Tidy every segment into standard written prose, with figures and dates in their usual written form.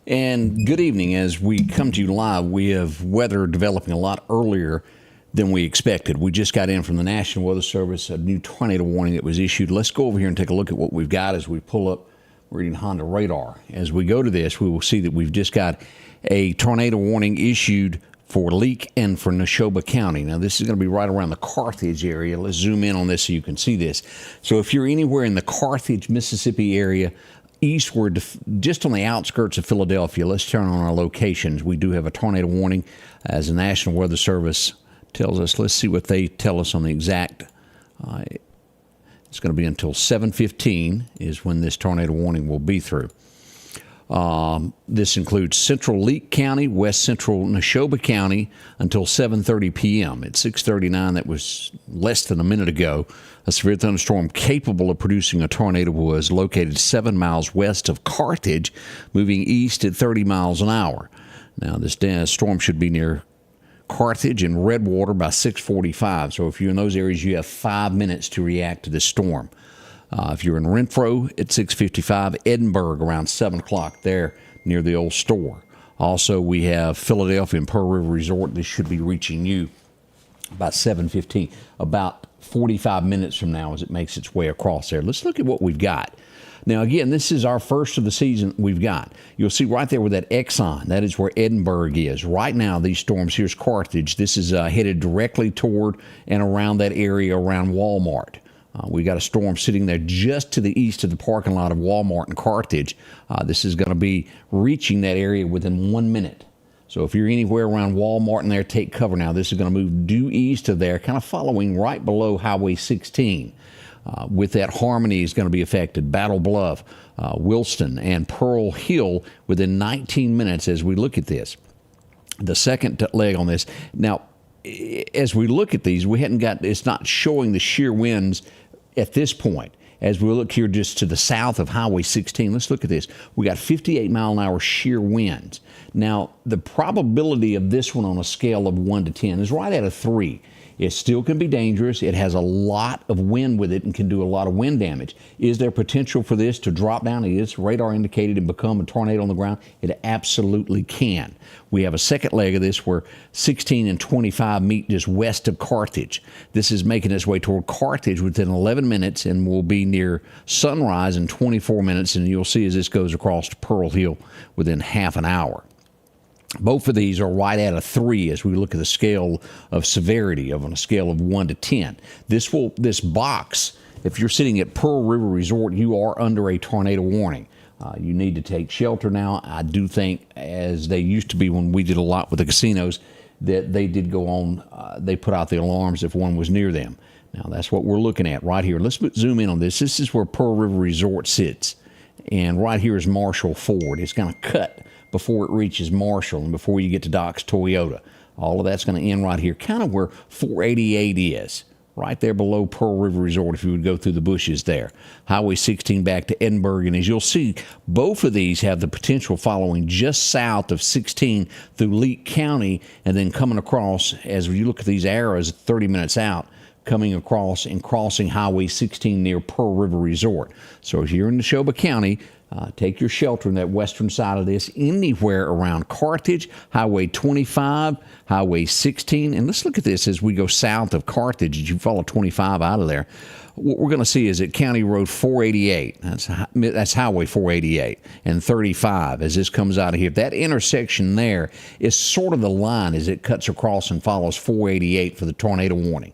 And good evening. As we come to you live, we have weather developing a lot earlier than we expected. We just got in from the National Weather Service a new tornado warning that was issued. Let's go over here and take a look at what we've got as we pull up reading Honda radar. As we go to this, we will see that we've just got a tornado warning issued for Leake and for Neshoba County. Now, this is going to be right around the Carthage area. Let's zoom in on this so you can see this. So if you're anywhere in the Carthage, Mississippi area, eastward, just on the outskirts of Philadelphia, let's turn on our locations. We do have a tornado warning, as the National Weather Service tells us. Let's see what they tell us on the exact. It's going to be until 7:15 is when this tornado warning will be through. This includes central Leake County, west central Neshoba County until 7:30 p.m. At 6:39, that was less than a minute ago, a severe thunderstorm capable of producing a tornado was located 7 miles west of Carthage, moving east at 30 miles an hour. Now, this storm should be near Carthage and Redwater by 6:45. So if you're in those areas, you have 5 minutes to react to this storm. If you're in Renfro at 6:55, Edinburgh around 7 o'clock there near the old store. Also, we have Philadelphia and Pearl River Resort. This should be reaching you by 7:15, about 45 minutes from now as it makes its way across there. Let's look at what we've got. Now, again, this is our first of the season we've got. You'll see right there with that X on, that is where Edinburgh is. Right now, these storms, here's Carthage. This is headed directly toward and around that area around Walmart. We got a storm sitting there just to the east of the parking lot of Walmart in Carthage. This is going to be reaching that area within 1 minute. So if you're anywhere around Walmart and there, take cover now. This is going to move due east of there, kind of following right below Highway 16. With that, Harmony is going to be affected, Battle Bluff, Wilston, and Pearl Hill within 19 minutes as we look at this. The second leg on this. Now, as we look at these, it's not showing the shear winds at this point. As we look here just to the south of Highway 16, let's look at this. We got 58 mile an hour shear winds. Now, the probability of this one on a scale of 1 to 10 is right at a 3. It still can be dangerous. It has a lot of wind with it and can do a lot of wind damage. Is there potential for this to drop down? It is radar indicated and become a tornado on the ground. It absolutely can. We have a second leg of this where 16 and 25 meet just west of Carthage. This is making its way toward Carthage within 11 minutes and will be near Sunrise in 24 minutes. And you'll see as this goes across to Pearl Hill within half an hour. Both of these are right at a 3 as we look at the scale of severity on a scale of 1 to 10. This box, if you're sitting at Pearl River Resort, you are under a tornado warning. You need to take shelter now. I do think, as they used to be when we did a lot with the casinos, that they did go on, they put out the alarms if one was near them. Now, that's what we're looking at right here. Let's zoom in on this. This is where Pearl River Resort sits. And right here is Marshall Ford. It's going to cut before it reaches Marshall and before you get to Doc's Toyota. All of that's going to end right here, kind of where 488 is, right there below Pearl River Resort if you would go through the bushes there. Highway 16 back to Edinburgh, and as you'll see, both of these have the potential following just south of 16 through Leake County and then coming across, as you look at these arrows 30 minutes out, coming across and crossing Highway 16 near Pearl River Resort. So if you're in Neshoba County, take your shelter in that western side of this, anywhere around Carthage, Highway 25, Highway 16. And let's look at this as we go south of Carthage, as you follow 25 out of there. What we're going to see is at County Road 488, that's Highway 488, and 35 as this comes out of here. That intersection there is sort of the line as it cuts across and follows 488 for the tornado warning.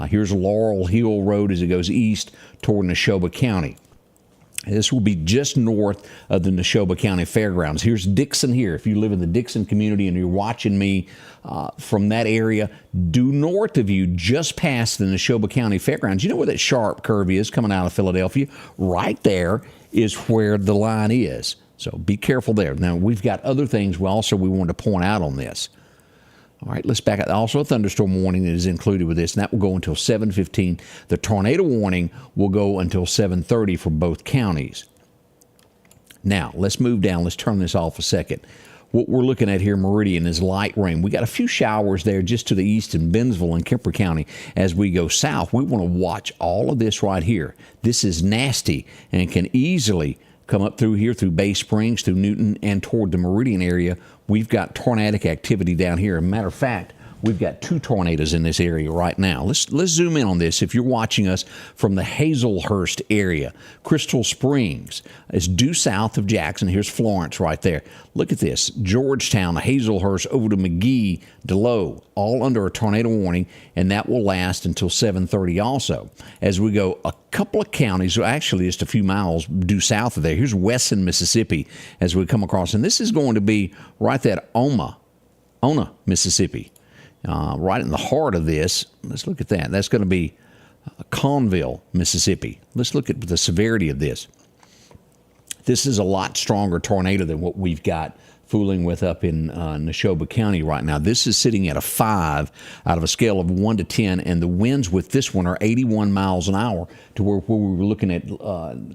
Here's Laurel Hill Road as it goes east toward Neshoba County. This will be just north of the Neshoba County Fairgrounds. Here's Dixon here. If you live in the Dixon community and you're watching me from that area, due north of you, just past the Neshoba County Fairgrounds, you know where that sharp curve is coming out of Philadelphia? Right there is where the line is. So be careful there. Now, we've got other things we want to point out on this. All right, let's back up. Also, a thunderstorm warning that is included with this, and that will go until 7:15. The tornado warning will go until 7:30 for both counties. Now, let's move down. Let's turn this off a second. What we're looking at here, Meridian, is light rain. We got a few showers there just to the east in Bentonville and Kemper County. As we go south, we want to watch all of this right here. This is nasty and can easily come up through here, through Bay Springs, through Newton, and toward the Meridian area. We've got tornadic activity down here. As a matter of fact, we've got 2 tornadoes in this area right now. Let's zoom in on this. If you're watching us from the Hazelhurst area, Crystal Springs is due south of Jackson. Here's Florence right there. Look at this. Georgetown, Hazelhurst, over to McGee, Delow, all under a tornado warning, and that will last until 7:30 also. As we go a couple of counties, actually just a few miles due south of there, here's Wesson, Mississippi, as we come across. And this is going to be right at Ona, Mississippi. Right in the heart of this, let's look at that. That's going to be Conville, Mississippi. Let's look at the severity of this. This is a lot stronger tornado than what we've got fooling with up in Neshoba County right now. This is sitting at a 5 out of a scale of 1 to 10, and the winds with this one are 81 miles an hour to where we were looking at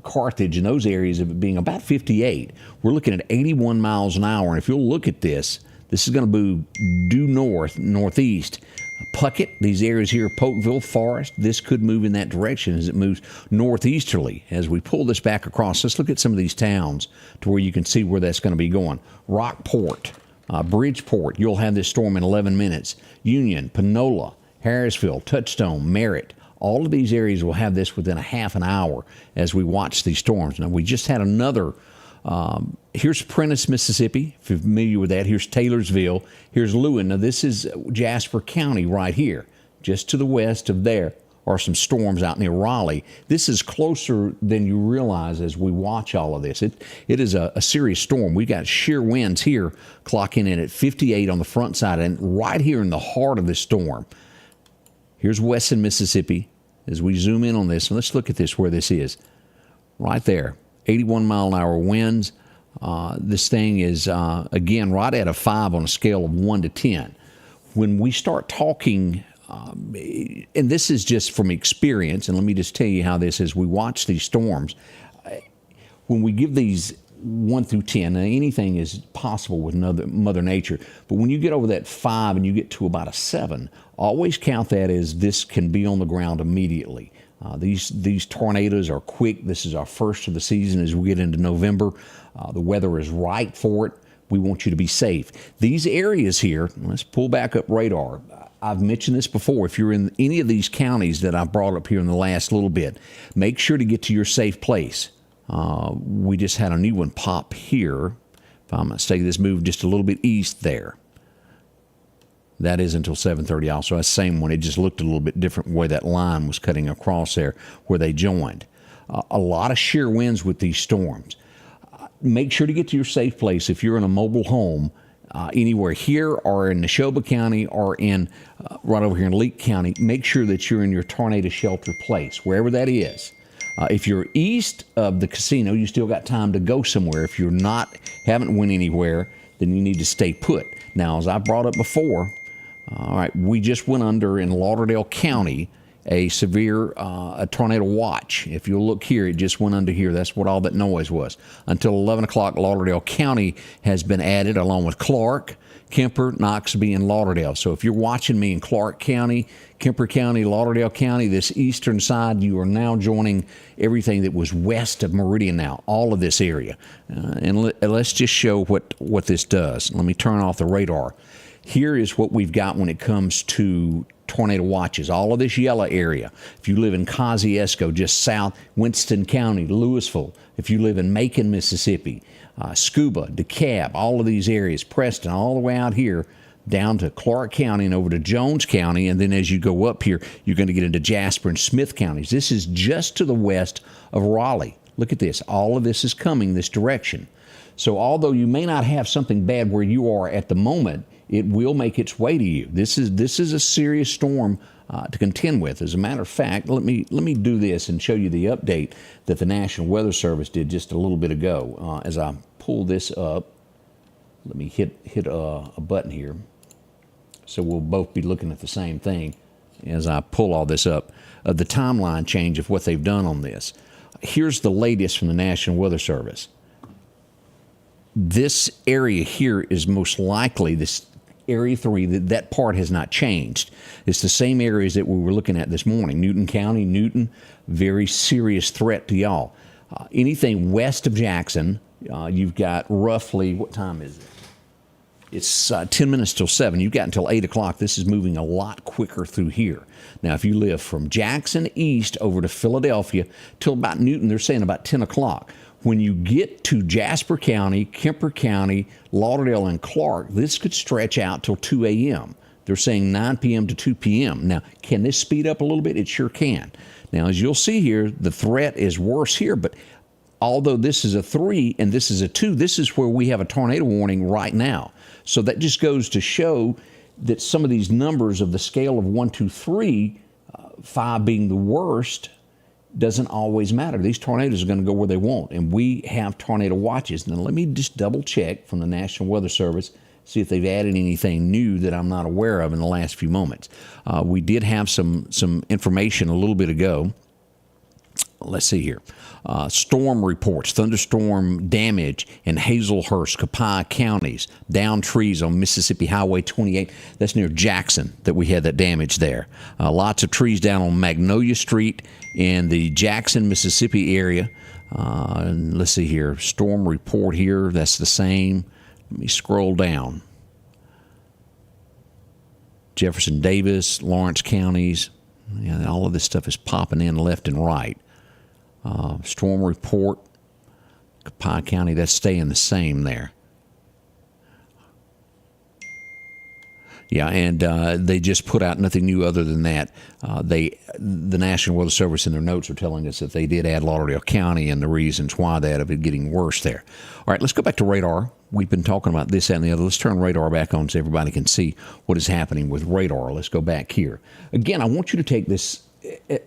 Carthage and those areas of it being about 58. We're looking at 81 miles an hour, and if you'll look at this, this is going to move due northeast. Puckett, these areas here, Polkville, Forest, this could move in that direction as it moves northeasterly. As we pull this back across, let's look at some of these towns to where you can see where that's going to be going. Rockport, Bridgeport, you'll have this storm in 11 minutes. Union, Panola, Harrisville, Touchstone, Merritt, all of these areas will have this within a half an hour as we watch these storms. Now, we just had another. Here's Prentiss, Mississippi, if you're familiar with that. Here's Taylorsville. Here's Lewin. Now, this is Jasper County right here. Just to the west of there are some storms out near Raleigh. This is closer than you realize as we watch all of this. It is a serious storm. We got sheer winds here clocking in at 58 on the front side and right here in the heart of this storm. Here's Wesson, Mississippi. As we zoom in on this, and let's look at this where this is. Right there. 81-mile-an-hour winds. This thing is, again, right at a 5 on a scale of 1 to 10. When we start talking, and this is just from experience, and let me just tell you how this is. We watch these storms. When we give these 1 through 10, now anything is possible with Mother Nature, but when you get over that 5 and you get to about a 7, always count that as this can be on the ground immediately. These tornadoes are quick. This is our first of the season as we get into November. The weather is right for it. We want you to be safe. These areas here, let's pull back up radar. I've mentioned this before. If you're in any of these counties that I've brought up here in the last little bit, make sure to get to your safe place. We just had a new one pop here. If I'm mistaken, this moved just a little bit east there. That is until 7:30 also. That's the same one. It just looked a little bit different where that line was cutting across there where they joined. A lot of sheer winds with these storms. Make sure to get to your safe place if you're in a mobile home anywhere here or in Neshoba County or in right over here in Leake County. Make sure that you're in your tornado shelter place, wherever that is. If you're east of the casino, you still got time to go somewhere. If you're not, haven't went anywhere, then you need to stay put. Now, as I brought up before, all right, we just went under in Lauderdale County a severe tornado watch. If you'll look here, it just went under here. That's what all that noise was. Until 11 o'clock, Lauderdale County has been added along with Clark, Kemper, Noxubee, and Lauderdale. So if you're watching me in Clark County, Kemper County, Lauderdale County, this eastern side, you are now joining everything that was west of Meridian now, all of this area. And let's just show what this does. Let me turn off the radar. Here is what we've got when it comes to tornado watches. All of this yellow area. If you live in Kosciuszko, just south, Winston County, Louisville. If you live in Macon, Mississippi, Scuba, DeKalb, all of these areas, Preston, all the way out here, down to Clark County and over to Jones County. And then as you go up here, you're going to get into Jasper and Smith counties. This is just to the west of Raleigh. Look at this. All of this is coming this direction. So although you may not have something bad where you are at the moment, it will make its way to you. This is a serious storm to contend with. As a matter of fact, let me do this and show you the update that the National Weather Service did just a little bit ago. As I pull this up, let me hit a button here, so we'll both be looking at the same thing as I pull all this up. The timeline change of what they've done on this. Here's the latest from the National Weather Service. This area here is most likely this Area 3, that part has not changed. It's the same areas that we were looking at this morning. Newton County, Newton, very serious threat to y'all. Anything west of Jackson, you've got roughly, what time is it? It's 10 minutes till 7. You've got until 8 o'clock. This is moving a lot quicker through here. Now, if you live from Jackson east over to Philadelphia till about Newton, they're saying about 10 o'clock. When you get to Jasper County, Kemper County, Lauderdale, and Clark, this could stretch out till 2 a.m. They're saying 9 p.m. to 2 p.m. Now, can this speed up a little bit? It sure can. Now, as you'll see here, the threat is worse here, but although this is a 3 and this is a 2, this is where we have a tornado warning right now. So that just goes to show that some of these numbers of the scale of 1, 2, 3, 5 being the worst, doesn't always matter. These tornadoes are going to go where they want, and we have tornado watches. Now, let me just double check from the National Weather Service, see if they've added anything new that I'm not aware of in the last few moments. We did have some information a little bit ago. Let's see here. Storm reports, thunderstorm damage in Hazelhurst, Copiah counties, down trees on Mississippi Highway 28. That's near Jackson that we had that damage there. Lots of trees down on Magnolia Street in the Jackson, Mississippi area. And let's see here. Storm report here, that's the same. Let me scroll down. Jefferson Davis, Lawrence counties. Yeah, all of this stuff is popping in left and right. Storm report, Copiah County, that's staying the same there. Yeah, and they just put out nothing new other than that. The National Weather Service in their notes are telling us that they did add Lauderdale County and the reasons why that of it getting worse there. All right, let's go back to radar. We've been talking about this and the other. Let's turn radar back on so everybody can see what is happening with radar. Let's go back here. Again, I want you to take this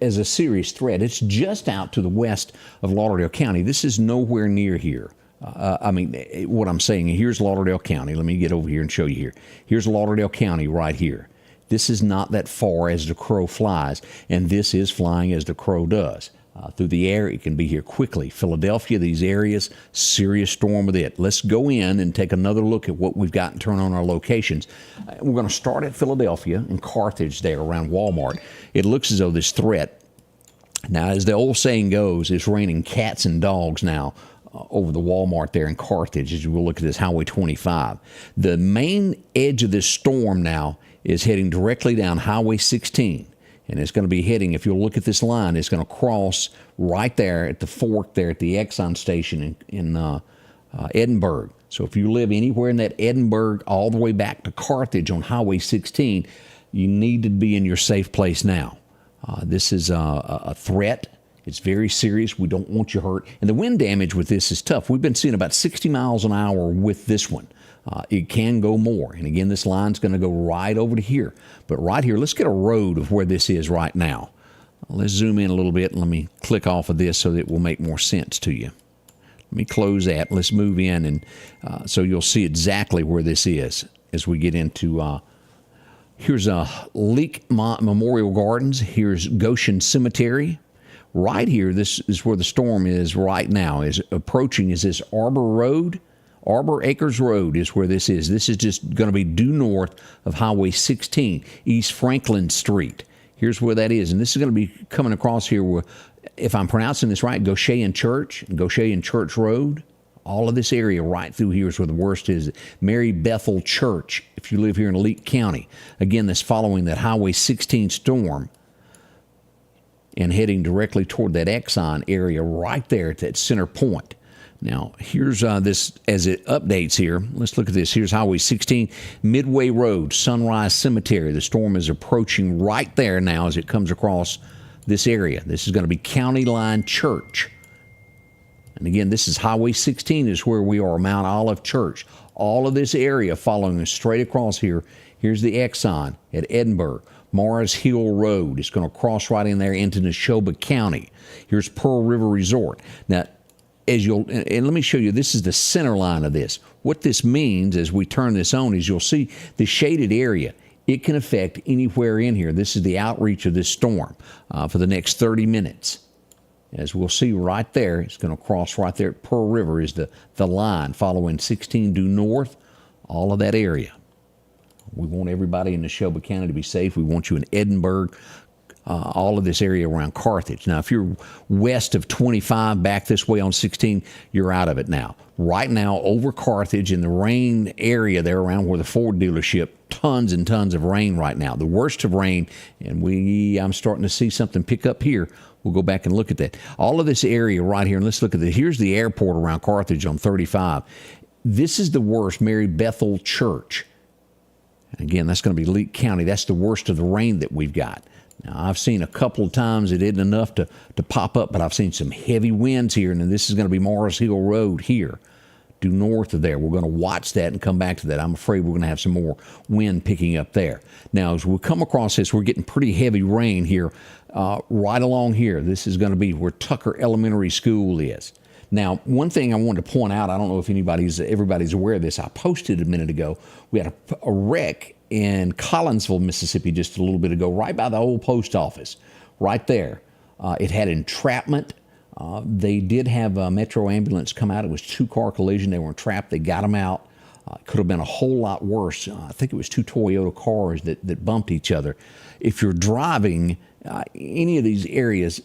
as a serious threat. It's just out to the west of Lauderdale County. This is nowhere near here. What I'm saying, here's Lauderdale County. Let me get over here and show you here. Here's Lauderdale County right here. This is not that far as the crow flies, and this is flying as the crow does. Through the air, it can be here quickly. Philadelphia, these areas, serious storm with it. Let's go in and take another look at what we've got and turn on our locations. We're going to start at Philadelphia and Carthage there around Walmart. It looks as though this threat, now as the old saying goes, it's raining cats and dogs now over the Walmart there in Carthage as we'll look at this Highway 25. The main edge of this storm now is heading directly down Highway 16. And it's going to be heading, if you'll look at this line, it's going to cross right there at the fork there at the Exxon station in Edinburgh. So if you live anywhere in that Edinburgh all the way back to Carthage on Highway 16, you need to be in your safe place now. This is a threat. It's very serious. We don't want you hurt. And the wind damage with this is tough. We've been seeing about 60 miles an hour with this one. It can go more. And again, this line's going to go right over to here. But right here, let's get a road of where this is right now. Let's zoom in a little bit and let me click off of this so that it will make more sense to you. Let me close that. Let's move in, and so you'll see exactly where this is as we get into here's Leak Memorial Gardens. Here's Goshen Cemetery. Right here, this is where the storm is right now. Is approaching is this Arbor Acres Road is where this is. This is just going to be due north of Highway 16, East Franklin Street. Here's where that is. And this is going to be coming across here where, if I'm pronouncing this right, Goshen Church Road. All of this area right through here is where the worst is. Mary Bethel Church, if you live here in Leake County. Again, that's following that Highway 16 storm and heading directly toward that Exxon area right there at that center point. Now, here's this as it updates here. Let's look at this. Here's Highway 16, Midway Road, Sunrise Cemetery. The storm is approaching right there now as it comes across this area. This is going to be County Line Church. And again, this is Highway 16 is where we are, Mount Olive Church. All of this area following us straight across here. Here's the Exxon at Edinburgh. Mars Hill Road is going to cross right in there into Neshoba County. Here's Pearl River Resort. Now, and let me show you, this is the center line of this. What this means as we turn this on is you'll see the shaded area. It can affect anywhere in here. This is the outreach of this storm for the next 30 minutes. As we'll see right there, it's going to cross right there at Pearl River is the line following 16 due north, all of that area. We want everybody in Neshoba County to be safe. We want you in Edinburgh, all of this area around Carthage. Now, if you're west of 25 back this way on 16, you're out of it now. Right now, over Carthage in the rain area there around where the Ford dealership, tons and tons of rain right now. The worst of rain, and I'm starting to see something pick up here. We'll go back and look at that. All of this area right here, and let's look at it. Here's the airport around Carthage on 35. This is the worst, Mary Bethel Church. Again, that's going to be Leake County. That's the worst of the rain that we've got. Now, I've seen a couple of times it isn't enough to pop up, but I've seen some heavy winds here, and this is going to be Morris Hill Road here, due north of there. We're going to watch that and come back to that. I'm afraid we're going to have some more wind picking up there. Now, as we come across this, we're getting pretty heavy rain here right along here. This is going to be where Tucker Elementary School is. Now, one thing I wanted to point out, I don't know if everybody's aware of this. I posted a minute ago. We had a wreck in Collinsville, Mississippi, just a little bit ago, right by the old post office, right there. It had entrapment. They did have a Metro ambulance come out. It was a two-car collision. They were trapped. They got them out. It could have been a whole lot worse. I think it was two Toyota cars that bumped each other. If you're driving any of these areas,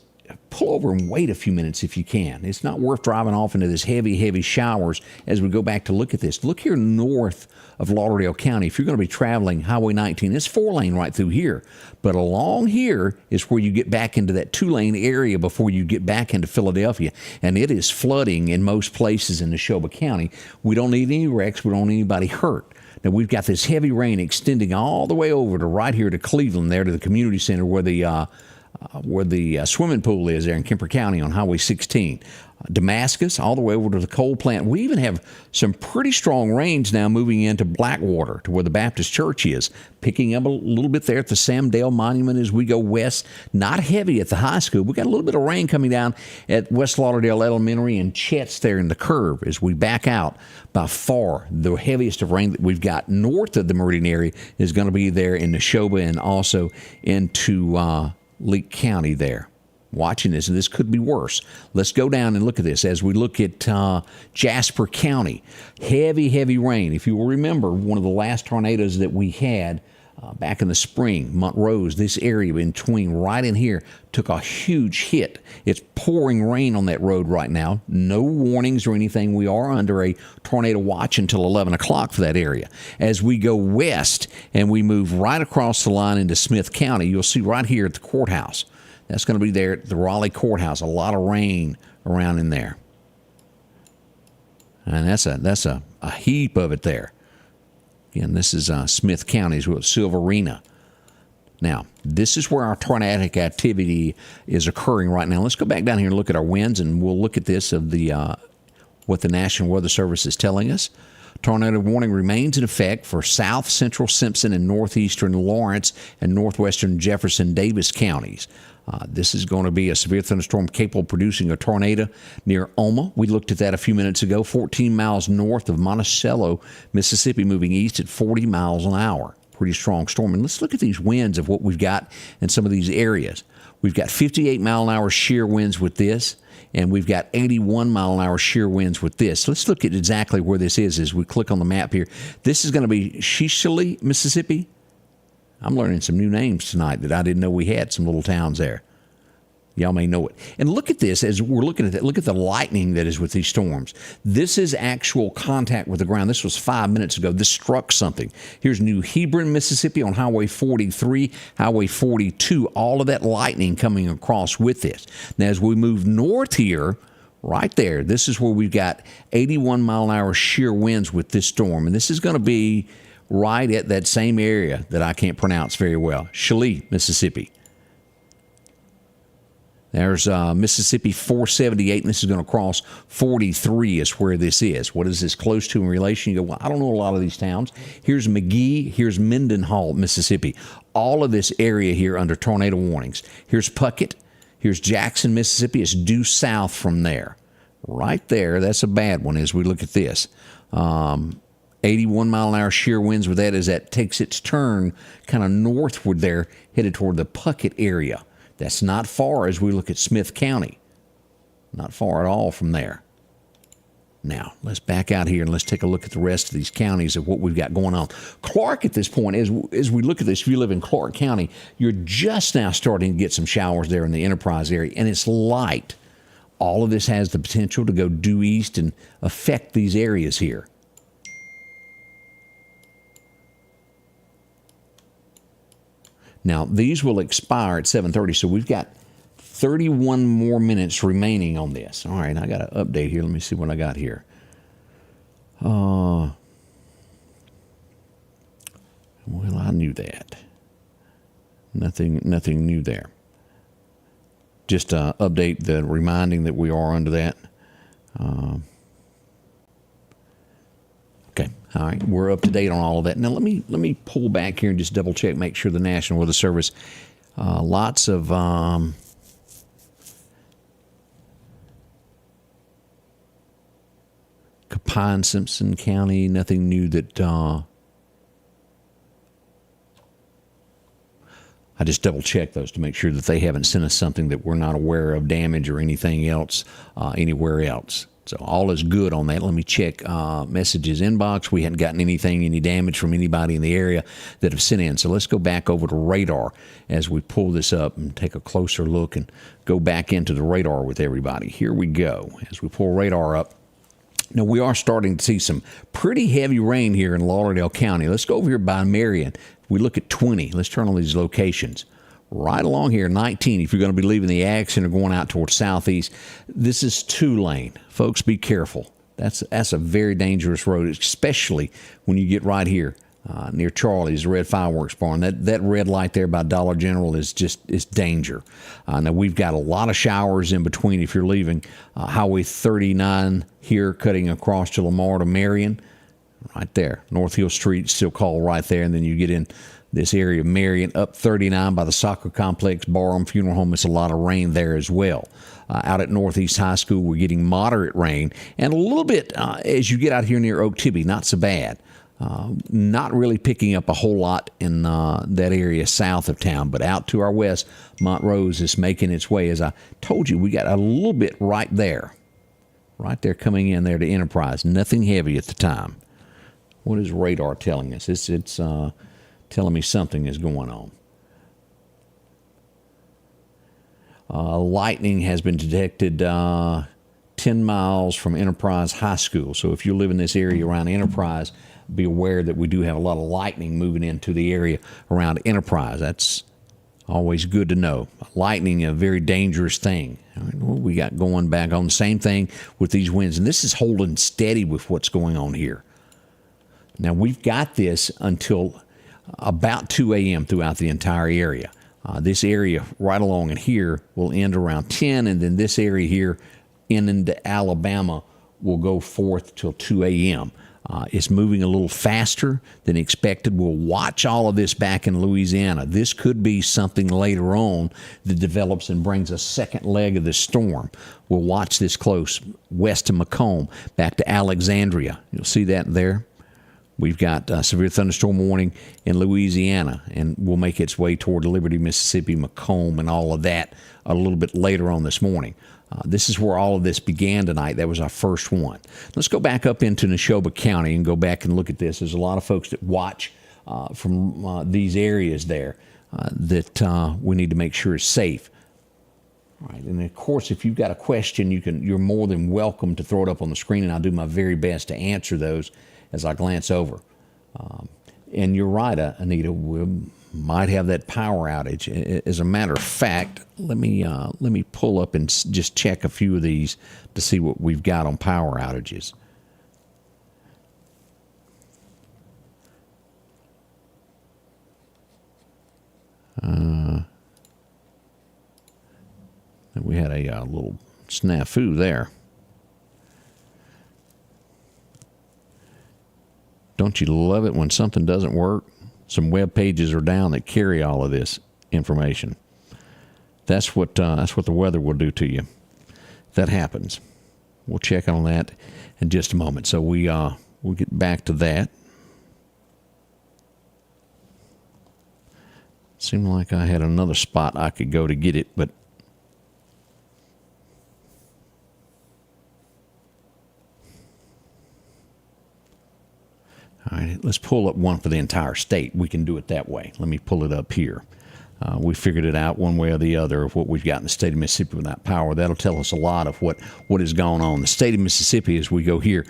pull over and wait a few minutes if you can. It's not worth driving off into this heavy, heavy showers as we go back to look at this. Look here north of Lauderdale County. If you're going to be traveling Highway 19, it's 4-lane right through here. But along here is where you get back into that 2-lane area before you get back into Philadelphia. And it is flooding in most places in Neshoba County. We don't need any wrecks. We don't need anybody hurt. Now, we've got this heavy rain extending all the way over to right here to Cleveland, there to the community center where the swimming pool is there in Kemper County on Highway 16. Damascus, all the way over to the coal plant. We even have some pretty strong rains now moving into Blackwater to where the Baptist Church is, picking up a little bit there at the Sam Dale Monument as we go west. Not heavy at the high school. We got a little bit of rain coming down at West Lauderdale Elementary and Chet's there in the curve as we back out. By far, the heaviest of rain that we've got north of the Meridian area is going to be there in Neshoba and also into Leake County there. Watching this, and this could be worse. Let's go down and look at this as we look at Jasper County. Heavy, heavy rain. If you will remember, one of the last tornadoes that we had back in the spring, Montrose, this area in between right in here took a huge hit. It's pouring rain on that road right now. No warnings or anything. We are under a tornado watch until 11 o'clock for that area. As we go west and we move right across the line into Smith County, you'll see right here at the courthouse. That's going to be there at the Raleigh Courthouse. A lot of rain around in there. And that's a heap of it there. Again, this is Smith County's with Silverina. Now, this is where our tornadic activity is occurring right now. Let's go back down here and look at our winds, and we'll look at this of the what the National Weather Service is telling us. Tornado warning remains in effect for south central Simpson and northeastern Lawrence and northwestern Jefferson Davis counties. This is going to be a severe thunderstorm capable of producing a tornado near Oma. We looked at that a few minutes ago, 14 miles north of Monticello, Mississippi, moving east at 40 miles an hour. Pretty strong storm. And let's look at these winds of what we've got in some of these areas. We've got 58 mile an hour shear winds with this, and we've got 81 mile an hour shear winds with this. Let's look at exactly where this is as we click on the map here. This is going to be Shishali, Mississippi. I'm learning some new names tonight that I didn't know we had, some little towns there. Y'all may know it. And look at this as we're looking at that. Look at the lightning that is with these storms. This is actual contact with the ground. This was 5 minutes ago. This struck something. Here's New Hebron, Mississippi on Highway 43, Highway 42. All of that lightning coming across with this. Now, as we move north here, right there, this is where we've got 81 mile an hour shear winds with this storm. And this is going to be right at that same area that I can't pronounce very well, Shalee, Mississippi. There's Mississippi 478, and this is going to cross 43 is where this is. What is this close to in relation? You go, well, I don't know a lot of these towns. Here's McGee. Here's Mendenhall, Mississippi. All of this area here under tornado warnings. Here's Puckett. Here's Jackson, Mississippi. It's due south from there. Right there, that's a bad one as we look at this. 81 mile an hour shear winds with that as that takes its turn kind of northward there, headed toward the Puckett area. That's not far as we look at Smith County. Not far at all from there. Now, let's back out here and let's take a look at the rest of these counties of what we've got going on. Clark, at this point, as we look at this, if you live in Clark County, you're just now starting to get some showers there in the Enterprise area, and it's light. All of this has the potential to go due east and affect these areas here. Now, these will expire at 7:30, so we've got 31 more minutes remaining on this. All right, I got an update here. Let me see what I got here. Well, I knew that. Nothing new there. Just update the reminding that we are under that. Okay, all right, we're up to date on all of that. Now let me pull back here and just double check, make sure the National Weather Service, lots of Pine Simpson County, nothing new that I just double check those to make sure that they haven't sent us something that we're not aware of, damage or anything else anywhere else. So all is good on that. Let me check messages inbox. We hadn't gotten any damage from anybody in the area that have sent in. So let's go back over to radar as we pull this up and take a closer look and go back into the radar with everybody. Here we go. As we pull radar up, now, we are starting to see some pretty heavy rain here in Lauderdale County. Let's go over here by Marion. We look at 20. Let's turn on these locations. Right along here, 19, if you're going to be leaving the Ag Center going out towards southeast. This is 2-lane. Folks, be careful. That's a very dangerous road, especially when you get right here near Charlie's Red Fireworks Barn. That red light there by Dollar General is danger. Now, we've got a lot of showers in between if you're leaving Highway 39 here, cutting across to Lamar to Marion. Right there. North Hill Street, still called right there. And then you get in this area of Marion, up 39 by the soccer complex, Barham Funeral Home. It's a lot of rain there as well. Out at Northeast High School, we're getting moderate rain. And a little bit as you get out here near Oak Tibby, not so bad. Not really picking up a whole lot in that area south of town, but out to our west, Montrose is making its way. As I told you, we got a little bit right there coming in there to Enterprise. Nothing heavy at the time. What is radar telling us? It's telling me something is going on. Lightning has been detected 10 miles from Enterprise High School. So if you live in this area around Enterprise, be aware that we do have a lot of lightning moving into the area around Enterprise. That's always good to know. Lightning, a very dangerous thing. All right, what we got going back on? The same thing with these winds. And this is holding steady with what's going on here. Now, we've got this until about 2 a.m. throughout the entire area. This area right along in here will end around 10, and then this area here into Alabama will go forth till 2 a.m. It's moving a little faster than expected. We'll watch all of this back in Louisiana. This could be something later on that develops and brings a second leg of this storm. We'll watch this close west of Macomb, back to Alexandria. You'll see that there. We've got severe thunderstorm warning in Louisiana, and will make its way toward Liberty, Mississippi, Macomb, and all of that a little bit later on this morning. This is where all of this began tonight. That was our first one. Let's go back up into Neshoba County and go back and look at this. There's a lot of folks that watch from these areas there that we need to make sure is safe. All right, and of course, if you've got a question, you're more than welcome to throw it up on the screen, and I'll do my very best to answer those as I glance over. And you're right, Anita, we might have that power outage. As a matter of fact, let me pull up and just check a few of these to see what we've got on power outages. We had a little snafu there. Don't you love it when something doesn't work? Some web pages are down that carry all of this information. That's what the weather will do to you. That happens. We'll check on that in just a moment. So we'll get back to that. Seemed like I had another spot I could go to get it, but All right, let's pull up one for the entire state. We can do it that way. Let me pull it up here. We figured it out one way or the other of what we've got in the state of Mississippi without power. That'll tell us a lot of what is going on. The state of Mississippi, as we go here,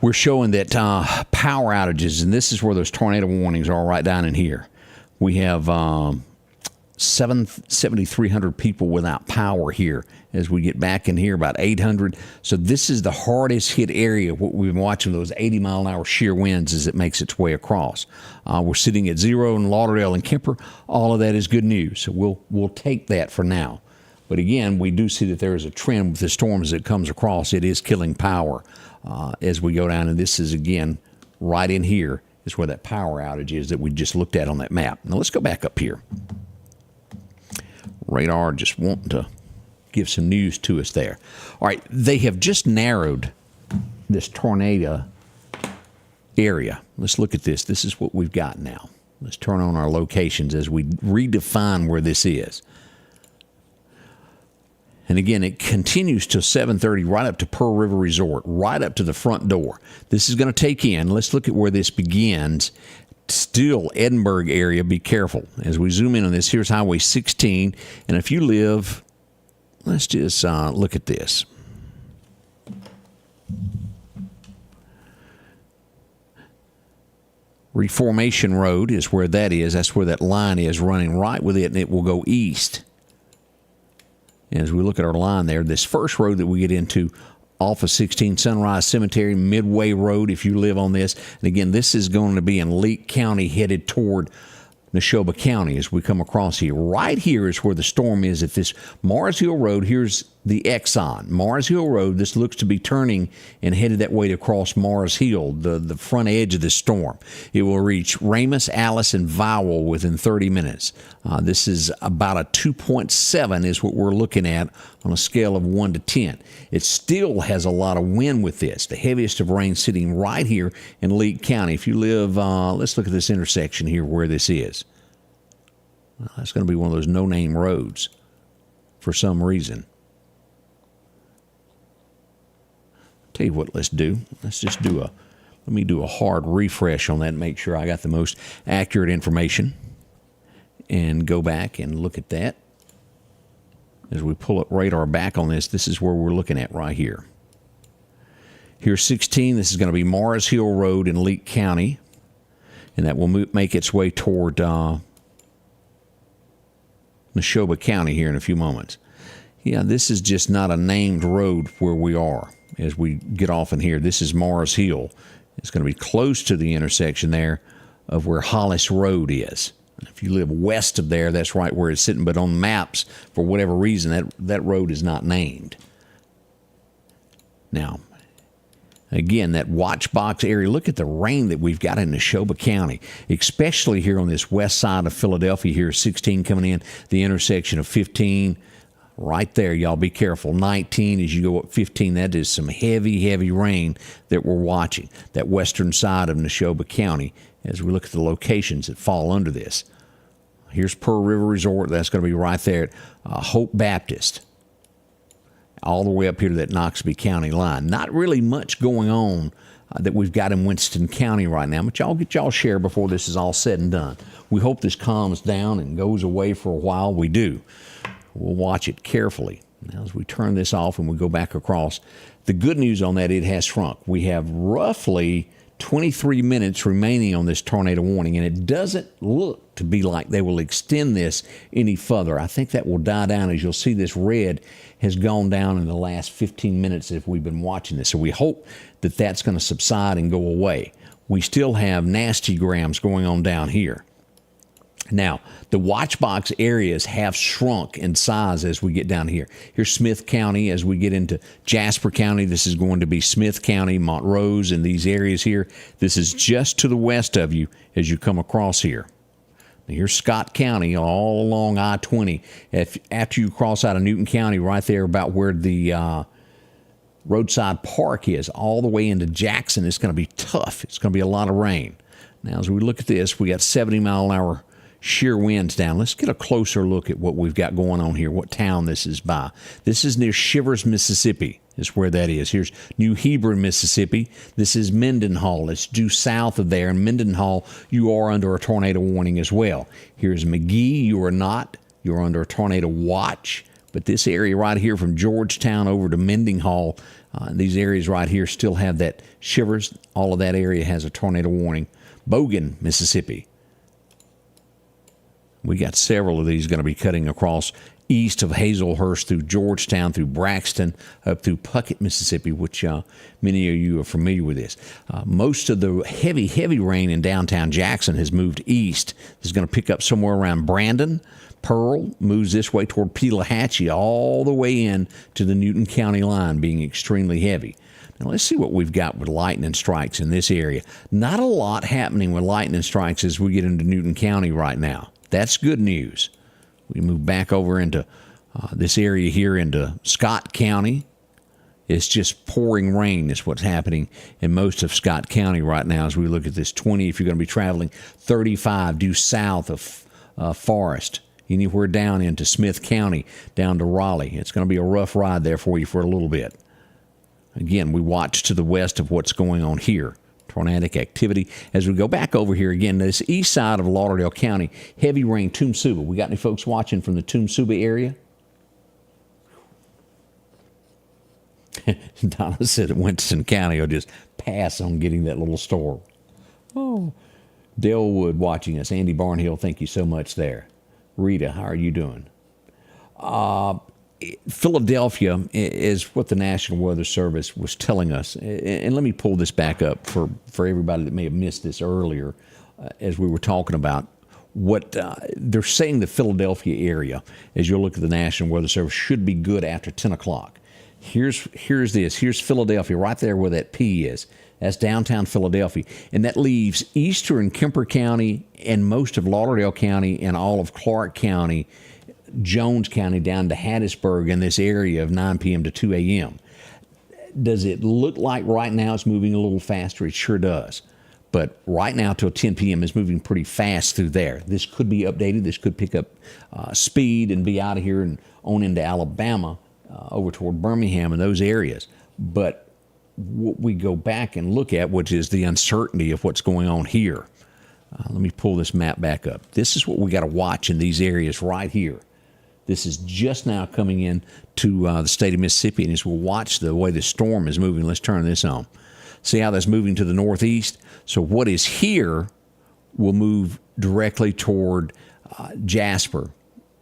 we're showing that power outages, and this is where those tornado warnings are right down in here. We have 7,300 people without power here. As we get back in here, about 800. So this is the hardest hit area. What we've been watching, those 80-mile-an-hour shear winds as it makes its way across. We're sitting at 0 in Lauderdale and Kemper. All of that is good news. So we'll take that for now. But again, we do see that there is a trend with the storms that comes across. It is killing power as we go down. And this is, again, right in here is where that power outage is that we just looked at on that map. Now let's go back up here. Radar just wanting to give some news to us there. All right, they have just narrowed this tornado area. Let's look at this. This is what we've got now. Let's turn on our locations as we redefine where this is. And again, it continues till 7:30, right up to Pearl River Resort, right up to the front door. This is going to take in. Let's look at where this begins. Still Edinburgh area, be careful. As we zoom in on this, here's Highway 16. And if you live, let's just look at this. Reformation Road is where that is. That's where that line is running right with it, and it will go east. And as we look at our line there, this first road that we get into off of 16 Sunrise Cemetery, Midway Road, if you live on this. And again, this is going to be in Leake County headed toward Neshoba County as we come across here. Right here is where the storm is at this Mars Hill Road. Here's the Exxon. Mars Hill Road, this looks to be turning and headed that way to cross Mars Hill, the front edge of this storm. It will reach Ramus, Alice, and Vowell within 30 minutes. This is about a 2.7 is what we're looking at on a scale of 1 to 10. It still has a lot of wind with this. The heaviest of rain sitting right here in Leake County. If you live, let's look at this intersection here where this is. Well, that's going to be one of those no-name roads for some reason. Tell you what, let's do. Let's just let me do a hard refresh on that and make sure I got the most accurate information. And go back and look at that. As we pull up radar back on this, this is where we're looking at right here. Here's 16. This is going to be Mars Hill Road in Leake County. And that will make its way toward Neshoba County here in a few moments. Yeah, this is just not a named road where we are as we get off in here. This is Mars Hill. It's going to be close to the intersection there of where Hollis Road is. If you live west of there, that's right where it's sitting. But on maps, for whatever reason, that road is not named. Now, again, that watch box area, look at the rain that we've got in Neshoba County, especially here on this west side of Philadelphia here, 16 coming in, the intersection of 15, right there, y'all be careful. 19 as you go up 15, that is some heavy, heavy rain that we're watching. That western side of Neshoba County as we look at the locations that fall under this. Here's Pearl River Resort. That's going to be right there at Hope Baptist. All the way up here to that Knoxville County line. Not really much going on that we've got in Winston County right now, but y'all get y'all share before this is all said and done. We hope this calms down and goes away for a while. We do. We'll watch it carefully. Now, as we turn this off and we go back across, the good news on that, it has shrunk. We have roughly 23 minutes remaining on this tornado warning, and it doesn't look to be like they will extend this any further. I think that will die down. As you'll see, this red has gone down in the last 15 minutes if we've been watching this. So we hope that that's going to subside and go away. We still have nasty grams going on down here. Now, the watch box areas have shrunk in size as we get down here. Here's Smith County. As we get into Jasper County, this is going to be Smith County, Montrose, and these areas here. This is just to the west of you as you come across here. Now, here's Scott County all along I-20. After you cross out of Newton County, right there about where the roadside park is, all the way into Jackson, it's going to be tough. It's going to be a lot of rain. Now, as we look at this, we got 70-mile-an-hour shear winds down. Let's get a closer look at what we've got going on here, what town this is by. This is near Shivers, Mississippi, is where that is. Here's New Hebron, Mississippi. This is Mendenhall. It's due south of there. In Mendenhall, you are under a tornado warning as well. Here's McGee. You are not. You're under a tornado watch. But this area right here from Georgetown over to Mendenhall, these areas right here still have that Shivers. All of that area has a tornado warning. Bogan, Mississippi. We got several of these going to be cutting across east of Hazelhurst through Georgetown, through Braxton, up through Puckett, Mississippi, which many of you are familiar with this. Most of the heavy rain in downtown Jackson has moved east. It's going to pick up somewhere around Brandon. Pearl moves this way toward Pelahatchie, all the way in to the Newton County line, being extremely heavy. Now, let's see what we've got with lightning strikes in this area. Not a lot happening with lightning strikes as we get into Newton County right now. That's good news. We move back over into this area here into Scott County. It's just pouring rain is what's happening in most of Scott County right now as we look at this 20. If you're going to be traveling 35 due south of Forest, anywhere down into Smith County, down to Raleigh. It's going to be a rough ride there for you for a little bit. Again, we watch to the west of what's going on here. Tornadic activity. As we go back over here again, this east side of Lauderdale County, heavy rain, Tumsuba. We got any folks watching from the Tumsuba area? Donna said that Winston County will just pass on getting that little storm. Oh, Dalewood watching us. Andy Barnhill, thank you so much there. Rita, how are you doing? Philadelphia is what the National Weather Service was telling us. And let me pull this back up for everybody that may have missed this earlier as we were talking about what they're saying the Philadelphia area, as you look at the National Weather Service, should be good after 10 o'clock. Here's this. Here's Philadelphia right there where that P is. That's downtown Philadelphia. And that leaves eastern Kemper County and most of Lauderdale County and all of Clark County, Jones County down to Hattiesburg in this area of 9 p.m. to 2 a.m. Does it look like right now it's moving a little faster? It sure does. But right now till 10 p.m. is moving pretty fast through there. This could be updated. This could pick up speed and be out of here and on into Alabama, over toward Birmingham and those areas. But what we go back and look at, which is the uncertainty of what's going on here. Let me pull this map back up. This is what we got to watch in these areas right here. This is just now coming in to the state of Mississippi, and as we'll watch the way the storm is moving, let's turn this on. See how that's moving to the northeast? So what is here will move directly toward Jasper,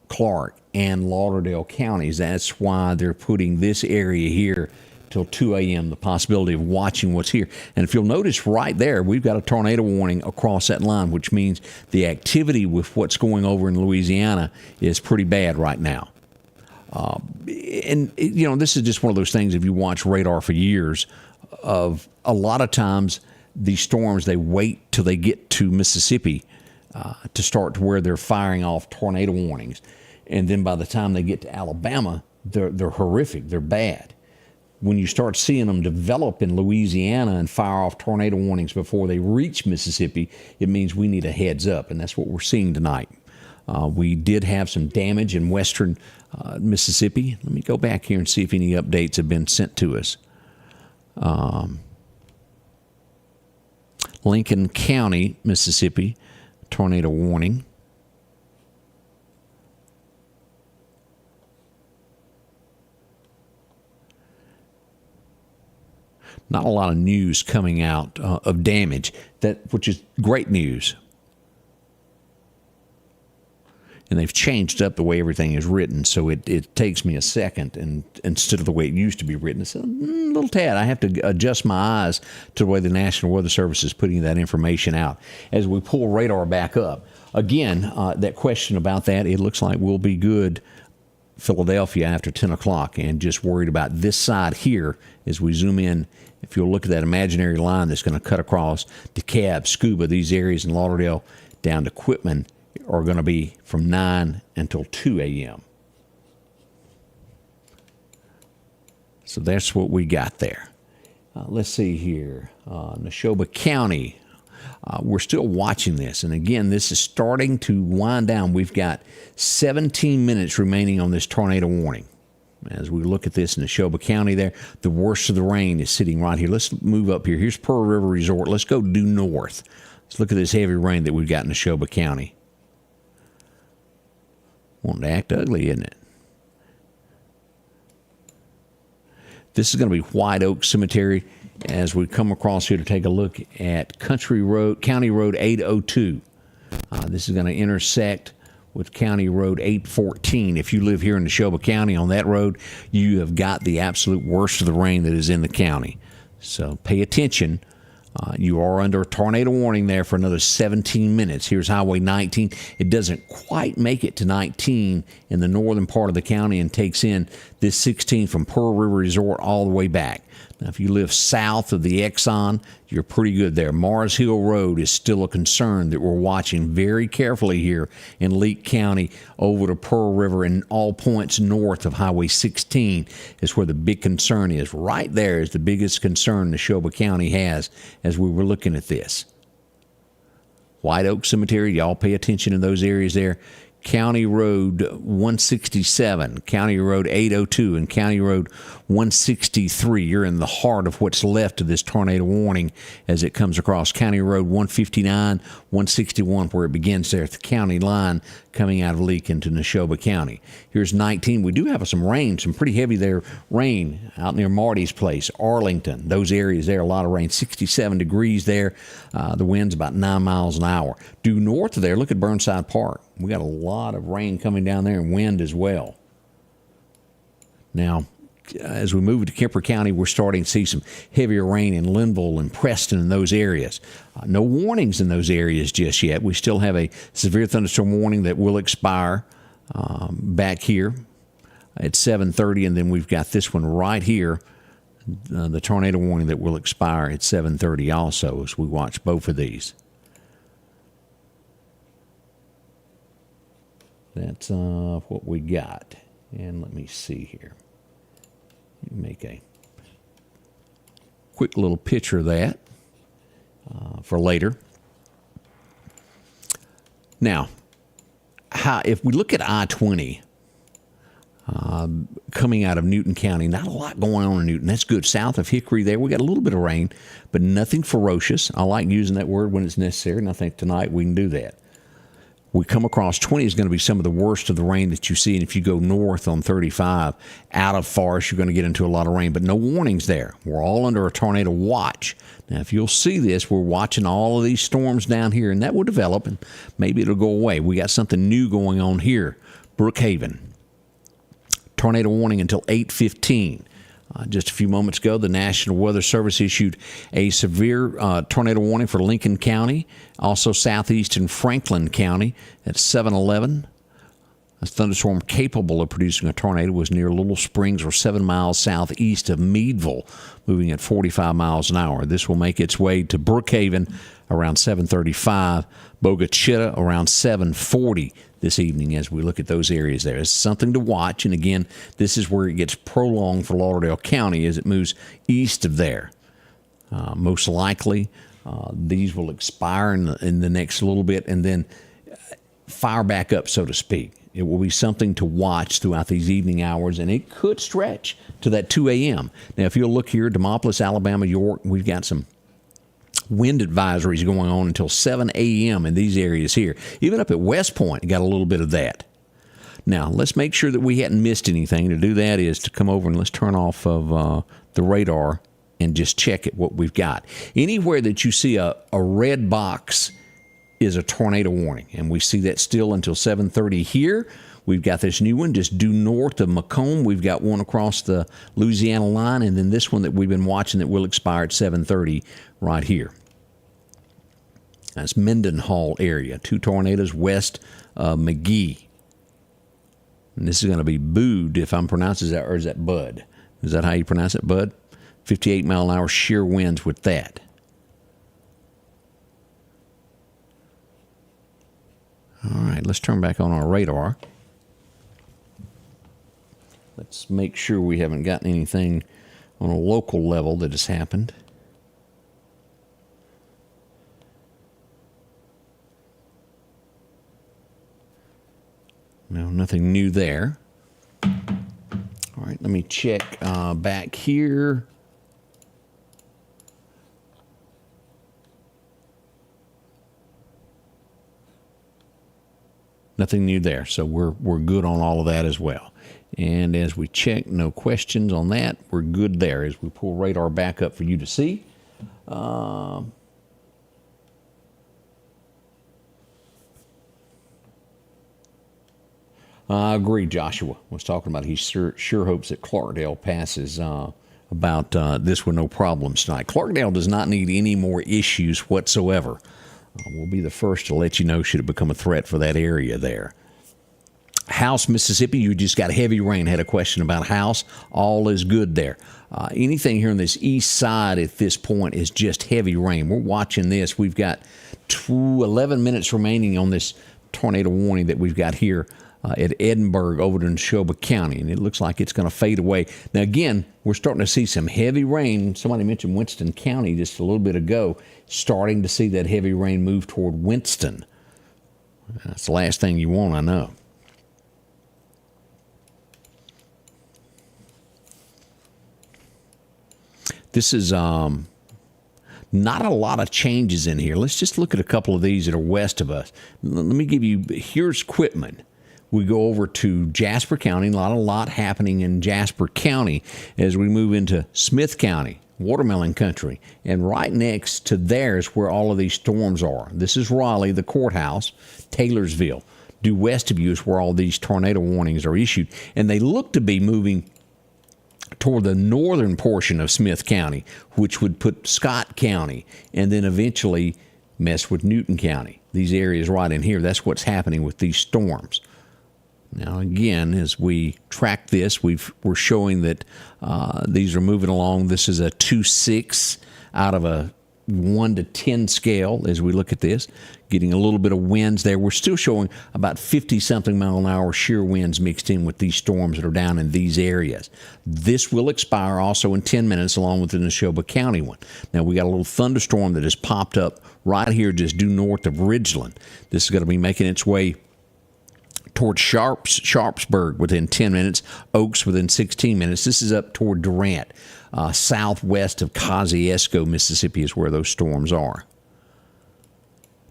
Clark, and Lauderdale counties. That's why they're putting this area here till 2 a.m., the possibility of watching what's here. And if you'll notice right there, we've got a tornado warning across that line, which means the activity with what's going over in Louisiana is pretty bad right now. And, you know, this is just one of those things, if you watch radar for years, of a lot of times these storms, they wait till they get to Mississippi to start to where they're firing off tornado warnings. And then by the time they get to Alabama, they're horrific. They're bad. When you start seeing them develop in Louisiana and fire off tornado warnings before they reach Mississippi, it means we need a heads up, and that's what we're seeing tonight. We did have some damage in western Mississippi. Let me go back here and see if any updates have been sent to us. Lincoln County, Mississippi, tornado warning. Not a lot of news coming out of damage, which is great news. And they've changed up the way everything is written, so it takes me a second, and instead of the way it used to be written, it's a little tad. I have to adjust my eyes to the way the National Weather Service is putting that information out. As we pull radar back up, again, that question about that, it looks like we'll be good Philadelphia after 10 o'clock, and just worried about this side here as we zoom in. If you'll look at that imaginary line that's going to cut across DeKalb, Scuba, these areas in Lauderdale down to Quitman are going to be from 9 until 2 a.m. So that's what we got there. Let's see here. Neshoba County. We're still watching this. And again, this is starting to wind down. We've got 17 minutes remaining on this tornado warning. As we look at this in Neshoba County there, the worst of the rain is sitting right here. Let's move up here. Here's Pearl River Resort. Let's go due north. Let's look at this heavy rain that we've got in Neshoba County. Wanting to act ugly, isn't it? This is going to be White Oak Cemetery as we come across here to take a look at County Road 802. This is going to intersect with County Road 814. If you live here in Neshoba County on that road, you have got the absolute worst of the rain that is in the county. So pay attention. You are under a tornado warning there for another 17 minutes. Here's Highway 19. It doesn't quite make it to 19 in the northern part of the county and takes in this 16 from Pearl River Resort all the way back. Now, if you live south of the Exxon, you're pretty good there. Mars Hill Road is still a concern that we're watching very carefully here in Leake County over to Pearl River and all points north of Highway 16 is where the big concern is. Right there is the biggest concern Neshoba County has as we were looking at this. White Oak Cemetery, y'all pay attention to those areas there. County Road 167, County Road 802, and County Road 163. You're in the heart of what's left of this tornado warning as it comes across County Road 159, 161, where it begins there at the county line coming out of Leake into Neshoba County. Here's 19. We do have some rain, some pretty heavy there rain out near Marty's place, Arlington. Those areas there, a lot of rain, 67 degrees there. The wind's about 9 miles an hour. Due north of there, look at Burnside Park. We got a lot of rain coming down there and wind as well. Now, as we move to Kemper County, we're starting to see some heavier rain in Linville and Preston and those areas. No warnings in those areas just yet. We still have a severe thunderstorm warning that will expire back here at 7:30, and then we've got this one right here, the tornado warning that will expire at 7:30 also as we watch both of these. That's what we got. And let me see here. Make a quick little picture of that for later. Now, if we look at I-20 coming out of Newton County, not a lot going on in Newton. That's good. South of Hickory there, we got a little bit of rain, but nothing ferocious. I like using that word when it's necessary, and I think tonight we can do that. We come across 20 is going to be some of the worst of the rain that you see. And if you go north on 35, out of Forest, you're going to get into a lot of rain. But no warnings there. We're all under a tornado watch. Now, if you'll see this, we're watching all of these storms down here, and that will develop, and maybe it'll go away. We got something new going on here. Brookhaven. Tornado warning until 8:15. Just a few moments ago, the National Weather Service issued a severe tornado warning for Lincoln County, also southeastern Franklin County at 7:11. A thunderstorm capable of producing a tornado was near Little Springs, or 7 miles southeast of Meadville, moving at 45 miles an hour. This will make its way to Brookhaven around 7:35, Bogachita around 7:40 this evening as we look at those areas there. It's something to watch, and again, this is where it gets prolonged for Lauderdale County as it moves east of there. Most likely, these will expire in the next little bit and then fire back up, so to speak. It will be something to watch throughout these evening hours, and it could stretch to that 2 a.m. Now, if you'll look here, Demopolis, Alabama, York, we've got some wind advisories going on until 7 a.m. in these areas here. Even up at West Point, you got a little bit of that. Now, let's make sure that we hadn't missed anything. To do that is to come over and let's turn off of the radar and just check it, what we've got. Anywhere that you see a red box is a tornado warning, and we see that still until 7:30 here. We've got this new one just due north of Macomb. We've got one across the Louisiana line, and then this one that we've been watching that will expire at 7:30 right here. That's Mendenhall area. 2 tornadoes west of McGee. And this is going to be Bud, if I'm pronouncing that, or is that Bud? Is that how you pronounce it, Bud? 58 mile an hour shear winds with that. All right, let's turn back on our radar. Let's make sure we haven't gotten anything on a local level that has happened. No, nothing new there. All right, let me check back here. Nothing new there, so we're good on all of that as well. And as we check, no questions on that. We're good there as we pull radar back up for you to see. I agree. Joshua was talking about he sure hopes that Clarkdale passes about this with no problems tonight. Clarkdale does not need any more issues whatsoever. We'll be the first to let you know should it become a threat for that area there. House, Mississippi, you just got heavy rain. Had a question about House. All is good there. Anything here on this east side at this point is just heavy rain. We're watching this. We've got 11 minutes remaining on this tornado warning that we've got here at Edinburgh over in Neshoba County, and it looks like it's going to fade away. Now, again, we're starting to see some heavy rain. Somebody mentioned Winston County just a little bit ago, starting to see that heavy rain move toward Winston. That's the last thing you want, I know. This is not a lot of changes in here. Let's just look at a couple of these that are west of us. Let me give you, here's Quitman. We go over to Jasper County. A lot happening in Jasper County as we move into Smith County, Watermelon Country. And right next to there is where all of these storms are. This is Raleigh, the courthouse, Taylorsville. Due west of you is where all these tornado warnings are issued. And they look to be moving toward the northern portion of Smith County, which would put Scott County and then eventually mess with Newton County. These areas right in here, that's what's happening with these storms. Now, again, as we track this, we're showing that these are moving along. This is a 2-6 out of a 1 to 10 scale as we look at this, getting a little bit of winds there. We're still showing about 50-something mile an hour shear winds mixed in with these storms that are down in these areas. This will expire also in 10 minutes along with the Neshoba County one. Now, we got a little thunderstorm that has popped up right here just due north of Ridgeland. This is going to be making its way toward Sharpsburg within 10 minutes, Oaks within 16 minutes. This is up toward Durant. Southwest of Kosciuszko, Mississippi is where those storms are.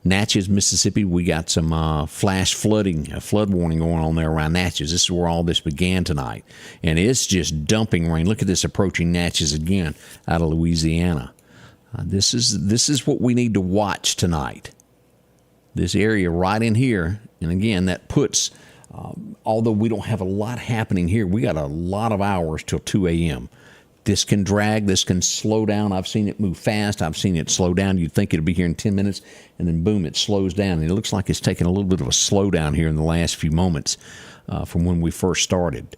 Natchez, Mississippi, we got some flash flooding, a flood warning going on there around Natchez. This is where all this began tonight. And it's just dumping rain. Look at this approaching Natchez again out of Louisiana. This is what we need to watch tonight. This area right in here, and again, that puts, although we don't have a lot happening here, we got a lot of hours till 2 a.m. This can drag, this can slow down. I've seen it move fast. I've seen it slow down. You'd think it'd be here in 10 minutes, and then boom, it slows down. And it looks like it's taken a little bit of a slowdown here in the last few moments from when we first started.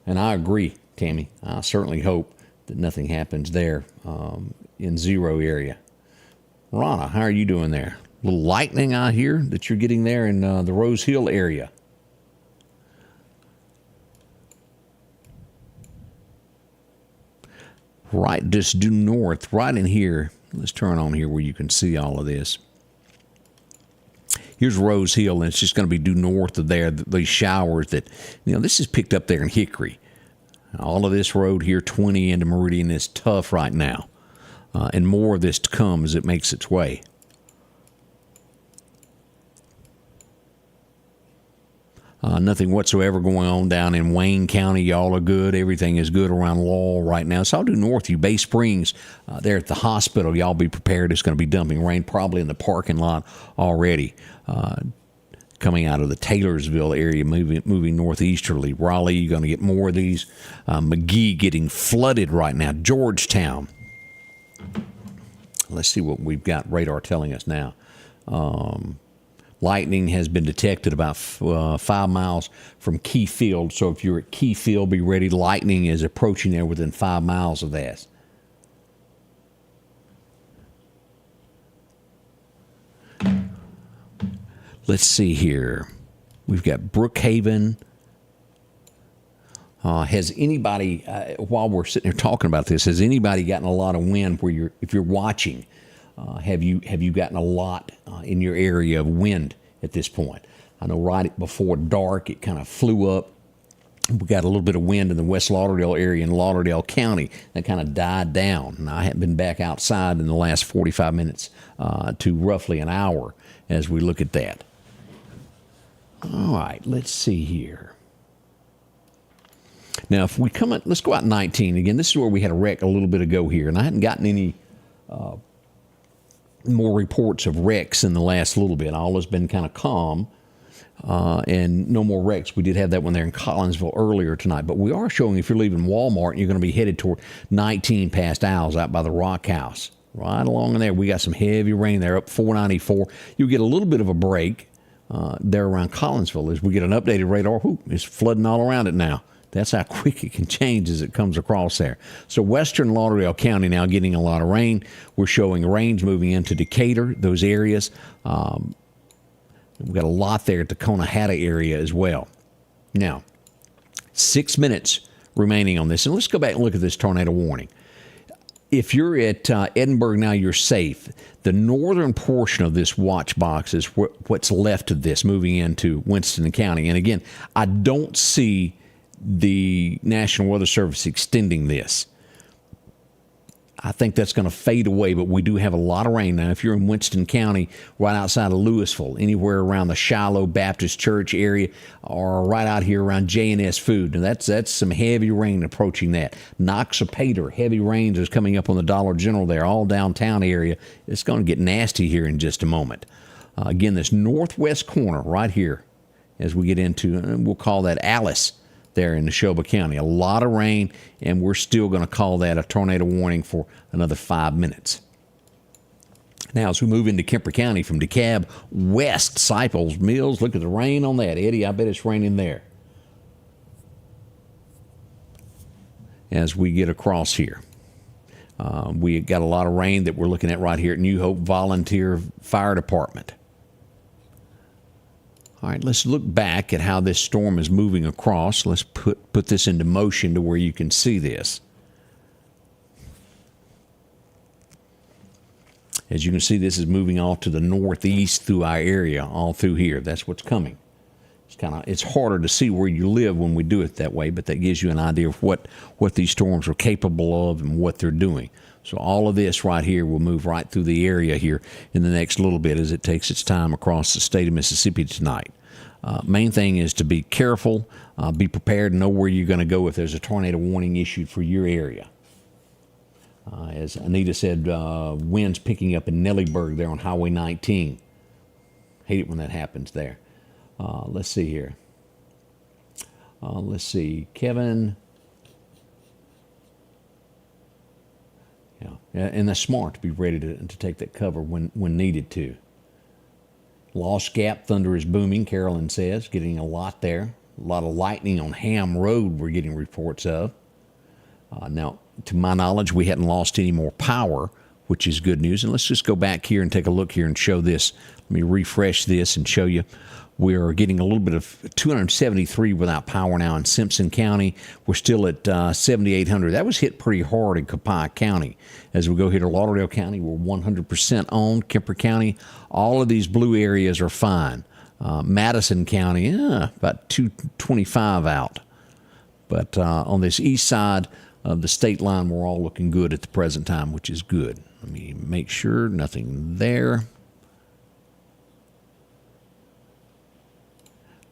And I agree, Tammy. I certainly hope that nothing happens there in zero area. Rana, how are you doing there? A little lightning out here that you're getting there in the Rose Hill area. Right, just due north, right in here. Let's turn on here where you can see all of this. Here's Rose Hill, and it's just going to be due north of there, these showers that, this is picked up there in Hickory. All of this road here, 20 into Meridian, is tough right now. And more of this to come as it makes its way. Nothing whatsoever going on down in Wayne County. Y'all are good. Everything is good around Laurel right now. So I'll do north of you, Bay Springs, there at the hospital. Y'all be prepared. It's going to be dumping rain probably in the parking lot already. Coming out of the Taylorsville area, moving northeasterly. Raleigh, you're going to get more of these. McGee getting flooded right now. Georgetown. Let's see what we've got radar telling us now. Lightning has been detected about 5 miles from Key Field. So if you're at Key Field, be ready. Lightning is approaching there within 5 miles of that. Let's see here. We've got Brookhaven. Has anybody, while we're sitting here talking about this, has anybody gotten a lot of wind where if you're watching Have you gotten a lot in your area of wind at this point? I know right before dark it kind of flew up. We got a little bit of wind in the West Lauderdale area in Lauderdale County that kind of died down. And I haven't been back outside in the last 45 minutes to roughly an hour as we look at that. All right, let's see here. Now, if we come let's go out 19 again. This is where we had a wreck a little bit ago here, and I hadn't gotten any more reports of wrecks in the last little bit. All has been kind of calm. And no more wrecks. We did have that one there in Collinsville earlier tonight. But we are showing if you're leaving Walmart, you're going to be headed toward 19 past Owls out by the Rock House. Right along in there, we got some heavy rain there up 494. You'll get a little bit of a break there around Collinsville as we get an updated radar. Whoo, it's flooding all around it now. That's how quick it can change as it comes across there. So western Lauderdale County now getting a lot of rain. We're showing rains moving into Decatur, those areas. We've got a lot there at the Conahatta area as well. Now, 6 minutes remaining on this. And let's go back and look at this tornado warning. If you're at Edinburgh now, you're safe. The northern portion of this watch box is what's left of this moving into Winston County. And again, I don't see the National Weather Service extending this. I think that's going to fade away, but we do have a lot of rain now. If you're in Winston County, right outside of Louisville, anywhere around the Shiloh Baptist Church area, or right out here around J&S Food, and that's some heavy rain approaching that. Noxapater, heavy rains is coming up on the Dollar General there, all downtown area. It's going to get nasty here in just a moment. Again, this northwest corner right here, as we get into, we'll call that Alice there in Neshoba County. A lot of rain, and we're still going to call that a tornado warning for another 5 minutes. Now, as we move into Kemper County from DeKalb west, Cypress Mills, look at the rain on that. Eddie, I bet it's raining there. As we get across here, we got a lot of rain that we're looking at right here at New Hope Volunteer Fire Department. All right, let's look back at how this storm is moving across. Let's put this into motion to where you can see this. As you can see, this is moving off to the northeast through our area, all through here. That's what's coming. It's harder to see where you live when we do it that way, but that gives you an idea of what these storms are capable of and what they're doing. So all of this right here will move right through the area here in the next little bit as it takes its time across the state of Mississippi tonight. Main thing is to be careful, be prepared, know where you're going to go if there's a tornado warning issued for your area. As Anita said, winds picking up in Nellyburg there on Highway 19. Hate it when that happens there. Let's see here. Let's see. Kevin. Yeah, and that's smart to be ready to take that cover when needed to. Lost Gap, thunder is booming, Carolyn says, getting a lot there. A lot of lightning on Ham Road we're getting reports of. Now, to my knowledge, we hadn't lost any more power, which is good news. And let's just go back here and take a look here and show this. Let me refresh this and show you. We're getting a little bit of 273 without power now in Simpson County. We're still at 7,800. That was hit pretty hard in Copiah County. As we go here to Lauderdale County, we're 100% on. Kemper County, all of these blue areas are fine. Madison County, about 225 out. But on this east side of the state line, we're all looking good at the present time, which is good. Let me make sure nothing there.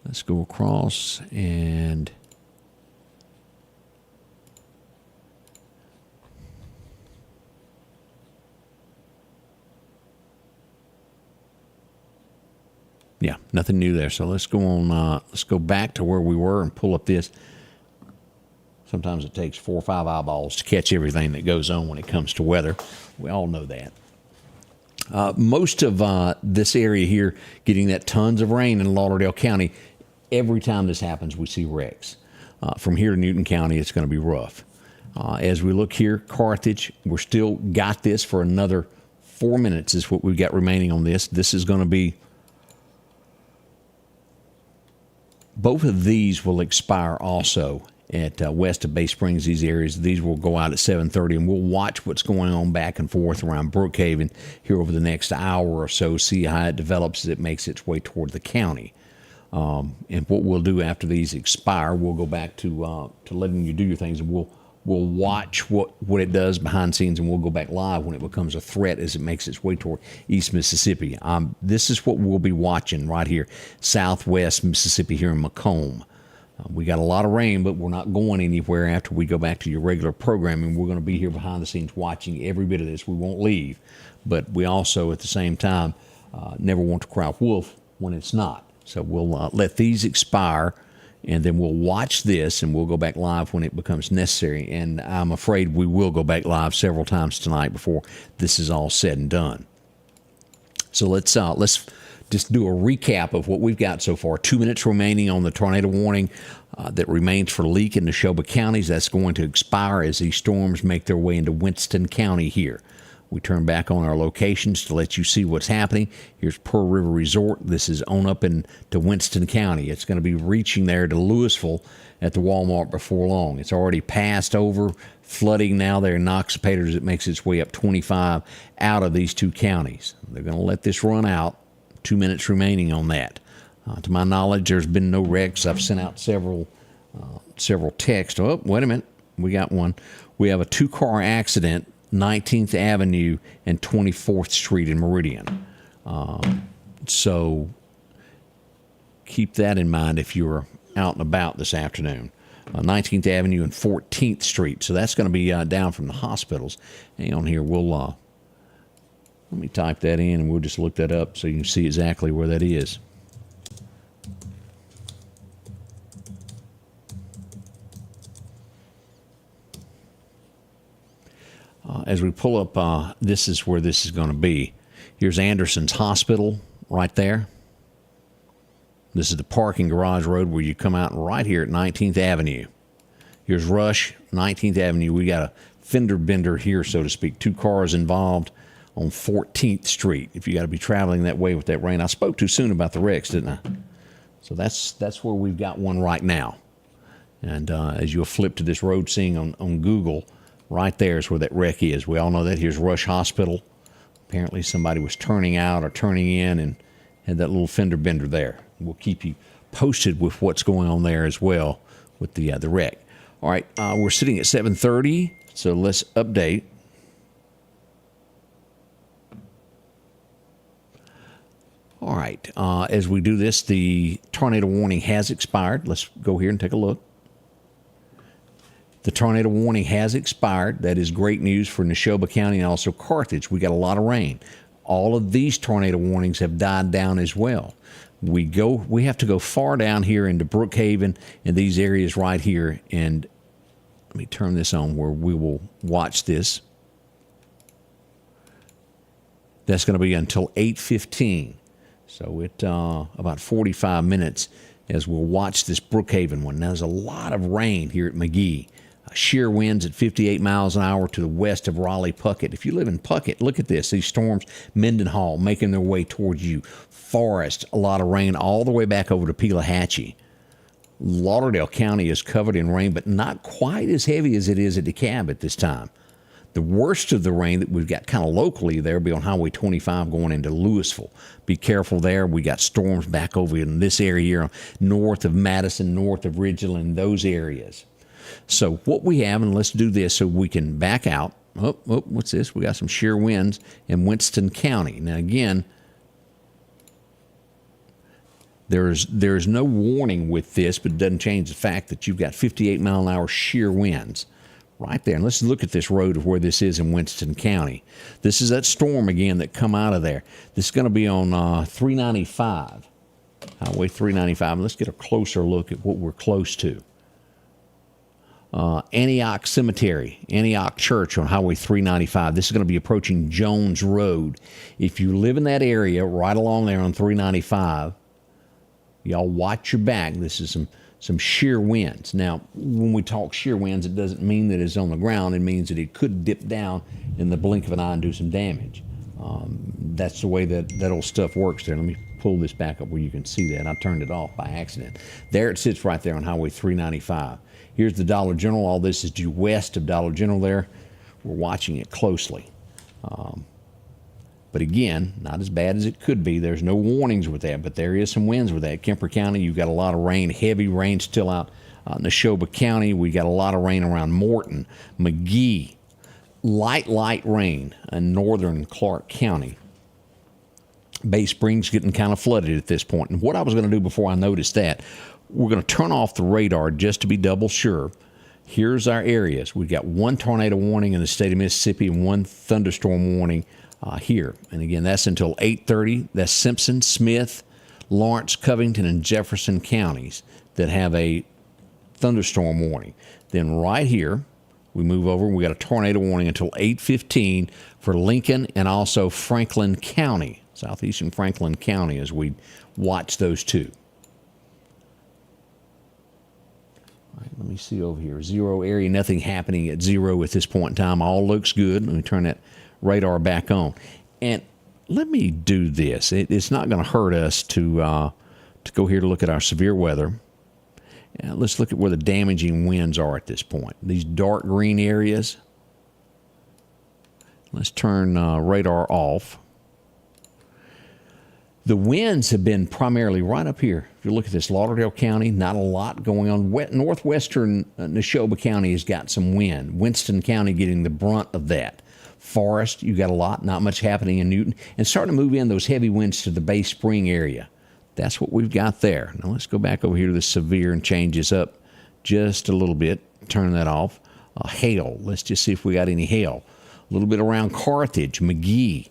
Let's go across and yeah, nothing new there. So let's go on. Let's go back to where we were and pull up this. Sometimes it takes 4 or 5 eyeballs to catch everything that goes on when it comes to weather. We all know that. Most of this area here getting that tons of rain in Lauderdale County. Every time this happens, we see wrecks. From here to Newton County, it's going to be rough. As we look here, Carthage, we're still got this for another 4 minutes is what we've got remaining on this. This is going to be, both of these will expire also at west of Bay Springs, these areas. These will go out at 7:30, and we'll watch what's going on back and forth around Brookhaven here over the next hour or so, see how it develops as it makes its way toward the county. And what we'll do after these expire, we'll go back to letting you do your things, and we'll watch what it does behind the scenes, and we'll go back live when it becomes a threat as it makes its way toward East Mississippi. This is what we'll be watching right here, southwest Mississippi here in Macomb. We got a lot of rain, but we're not going anywhere after we go back to your regular programming. We're going to be here behind the scenes watching every bit of this. We won't leave, but we also, at the same time, never want to cry wolf when it's not. So we'll let these expire, and then we'll watch this, and we'll go back live when it becomes necessary. And I'm afraid we will go back live several times tonight before this is all said and done. So let's just do a recap of what we've got so far. 2 minutes remaining on the tornado warning that remains for Leake and Neshoba counties. That's going to expire as these storms make their way into Winston County here. We turn back on our locations to let you see what's happening. Here's Pearl River Resort. This is on up into Winston County. It's going to be reaching there to Louisville at the Walmart before long. It's already passed over, flooding now there in Noxapater as it makes its way up 25 out of these two counties. They're going to let this run out. 2 minutes remaining on that. To my knowledge, there's been no wrecks. I've sent out several texts. Oh, wait a minute. We got one. We have a two-car accident, 19th Avenue and 24th Street in Meridian. So keep that in mind if you're out and about this afternoon. 19th Avenue and 14th Street. So that's going to be down from the hospitals. Hang on here. We'll let me type that in, and we'll just look that up so you can see exactly where that is. As we pull up, this is where this is going to be. Here's Anderson's Hospital right there. This is the parking garage road where you come out right here at 19th Avenue. Here's Rush, 19th Avenue. We got a fender bender here, so to speak. Two cars involved on 14th Street. If you got to be traveling that way with that rain. I spoke too soon about the wrecks, didn't I? So that's where we've got one right now. And as you'll flip to this road scene on Google, right there is where that wreck is. We all know that. Here's Rush Hospital. Apparently somebody was turning out or turning in and had that little fender bender there. We'll keep you posted with what's going on there as well with the wreck. All right, we're sitting at 7:30, so let's update. All right, as we do this, the tornado warning has expired. Let's go here and take a look. The tornado warning has expired. That is great news for Neshoba County and also Carthage. We got a lot of rain. All of these tornado warnings have died down as well. We have to go far down here into Brookhaven and these areas right here. And let me turn this on where we will watch this. That's going to be until 8:15. So it about 45 minutes as we'll watch this Brookhaven one. Now, there's a lot of rain here at McGee. Shear winds at 58 miles an hour to the west of Raleigh-Puckett. If you live in Puckett, look at this. These storms, Mendenhall, making their way towards you. Forest, a lot of rain all the way back over to Pelahatchie. Lauderdale County is covered in rain, but not quite as heavy as it is at DeKalb at this time. The worst of the rain that we've got kind of locally there will be on Highway 25 going into Louisville. Be careful there. We got storms back over in this area here, north of Madison, north of Ridgeland, those areas. So what we have, and let's do this so we can back out. Oh, what's this? We got some shear winds in Winston County. Now, again, there's no warning with this, but it doesn't change the fact that you've got 58 mile an hour shear winds right there. And let's look at this road of where this is in Winston County. This is that storm again that come out of there. This is going to be on 395, Highway 395. Let's get a closer look at what we're close to. Antioch Cemetery, Antioch Church on Highway 395. This is going to be approaching Jones Road. If you live in that area right along there on 395, y'all watch your back. This is some shear winds. Now, when we talk shear winds, it doesn't mean that it's on the ground. It means that it could dip down in the blink of an eye and do some damage. That's the way that old stuff works there. Let me pull this back up where you can see that. I turned it off by accident. There it sits right there on Highway 395. Here's the Dollar General. All this is due west of Dollar General there. We're watching it closely. But again, not as bad as it could be. There's no warnings with that, but there is some winds with that. Kemper County, you've got a lot of rain, heavy rain still out in Neshoba County. We got a lot of rain around Morton, McGee. Light rain in northern Clark County. Bay Springs getting kind of flooded at this point. And what I was going to do before I noticed that, we're going to turn off the radar just to be double sure. Here's our areas. We've got one tornado warning in the state of Mississippi and one thunderstorm warning here. And again, that's until 8:30. That's Simpson, Smith, Lawrence, Covington, and Jefferson counties that have a thunderstorm warning. Then right here, we move over and we got a tornado warning until 8:15 for Lincoln and also Franklin County, southeastern Franklin County, as we watch those two. All right, let me see over here. 0 area, nothing happening at 0 at this point in time. All looks good. Let me turn that radar back on. And let me do this. It's not going to hurt us to go here to look at our severe weather. Let's look at where the damaging winds are at this point. These dark green areas. Let's turn radar off. The winds have been primarily right up here. If you look at this, Lauderdale County, not a lot going on. Northwestern Neshoba County has got some wind. Winston County getting the brunt of that. Forest, you got a lot, not much happening in Newton. And starting to move in those heavy winds to the Bay Spring area. That's what we've got there. Now let's go back over here to the severe and change this up just a little bit. Turn that off. Hail. Let's just see if we got any hail. A little bit around Carthage, McGee.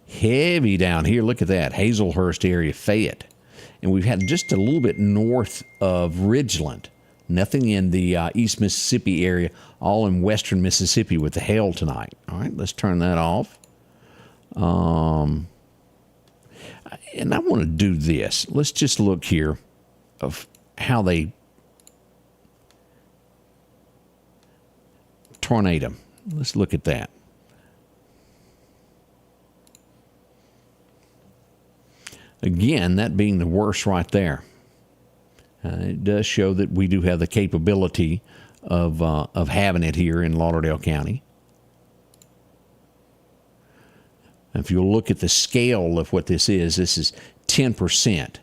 Heavy down here. Look at that. Hazelhurst area, Fayette. And we've had just a little bit north of Ridgeland. Nothing in the East Mississippi area. All in western Mississippi with the hail tonight. All right, let's turn that off. And I want to do this. Let's just look here of how they tornado. Let's look at that. Again, that being the worst right there. It does show that we do have the capability of having it here in Lauderdale County. If you look at the scale of what this is 10%.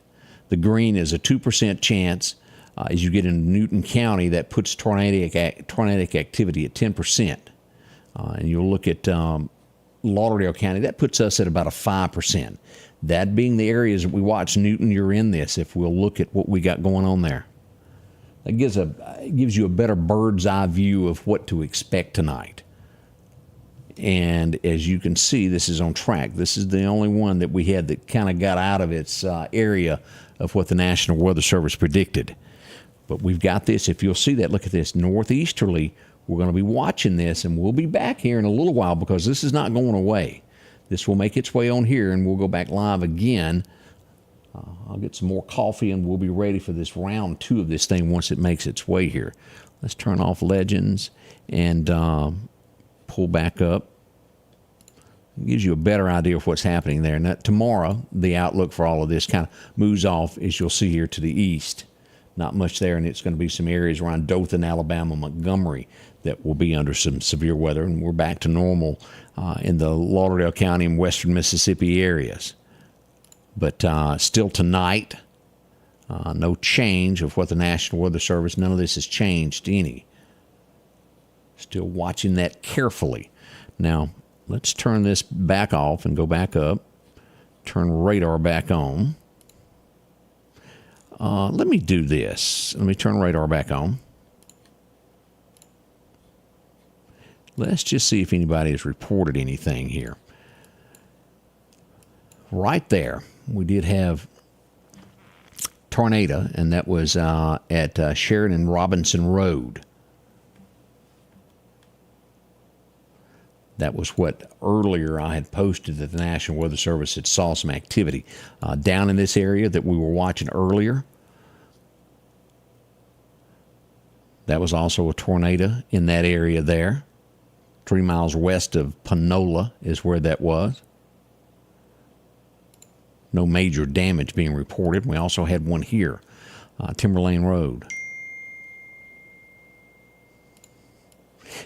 The green is a 2% chance. As you get into Newton County, that puts tornadic activity at 10%. And you'll look at Lauderdale County, that puts us at about a 5%. That being the areas that we watch Newton, you're in this if we'll look at what we got going on there. That gives you a better bird's eye view of what to expect tonight. And as you can see, this is on track. This is the only one that we had that kind of got out of its area of what the National Weather Service predicted. But we've got this. If you'll see that, look at this. Northeasterly, we're going to be watching this, and we'll be back here in a little while because this is not going away. This will make its way on here, and we'll go back live again. I'll get some more coffee, and we'll be ready for this round 2 of this thing once it makes its way here. Let's turn off Legends and pull back up. It gives you a better idea of what's happening there. And tomorrow, the outlook for all of this kind of moves off, as you'll see here, to the east. Not much there, and it's going to be some areas around Dothan, Alabama, Montgomery that will be under some severe weather, and we're back to normal in the Lauderdale County and western Mississippi areas. But still tonight, no change of what the National Weather Service, none of this has changed any. Still watching that carefully. Now, let's turn this back off and go back up. Turn radar back on. Let me do this. Let me turn radar back on. Let's just see if anybody has reported anything here. Right there, we did have tornado, and that was at Sheridan Robinson Road. That was what earlier I had posted that the National Weather Service had saw some activity down in this area that we were watching earlier. That was also a tornado in that area there. 3 miles west of Panola is where that was. No major damage being reported. We also had one here, Timberlane Road.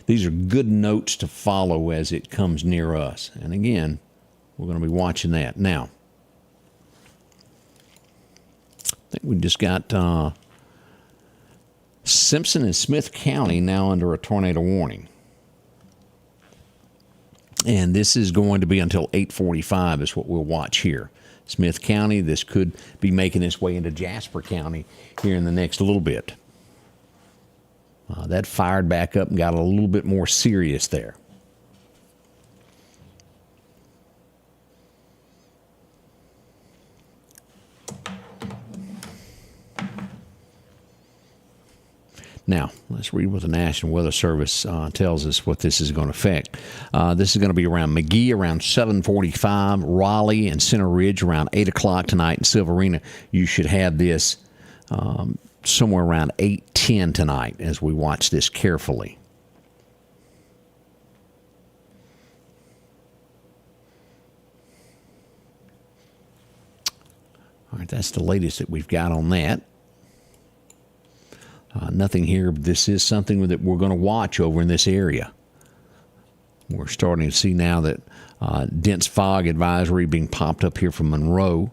these are good notes to follow as it comes near us. And again, we're going to be watching that. Now, I think we just got Simpson and Smith County now under a tornado warning. And this is going to be until 8:45 is what we'll watch here. Smith County, this could be making its way into Jasper County here in the next little bit. That fired back up and got a little bit more serious there. Now, let's read what the National Weather Service tells us what this is going to affect. This is going to be around McGee around 7:45, Raleigh and Center Ridge around 8 o'clock tonight, and Silverina, you should have this somewhere around 8:10 tonight as we watch this carefully. All right, that's the latest that we've got on that. Nothing here. This is something that we're going to watch over in this area. We're starting to see now that dense fog advisory being popped up here from Monroe,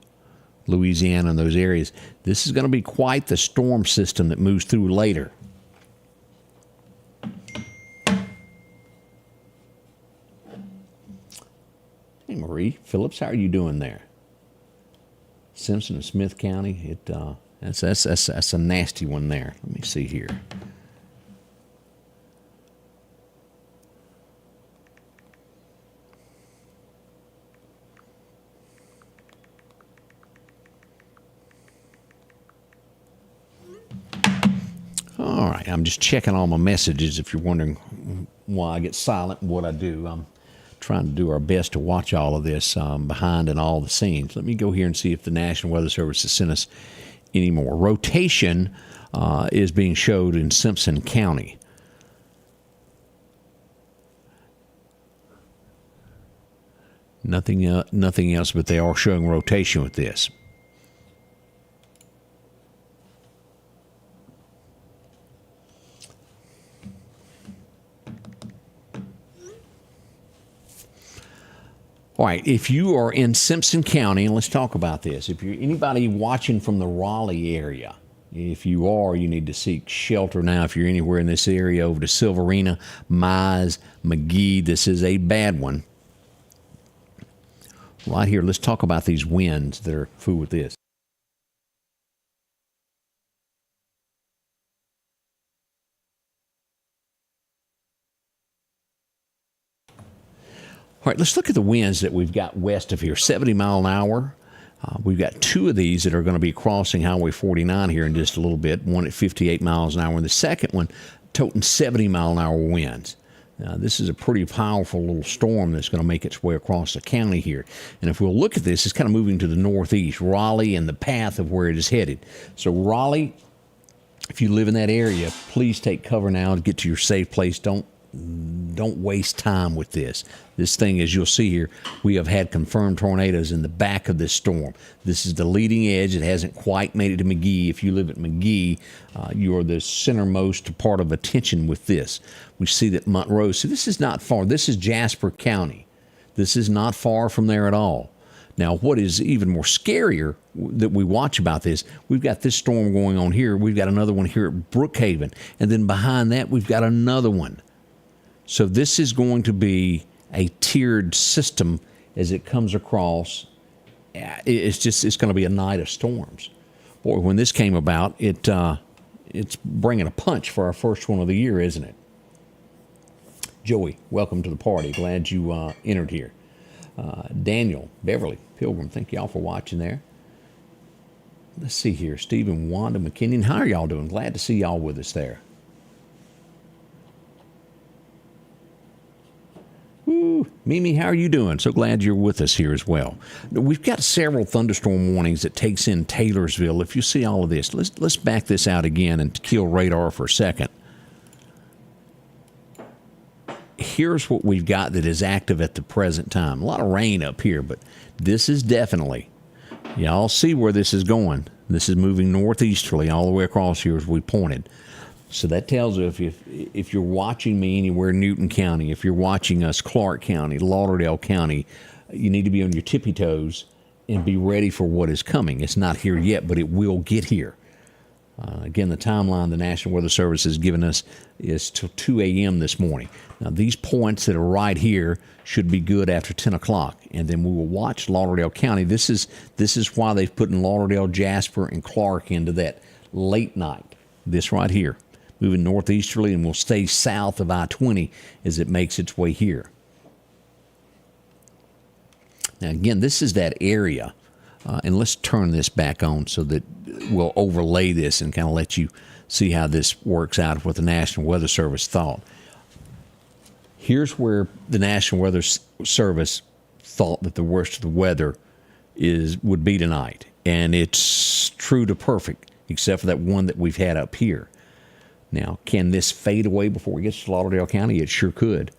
Louisiana, and those areas. This is going to be quite the storm system that moves through later. Hey, Marie Phillips, how are you doing there? Simpson and Smith County, that's a nasty one there. Let me see here. All right, I'm just checking all my messages if you're wondering why I get silent and what I do. I'm trying to do our best to watch all of this behind and all the scenes. Let me go here and see if the National Weather Service has sent us any more. Rotation is being showed in Simpson County. Nothing else, but they are showing rotation with this. All right, if you are in Simpson County, and let's talk about this. If you're anybody watching from the Raleigh area, if you are, you need to seek shelter now. If you're anywhere in this area over to Silverina, Mize, McGee, this is a bad one. Right here, let's talk about these winds that are fool with this. All right, let's look at the winds that we've got west of here. 70 mile an hour. We've got two of these that are going to be crossing Highway 49 here in just a little bit. One at 58 miles an hour, and the second one toting 70 mile an hour winds. This is a pretty powerful little storm that's going to make its way across the county here. And if we'll look at this, it's kind of moving to the northeast, Raleigh and the path of where it is headed. So Raleigh, if you live in that area, please take cover now to get to your safe place. Don't waste time with this. This thing, as you'll see here, we have had confirmed tornadoes in the back of this storm. This is the leading edge. It hasn't quite made it to McGee. If you live at McGee, you are the centermost part of attention with this. We see that Monroe, so this is not far. This is Jasper County. This is not far from there at all. Now, what is even more scarier that we watch about this, we've got this storm going on here. We've got another one here at Brookhaven. And then behind that, we've got another one. So this is going to be a tiered system as it comes across. It's going to be a night of storms. Boy, when this came about, it's bringing a punch for our first one of the year, isn't it? Joey, welcome to the party. Glad you entered here. Daniel, Beverly, Pilgrim, thank y'all for watching there. Let's see here. Stephen, Wanda, McKinnon, how are y'all doing? Glad to see y'all with us there. Ooh, Mimi, how are you doing? So glad you're with us here as well. We've got several thunderstorm warnings that takes in Taylorsville. If you see all of this, let's back this out again and kill radar for a second. Here's what we've got that is active at the present time. A lot of rain up here, but this is definitely, y'all see where this is going. This is moving northeasterly all the way across here as we pointed. So that tells you if you're watching me anywhere, Newton County, if you're watching us, Clark County, Lauderdale County, you need to be on your tippy toes and be ready for what is coming. It's not here yet, but it will get here. Again, the timeline the National Weather Service has given us is till 2 a.m. this morning. Now, these points that are right here should be good after 10 o'clock, and then we will watch Lauderdale County. This is why they've put in Lauderdale, Jasper, and Clark into that late night. This right here, moving northeasterly, and will stay south of I-20 as it makes its way here. Now, again, this is that area. And let's turn this back on so that we'll overlay this and kind of let you see how this works out with what the National Weather Service thought. Here's where the National Weather Service thought that the worst of the weather would be tonight. And it's true to perfect, except for that one that we've had up here. Now, can this fade away before it gets to Lauderdale County? It sure could.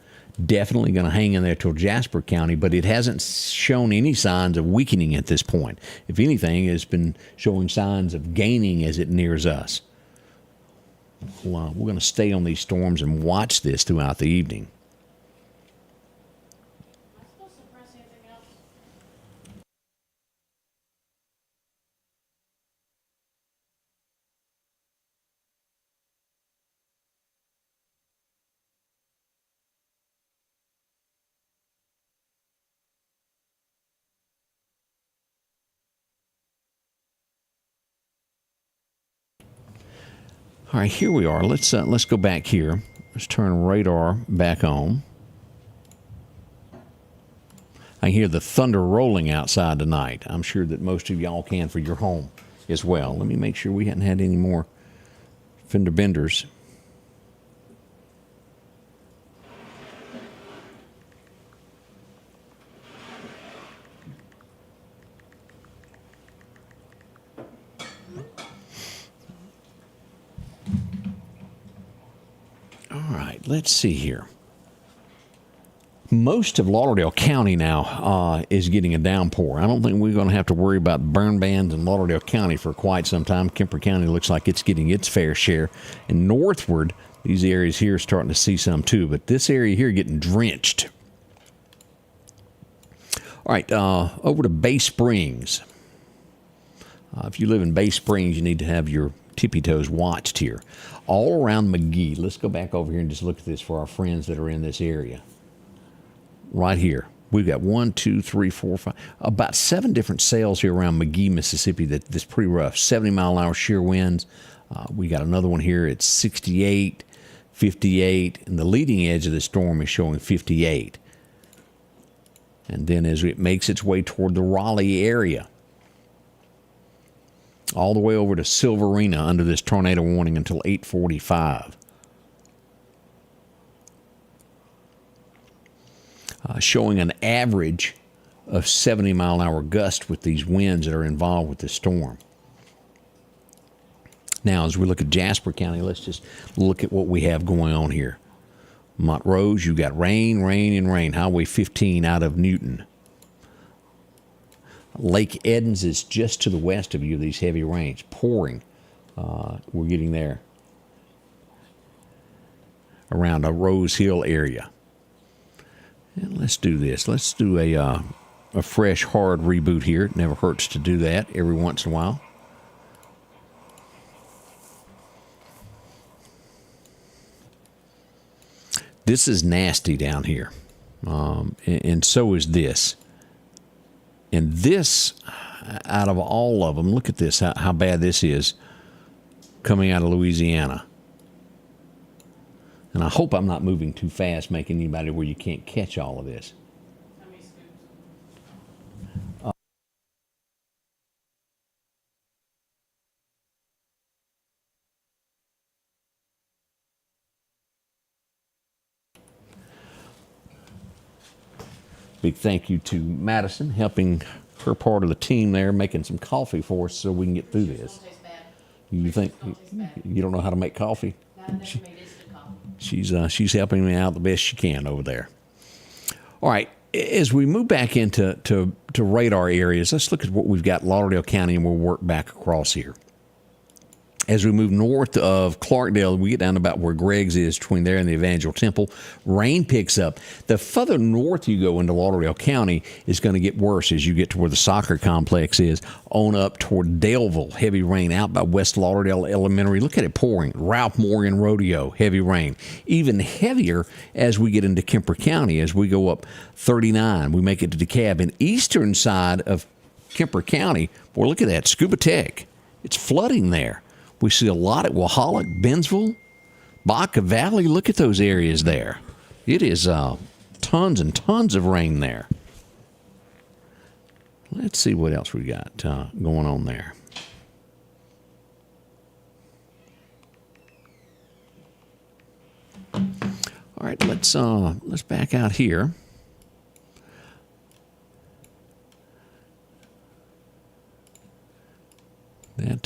Definitely going to hang in there till Jasper County, but it hasn't shown any signs of weakening at this point. If anything, it's been showing signs of gaining as it nears us. Well, we're going to stay on these storms and watch this throughout the evening. All right, here we are. Let's go back here. Let's turn radar back on. I hear the thunder rolling outside tonight. I'm sure that most of y'all can for your home as well. Let me make sure we hadn't had any more fender benders. All right, let's see here. Most of Lauderdale County now is getting a downpour. I don't think we're going to have to worry about burn bans in Lauderdale County for quite some time. Kemper County looks like it's getting its fair share. And northward, these areas here are starting to see some too. But this area here getting drenched. All right, over to Bay Springs. If you live in Bay Springs, you need to have your tippy toes watched here. All around McGee. Let's go back over here and just look at this for our friends that are in this area. Right here. We've got 1, 2, 3, 4, 5, about 7 different cells here around McGee, Mississippi that's pretty rough. 70-mile-an-hour shear winds. We got another one here at 68, 58, and the leading edge of the storm is showing 58. And then as it makes its way toward the Raleigh area, all the way over to Silverina under this tornado warning until 8:45. Showing an average of 70-mile-an-hour gust with these winds that are involved with this storm. Now, as we look at Jasper County, let's just look at what we have going on here. Montrose, you got rain, rain, and rain. Highway 15 out of Newton. Lake Edens is just to the west of you, these heavy rains. Pouring. We're getting there. Around a Rose Hill area. And let's do this. Let's do a fresh, hard reboot here. It never hurts to do that every once in a while. This is nasty down here. And so is this. And this, out of all of them, look at this, how bad this is coming out of Louisiana. And I hope I'm not moving too fast, making anybody where you can't catch all of this. Big thank you to Madison helping her part of the team there, making some coffee for us so we can get through this. You think you don't know how to make coffee? She's helping me out the best she can over there. All right, as we move back into radar areas, let's look at what we've got Lauderdale County, and we'll work back across here. As we move north of Clarkdale, we get down to about where Greg's is, between there and the Evangel Temple. Rain picks up. The further north you go into Lauderdale County is going to get worse as you get to where the soccer complex is, on up toward Daleville. Heavy rain out by West Lauderdale Elementary. Look at it pouring. Ralph Morgan Rodeo, heavy rain. Even heavier as we get into Kemper County. As we go up 39, we make it to DeKalb. And eastern side of Kemper County, boy, look at that. Scuba Tech. It's flooding there. We see a lot at Wahala, Bennsville, Baca Valley. Look at those areas there. It is tons and tons of rain there. Let's see what else we got going on there. All right, let's back out here.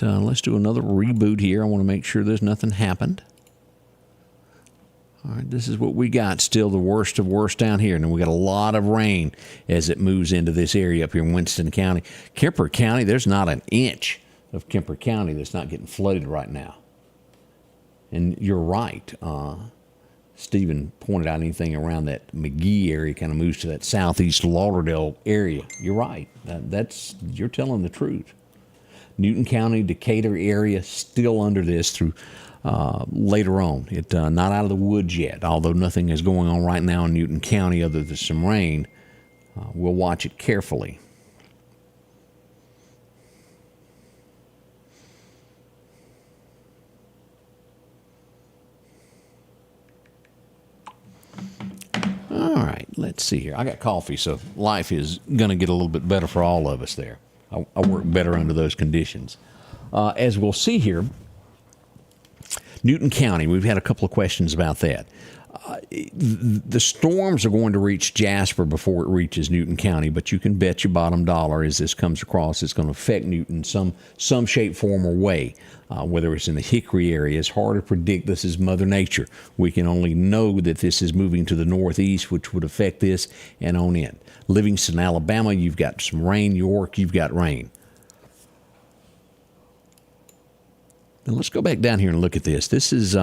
Let's do another reboot here. I want to make sure there's nothing happened. All right, this is what we got. Still the worst of worst down here. And then we got a lot of rain as it moves into this area up here in Winston County. Kemper County, there's not an inch of Kemper County that's not getting flooded right now. And you're right. Stephen pointed out anything around that McGee area kind of moves to that southeast Lauderdale area. You're right. You're telling the truth. Newton County, Decatur area, still under this through later on. Not out of the woods yet, although nothing is going on right now in Newton County other than some rain. We'll watch it carefully. All right, let's see here. I got coffee, so life is going to get a little bit better for all of us there. I work better under those conditions. As we'll see here, Newton County, we've had a couple of questions about that. The storms are going to reach Jasper before it reaches Newton County, but you can bet your bottom dollar as this comes across, it's going to affect Newton some shape, form, or way. Whether it's in the Hickory area, it's hard to predict. This is Mother Nature. We can only know that this is moving to the northeast, which would affect this and on in. Livingston, Alabama, you've got some rain. York, you've got rain. Now let's go back down here and look at this. This is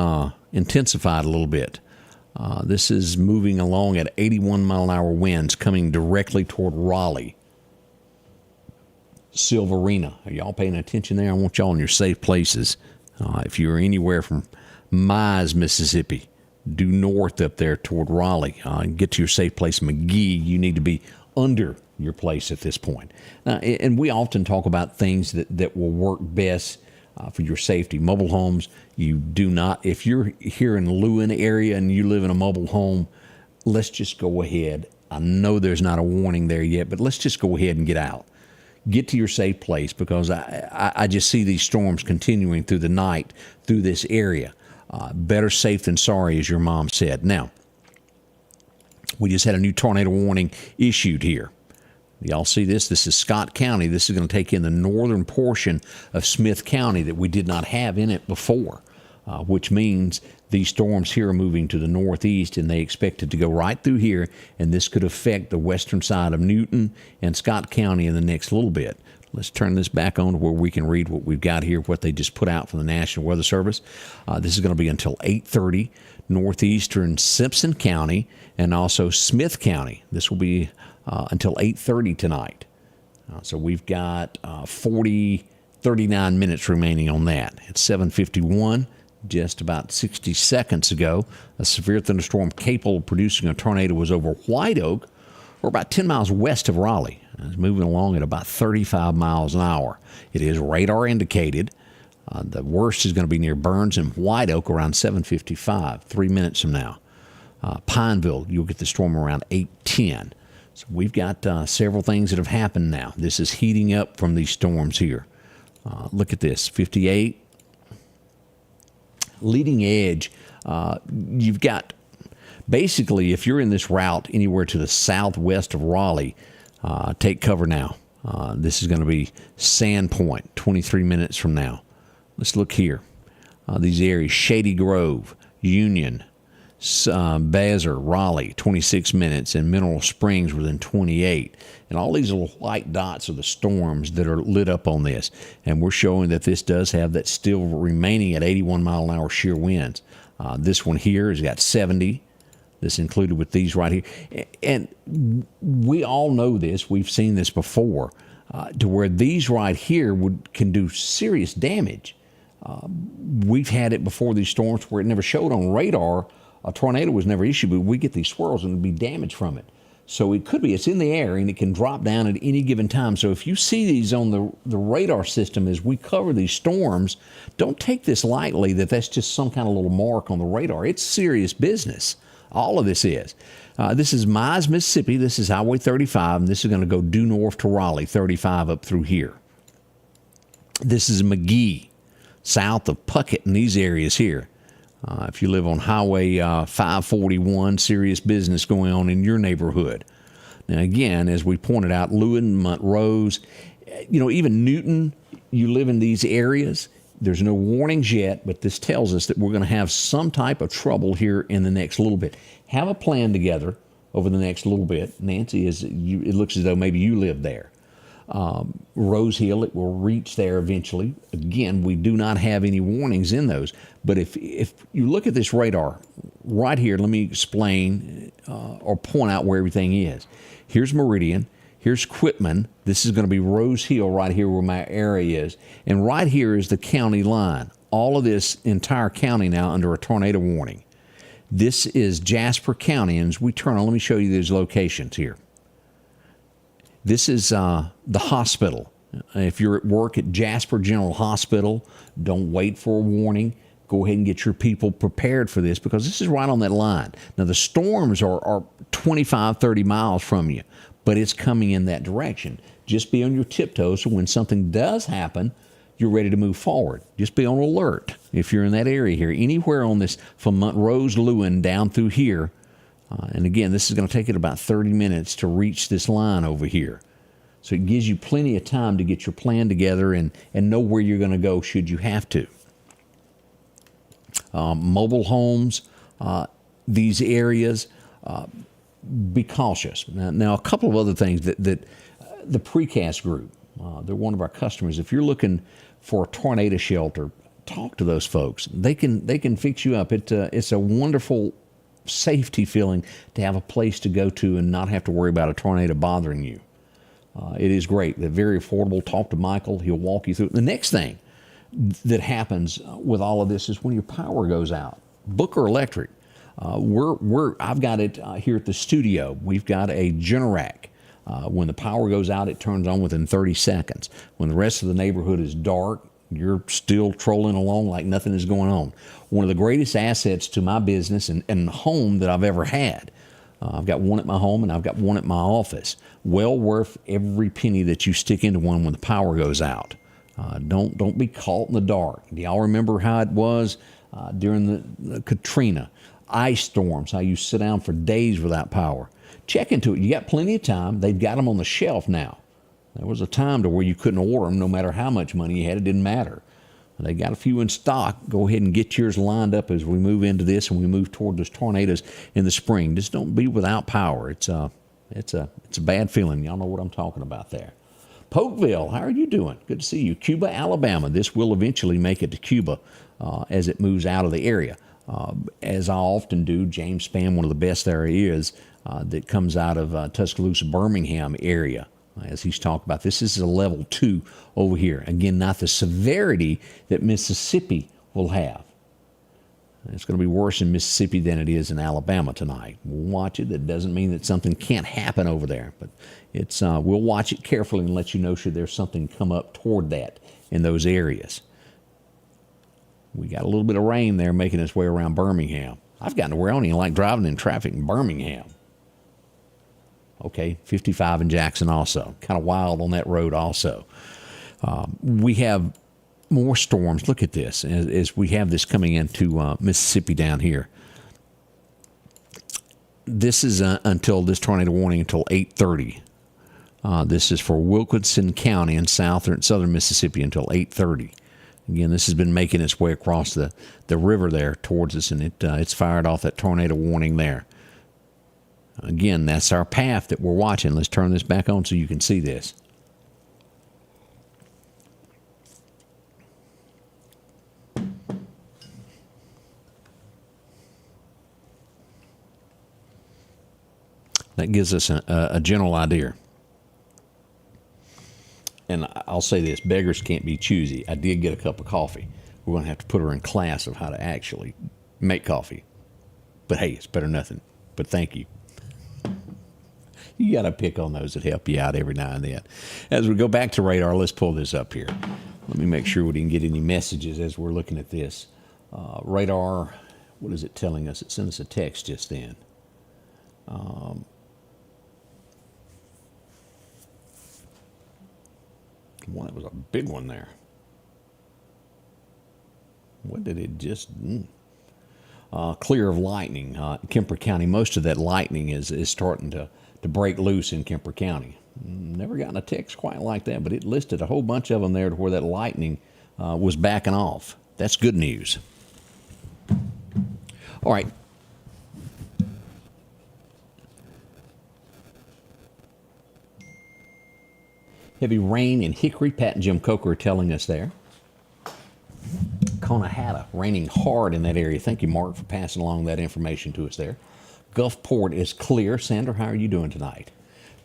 intensified a little bit. This is moving along at 81-mile-an-hour winds coming directly toward Raleigh. Silverina. Are y'all paying attention there? I want y'all in your safe places. If you're anywhere from Mize, Mississippi, due north up there toward Raleigh, get to your safe place. McGee, you need to be under your place at this point. And we often talk about things that will work best for your safety. Mobile homes, you do not. If you're here in the Lewin area and you live in a mobile home, let's just go ahead. I know there's not a warning there yet, but let's just go ahead and get out. Get to your safe place, because I just see these storms continuing through the night through this area. Better safe than sorry, as your mom said. Now, we just had a new tornado warning issued here. Y'all see this? This is Scott County. This is going to take in the northern portion of Smith County that we did not have in it before, which means these storms here are moving to the northeast, and they expect it to go right through here, and this could affect the western side of Newton and Scott County in the next little bit. Let's turn this back on to where we can read what we've got here, what they just put out from the National Weather Service. This is going to be until 8:30, northeastern Simpson County and also Smith County. This will be until 8:30 tonight. So we've got 39 minutes remaining on that. It's 7:51. Just about 60 seconds ago, a severe thunderstorm capable of producing a tornado was over White Oak, or about 10 miles west of Raleigh. It's moving along at about 35 miles an hour. It is radar indicated. The worst is going to be near Burns and White Oak around 7:55, 3 minutes from now. Pineville, you'll get the storm around 8:10. So we've got several things that have happened now. This is heating up from these storms here. Look at this, 58. Leading edge, you've got basically, if you're in this route anywhere to the southwest of Raleigh, take cover now. This is going to be Sandpoint, 23 minutes from now. Let's look here. These areas, Shady Grove, Union, Bazer, Raleigh, 26 minutes, and Mineral Springs within 28. And all these little white dots are the storms that are lit up on this. And we're showing that this does have that still remaining at 81 mile an hour shear winds. This one here has got 70. This included with these right here. And we all know this. We've seen this before, to where these right here can do serious damage. We've had it before, these storms, where it never showed on radar. A tornado was never issued, but we get these swirls and there'd be damage from it. So it could be, it's in the air and it can drop down at any given time. So if you see these on the radar system as we cover these storms, don't take this lightly that that's just some kind of little mark on the radar. It's serious business. All of this is. This is Mize, Mississippi. This is Highway 35, and this is going to go due north to Raleigh, 35 up through here. This is McGee, south of Puckett in these areas here. If you live on Highway 541, serious business going on in your neighborhood. Now, again, as we pointed out, Lewin, Montrose, even Newton, you live in these areas. There's no warnings yet, but this tells us that we're going to have some type of trouble here in the next little bit. Have a plan together over the next little bit. Nancy, it looks as though maybe you live there. Rose Hill, it will reach there eventually. Again, we do not have any warnings in those. But if you look at this radar right here, let me explain or point out where everything is. Here's Meridian. Here's Quitman. This is going to be Rose Hill right here where my area is. And right here is the county line. All of this entire county now under a tornado warning. This is Jasper County. And as we turn on, let me show you these locations here. This is the hospital. If you're at work at Jasper General Hospital, don't wait for a warning. Go ahead and get your people prepared for this, because this is right on that line. Now, the storms are 25, 30 miles from you, but it's coming in that direction. Just be on your tiptoes so when something does happen, you're ready to move forward. Just be on alert if you're in that area here. Anywhere on this from Montrose, Lewin down through here. And again, this is going to take it about 30 minutes to reach this line over here. So it gives you plenty of time to get your plan together and know where you're going to go should you have to. Mobile homes, these areas, be cautious. Now, a couple of other things that the Precast Group, they're one of our customers. If you're looking for a tornado shelter, talk to those folks. They can fix you up. It's a wonderful safety feeling to have a place to go to and not have to worry about a tornado bothering you. It is great. They're very affordable. Talk to Michael. He'll walk you through it. The next thing that happens with all of this is when your power goes out. Booker Electric. I've got it here at the studio. We've got a Generac. When the power goes out, it turns on within 30 seconds. When the rest of the neighborhood is dark, you're still trolling along like nothing is going on. One of the greatest assets to my business and home that I've ever had. I've got one at my home and I've got one at my office. Well worth every penny that you stick into one when the power goes out. Don't be caught in the dark. Do y'all remember how it was during the Katrina? Ice storms, how you sit down for days without power. Check into it. You got plenty of time. They've got them on the shelf now. There was a time to where you couldn't order them no matter how much money you had. It didn't matter. They got a few in stock. Go ahead and get yours lined up as we move into this and we move toward those tornadoes in the spring. Just don't be without power. It's a bad feeling. Y'all know what I'm talking about there. Polkville, how are you doing? Good to see you. Cuba, Alabama. This will eventually make it to Cuba as it moves out of the area. As I often do, James Spann, one of the best there is, that comes out of Tuscaloosa, Birmingham area. As he's talked about, this is a level 2 over here. Again, not the severity that Mississippi will have. It's going to be worse in Mississippi than it is in Alabama tonight. We'll watch it. That doesn't mean that something can't happen over there, but we'll watch it carefully and let you know should there's something come up toward that in those areas. We got a little bit of rain there making its way around Birmingham. I've gotten to where I don't even like driving in traffic in Birmingham. Okay, 55 in Jackson also. Kind of wild on that road also. We have more storms. Look at this as we have this coming into Mississippi down here. This is until this tornado warning until 8:30. This is for Wilkinson County in southern Mississippi until 8:30. Again, this has been making its way across the river there towards us, and it's fired off that tornado warning there. Again, that's our path that we're watching. Let's turn this back on so you can see this. That gives us a general idea. And I'll say this, beggars can't be choosy. I did get a cup of coffee. We're going to have to put her in class of how to actually make coffee. But hey, it's better than nothing. But thank you. You got to pick on those that help you out every now and then. As we go back to radar, let's pull this up here. Let me make sure we didn't get any messages as we're looking at this. Radar, what is it telling us? It sent us a text just then. Well, that was a big one there. What did it just... clear of lightning. Kemper County, most of that lightning is starting to break loose in Kemper County. Never gotten a text quite like that, but it listed a whole bunch of them there to where that lightning was backing off. That's good news. All right. Heavy rain in Hickory. Pat and Jim Coker are telling us there. Conahatta, raining hard in that area. Thank you, Mark, for passing along that information to us there. Gulfport is clear. Sandra, how are you doing tonight?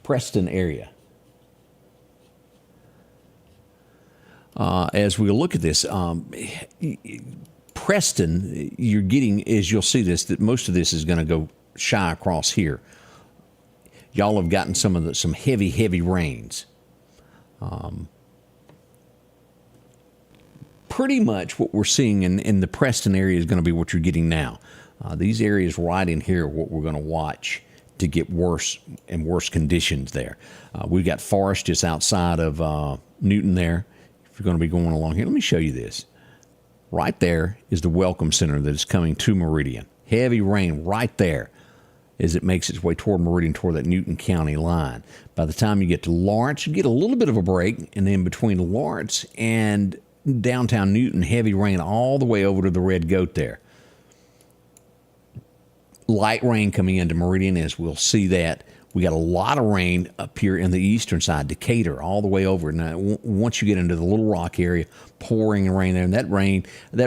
Preston area. As we look at this, Preston, you're getting, as you'll see this, that most of this is going to go shy across here. Y'all have gotten some heavy rains. Pretty much what we're seeing in the Preston area is going to be what you're getting now. These areas right in here are what we're going to watch to get worse and worse conditions there. We've got forest just outside of Newton there. If you're going to be going along here, let me show you this. Right there is the Welcome Center that is coming to Meridian. Heavy rain right there as it makes its way toward Meridian, toward that Newton County line. By the time you get to Lawrence, you get a little bit of a break, and then between Lawrence and downtown Newton, heavy rain all the way over to the Red Goat there. Light rain coming into Meridian, as we'll see that. We got a lot of rain up here in the eastern side, Decatur, all the way over. Now, once you get into the Little Rock area, pouring rain there, and that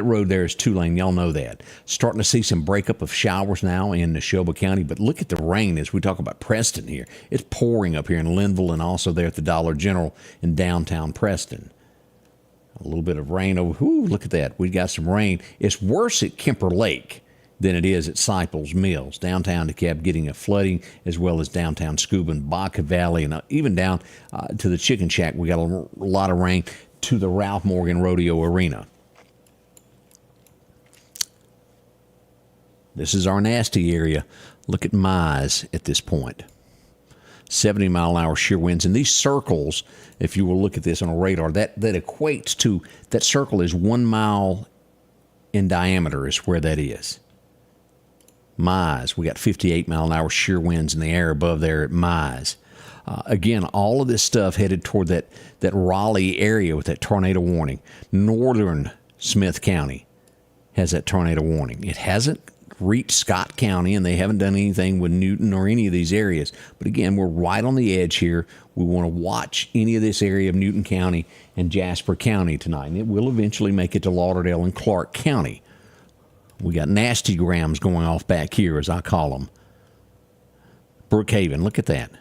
road there is 2-lane. Y'all know that. Starting to see some breakup of showers now in Neshoba County, but look at the rain as we talk about Preston here. It's pouring up here in Linville and also there at the Dollar General in downtown Preston. A little bit of rain over. Ooh, look at that. We got some rain. It's worse at Kemper Lake than it is at Cyples Mills. Downtown DeKalb getting a flooding, as well as downtown Scuba and Baca Valley, and even down to the Chicken Shack. We got a lot of rain to the Ralph Morgan Rodeo Arena. This is our nasty area. Look at Mize at this point. 70-mile-an-hour shear winds. And these circles, if you will look at this on a radar, that equates to, that circle is 1 mile in diameter is where that is. Mize, we got 58-mile-an-hour shear winds in the air above there at Mize. Again, all of this stuff headed toward that Raleigh area with that tornado warning. Northern Smith County has that tornado warning. It hasn't reached Scott County, and they haven't done anything with Newton or any of these areas. But again, we're right on the edge here. We want to watch any of this area of Newton County and Jasper County tonight, and it will eventually make it to Lauderdale and Clark County. We got nasty grams going off back here, as I call them. Brookhaven, look at that.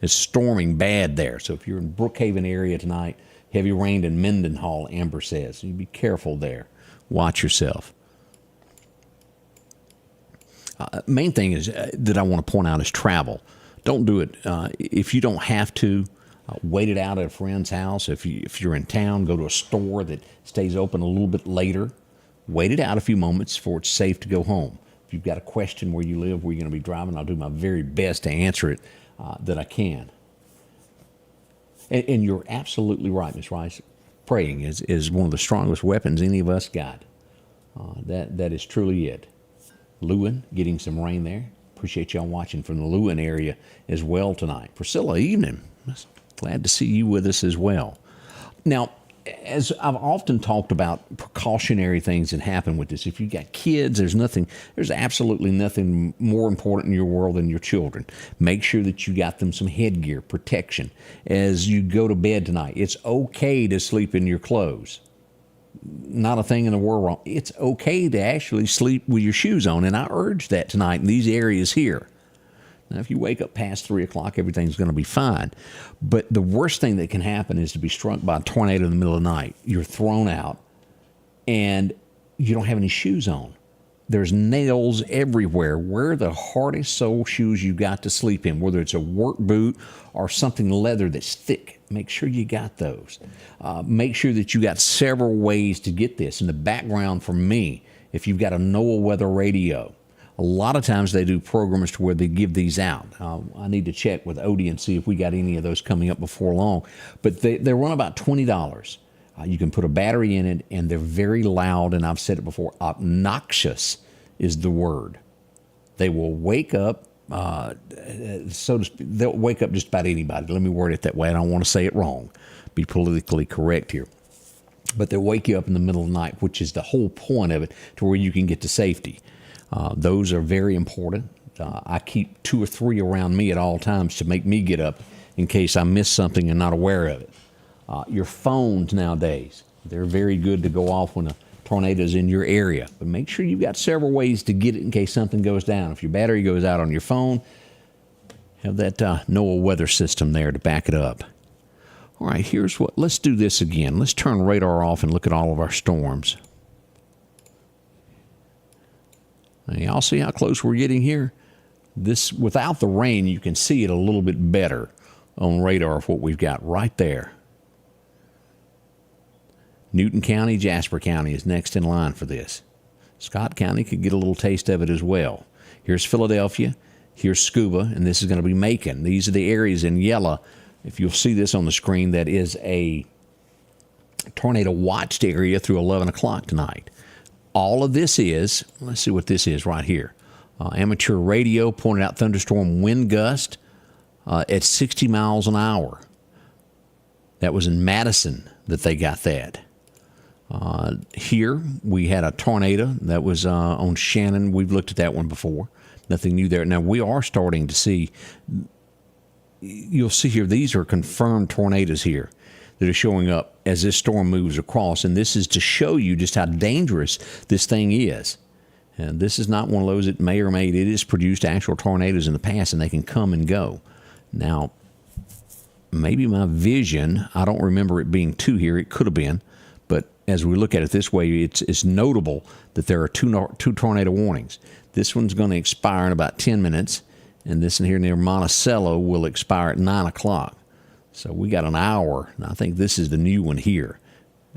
It's storming bad there. So if you're in Brookhaven area tonight, heavy rain in Mendenhall, Amber says. So you be careful there. Watch yourself. Main thing is that I want to point out is travel. Don't do it if you don't have to. Wait it out at a friend's house. If you're in town, go to a store that stays open a little bit later. Wait it out a few moments before it's safe to go home. If you've got a question where you live, where you're going to be driving, I'll do my very best to answer it that I can. And you're absolutely right, Ms. Rice. Praying is one of the strongest weapons any of us got. That is truly it. Lewin, getting some rain there. Appreciate y'all watching from the Lewin area as well tonight. Priscilla, evening. Glad to see you with us as well. Now, as I've often talked about precautionary things that happen with this, if you've got kids, there's absolutely nothing more important in your world than your children. Make sure that you got them some headgear, protection. As you go to bed tonight, it's okay to sleep in your clothes. Not a thing in the world wrong. It's okay to actually sleep with your shoes on, and I urge that tonight in these areas here. Now, if you wake up past 3 o'clock, everything's going to be fine. But the worst thing that can happen is to be struck by a tornado in the middle of the night. You're thrown out, and you don't have any shoes on. There's nails everywhere. Wear the hardest sole shoes you got to sleep in, whether it's a work boot or something leather that's thick. Make sure you got those. Make sure that you got several ways to get this. In the background for me, if you've got a NOAA weather radio, a lot of times they do programs to where they give these out. I need to check with Odie and see if we got any of those coming up before long. But they run about $20. You can put a battery in it, and they're very loud, and I've said it before, obnoxious is the word. They will wake up, so to speak, they'll wake up just about anybody. Let me word it that way. I don't want to say it wrong, be politically correct here. But they'll wake you up in the middle of the night, which is the whole point of it, to where you can get to safety. Those are very important. I keep 2 or 3 around me at all times to make me get up in case I miss something and not aware of it. Your phones nowadays, they're very good to go off when a tornado's in your area. But make sure you've got several ways to get it in case something goes down. If your battery goes out on your phone, have that NOAA weather system there to back it up. All right, let's do this again. Let's turn radar off and look at all of our storms. Now, y'all see how close we're getting here? This, without the rain, you can see it a little bit better on radar of what we've got right there. Newton County, Jasper County is next in line for this. Scott County could get a little taste of it as well. Here's Philadelphia, here's Scuba, and this is going to be Macon. These are the areas in yellow. If you'll see this on the screen, that is a tornado watched area through 11 o'clock tonight. All of this is, let's see what this is right here. Amateur radio pointed out thunderstorm wind gust at 60 miles an hour. That was in Madison that they got that. Here we had a tornado that was on Shannon. We've looked at that one before. Nothing new there. Now we are starting to see, you'll see here, these are confirmed tornadoes here that are showing up as this storm moves across. And this is to show you just how dangerous this thing is. And this is not one of those that may or may, it has produced actual tornadoes in the past, and they can come and go. Now, maybe my vision, I don't remember it being 2 here. It could have been. But as we look at it this way, it's notable that there are two tornado warnings. This one's going to expire in about 10 minutes, and this one here near Monticello will expire at 9 o'clock. So we got an hour, and I think this is the new one here.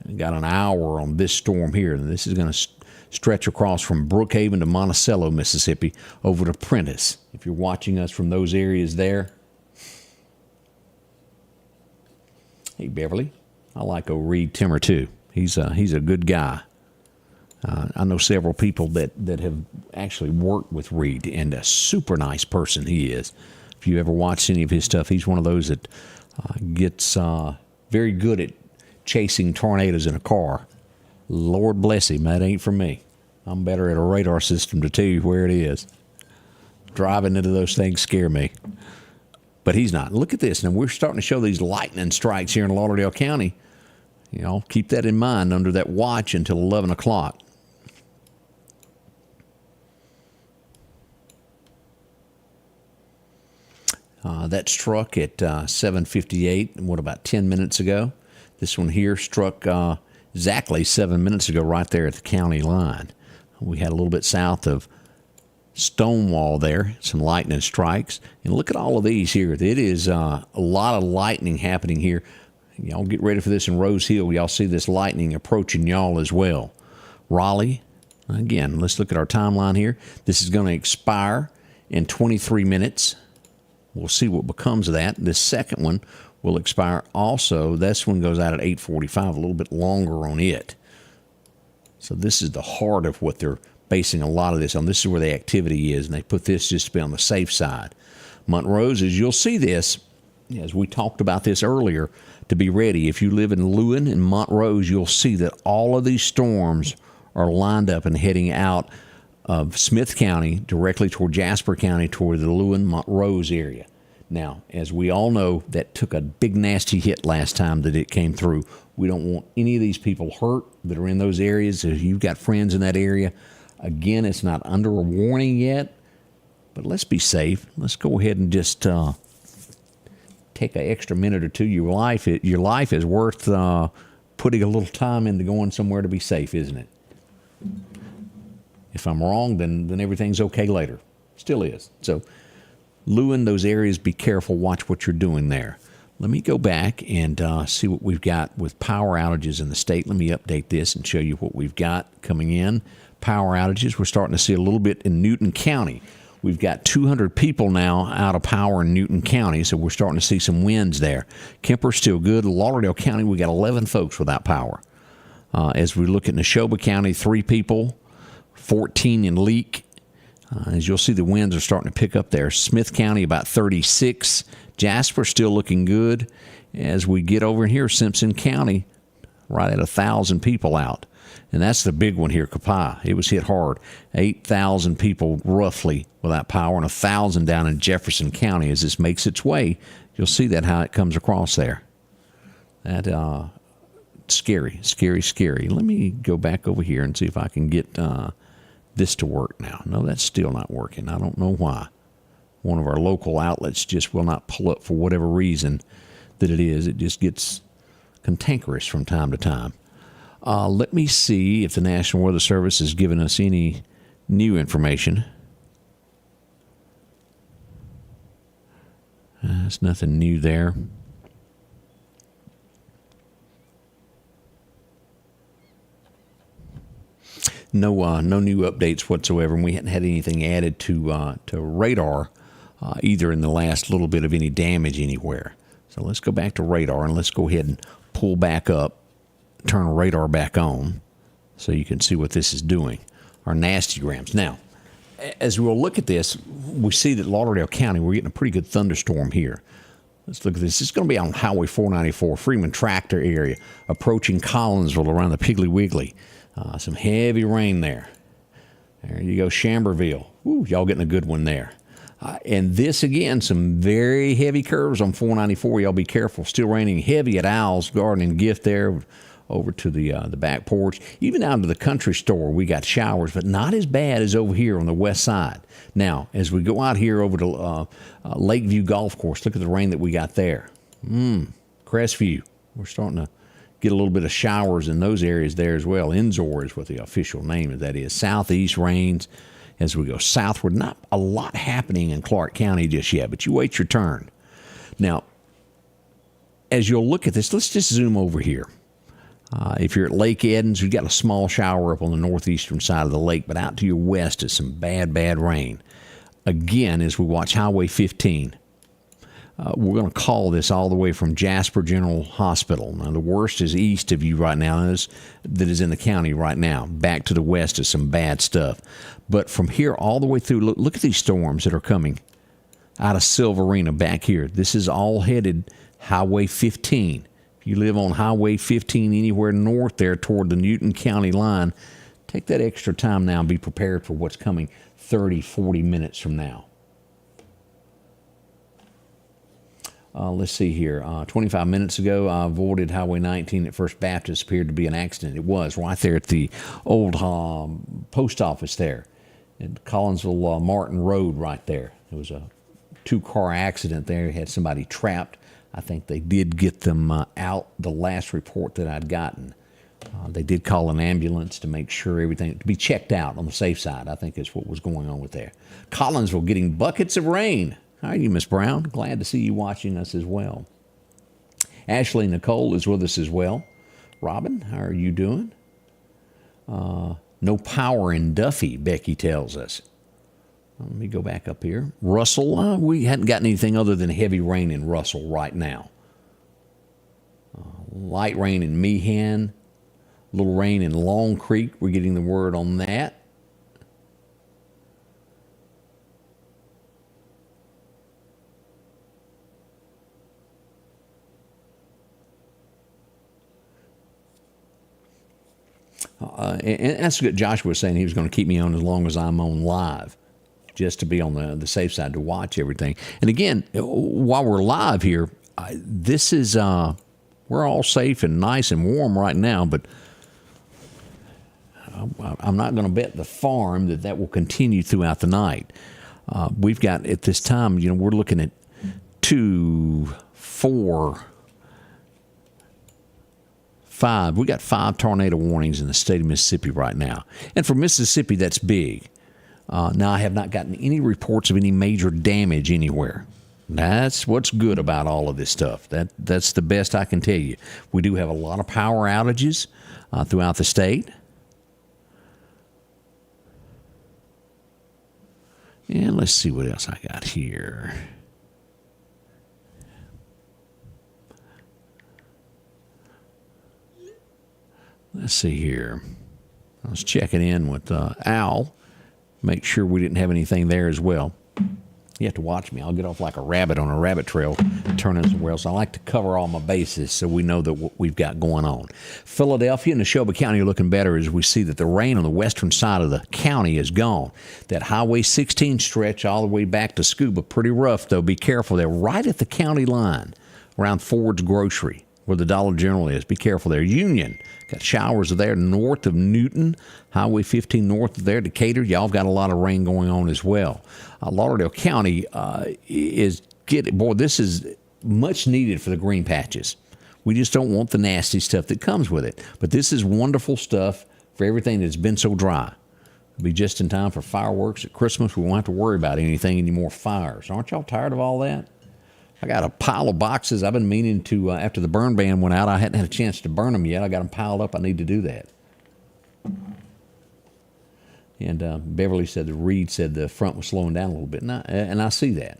We got an hour on this storm here, and this is going to stretch across from Brookhaven to Monticello, Mississippi, over to Prentice. If you're watching us from those areas there. Hey, Beverly, I like Reed Timmer, too. He's a good guy. I know several people that have actually worked with Reed, and a super nice person he is. If you ever watched any of his stuff, he's one of those that gets very good at chasing tornadoes in a car. Lord bless him, that ain't for me. I'm better at a radar system to tell you where it is. Driving into those things scare me. But he's not. Look at this. Now, we're starting to show these lightning strikes here in Lauderdale County. You know, keep that in mind under that watch until 11 o'clock. That struck at 7:58, what, about 10 minutes ago? This one here struck exactly 7 minutes ago right there at the county line. We had a little bit south of Stonewall there, some lightning strikes. And look at all of these here. It is a lot of lightning happening here. Y'all get ready for this in Rose Hill. Y'all see this lightning approaching y'all as well. Raleigh, again, let's look at our timeline here. This is going to expire in 23 minutes. We'll see what becomes of that. This second one will expire also. This one goes out at 8:45, a little bit longer on it. So this is the heart of what they're basing a lot of this on. This is where the activity is, and they put this just to be on the safe side. Montrose, as you'll see this, as we talked about this earlier, to be ready. If you live in Lewin and Montrose, you'll see that all of these storms are lined up and heading out of Smith County directly toward Jasper County, toward the Lewin Montrose area. Now, as we all know, that took a big nasty hit last time that it came through. We don't want any of these people hurt that are in those areas. If you've got friends in that area, again, it's not under a warning yet, but let's be safe. Let's go ahead and just take an extra minute or two. Your life is worth putting a little time into going somewhere to be safe, isn't it? If I'm wrong, then everything's okay later. Still is. So, Lewin, those areas, be careful. Watch what you're doing there. Let me go back and see what we've got with power outages in the state. Let me update this and show you what we've got coming in. Power outages, we're starting to see a little bit in Newton County. We've got 200 people now out of power in Newton County, so we're starting to see some wins there. Kemper's still good. Lauderdale County, we got 11 folks without power. As we look at Neshoba County, 3 people, 14 in Leak. As you'll see, the winds are starting to pick up there. Smith County, about 36. Jasper still looking good. As we get over here, Simpson County, right at 1,000 people out. And that's the big one here, Copiah. It was hit hard. 8,000 people roughly without power and 1,000 down in Jefferson County. As this makes its way, you'll see that how it comes across there. That scary, scary, scary. Let me go back over here and see if I can get this to work now. No, that's still not working. I don't know why. One of our local outlets just will not pull up for whatever reason that it is. It just gets cantankerous from time to time. Let me see if the National Weather Service has given us any new information. There's nothing new there. No new updates whatsoever, and we hadn't had anything added to radar either in the last little bit of any damage anywhere. So let's go back to radar and let's go ahead and pull back up, turn radar back on, so you can see what this is doing. Our nastograms. Now, as we'll look at this, we see that Lauderdale County, we're getting a pretty good thunderstorm here. Let's look at this. It's going to be on Highway 494, Freeman Tractor area, approaching Collinsville around the Piggly Wiggly. Some heavy rain there. There you go, Chamberville. Woo, y'all getting a good one there. And this, again, some very heavy curves on 494. Y'all be careful. Still raining heavy at Owl's Garden and Gift there over to the back porch. Even down to the country store, we got showers, but not as bad as over here on the west side. Now, as we go out here over to Lakeview Golf Course, look at the rain that we got there. Crestview. We're starting to get a little bit of showers in those areas there as well. Enzor is what the official name of that is. Southeast rains as we go southward. Not a lot happening in Clark County just yet, but you wait your turn. Now, as you'll look at this, let's just zoom over here. If you're at Lake Edens, we've got a small shower up on the northeastern side of the lake, but out to your west is some bad, bad rain. Again, as we watch Highway 15, we're going to call this all the way from Jasper General Hospital. Now, the worst is east of you right now, that is in the county right now. Back to the west is some bad stuff. But from here all the way through, look at these storms that are coming out of Silverina back here. This is all headed Highway 15. If you live on Highway 15 anywhere north there toward the Newton County line, take that extra time now and be prepared for what's coming 30, 40 minutes from now. Let's see here. 25 minutes ago, I avoided Highway 19 at First Baptist. Appeared to be an accident. It was right there at the old post office there at Collinsville Martin Road right there. There was a 2-car accident there. Had somebody trapped. I think they did get them out, the last report that I'd gotten. They did call an ambulance to make sure everything, to be checked out on the safe side, I think is what was going on with there. Collinsville getting buckets of rain. How are you, Miss Brown? Glad to see you watching us as well. Ashley Nicole is with us as well. Robin, how are you doing? No power in Duffy, Becky tells us. Let me go back up here. Russell, we hadn't gotten anything other than heavy rain in Russell right now. Light rain in Meehan. Little rain in Long Creek. We're getting the word on that. And that's what Joshua was saying. He was going to keep me on as long as I'm on live, just to be on the safe side to watch everything. And again, while we're live here, this is we're all safe and nice and warm right now, but I'm not going to bet the farm that will continue throughout the night. We've got, at this time, we're looking at 2, 4, 5. We got 5 tornado warnings in the state of Mississippi right now. And for Mississippi, that's big. Now, I have not gotten any reports of any major damage anywhere. That's what's good about all of this stuff. That's the best I can tell you. We do have a lot of power outages throughout the state. And let's see what else I got here. Let's see here. I was checking in with Al, make sure we didn't have anything there as well. You have to watch me. I'll get off like a rabbit on a rabbit trail, turn in somewhere else. I like to cover all my bases so we know that what we've got going on. Philadelphia and Neshoba County are looking better as we see that the rain on the western side of the county is gone. That Highway 16 stretch all the way back to Scuba, pretty rough, though. Be careful. They're right at the county line around Ford's Grocery, where the Dollar General is. Be careful there. Union, got showers there north of Newton. Highway 15 north of there. Decatur, y'all got a lot of rain going on as well. Lauderdale County is getting, boy, this is much needed for the green patches. We just don't want the nasty stuff that comes with it. But this is wonderful stuff for everything that's been so dry. It'll be just in time for fireworks at Christmas. We won't have to worry about anything anymore fires. Aren't y'all tired of all that? I got a pile of boxes I've been meaning to, after the burn ban went out, I hadn't had a chance to burn them yet. I got them piled up. I need to do that. And Beverly said, Reed said the front was slowing down a little bit. And I see that.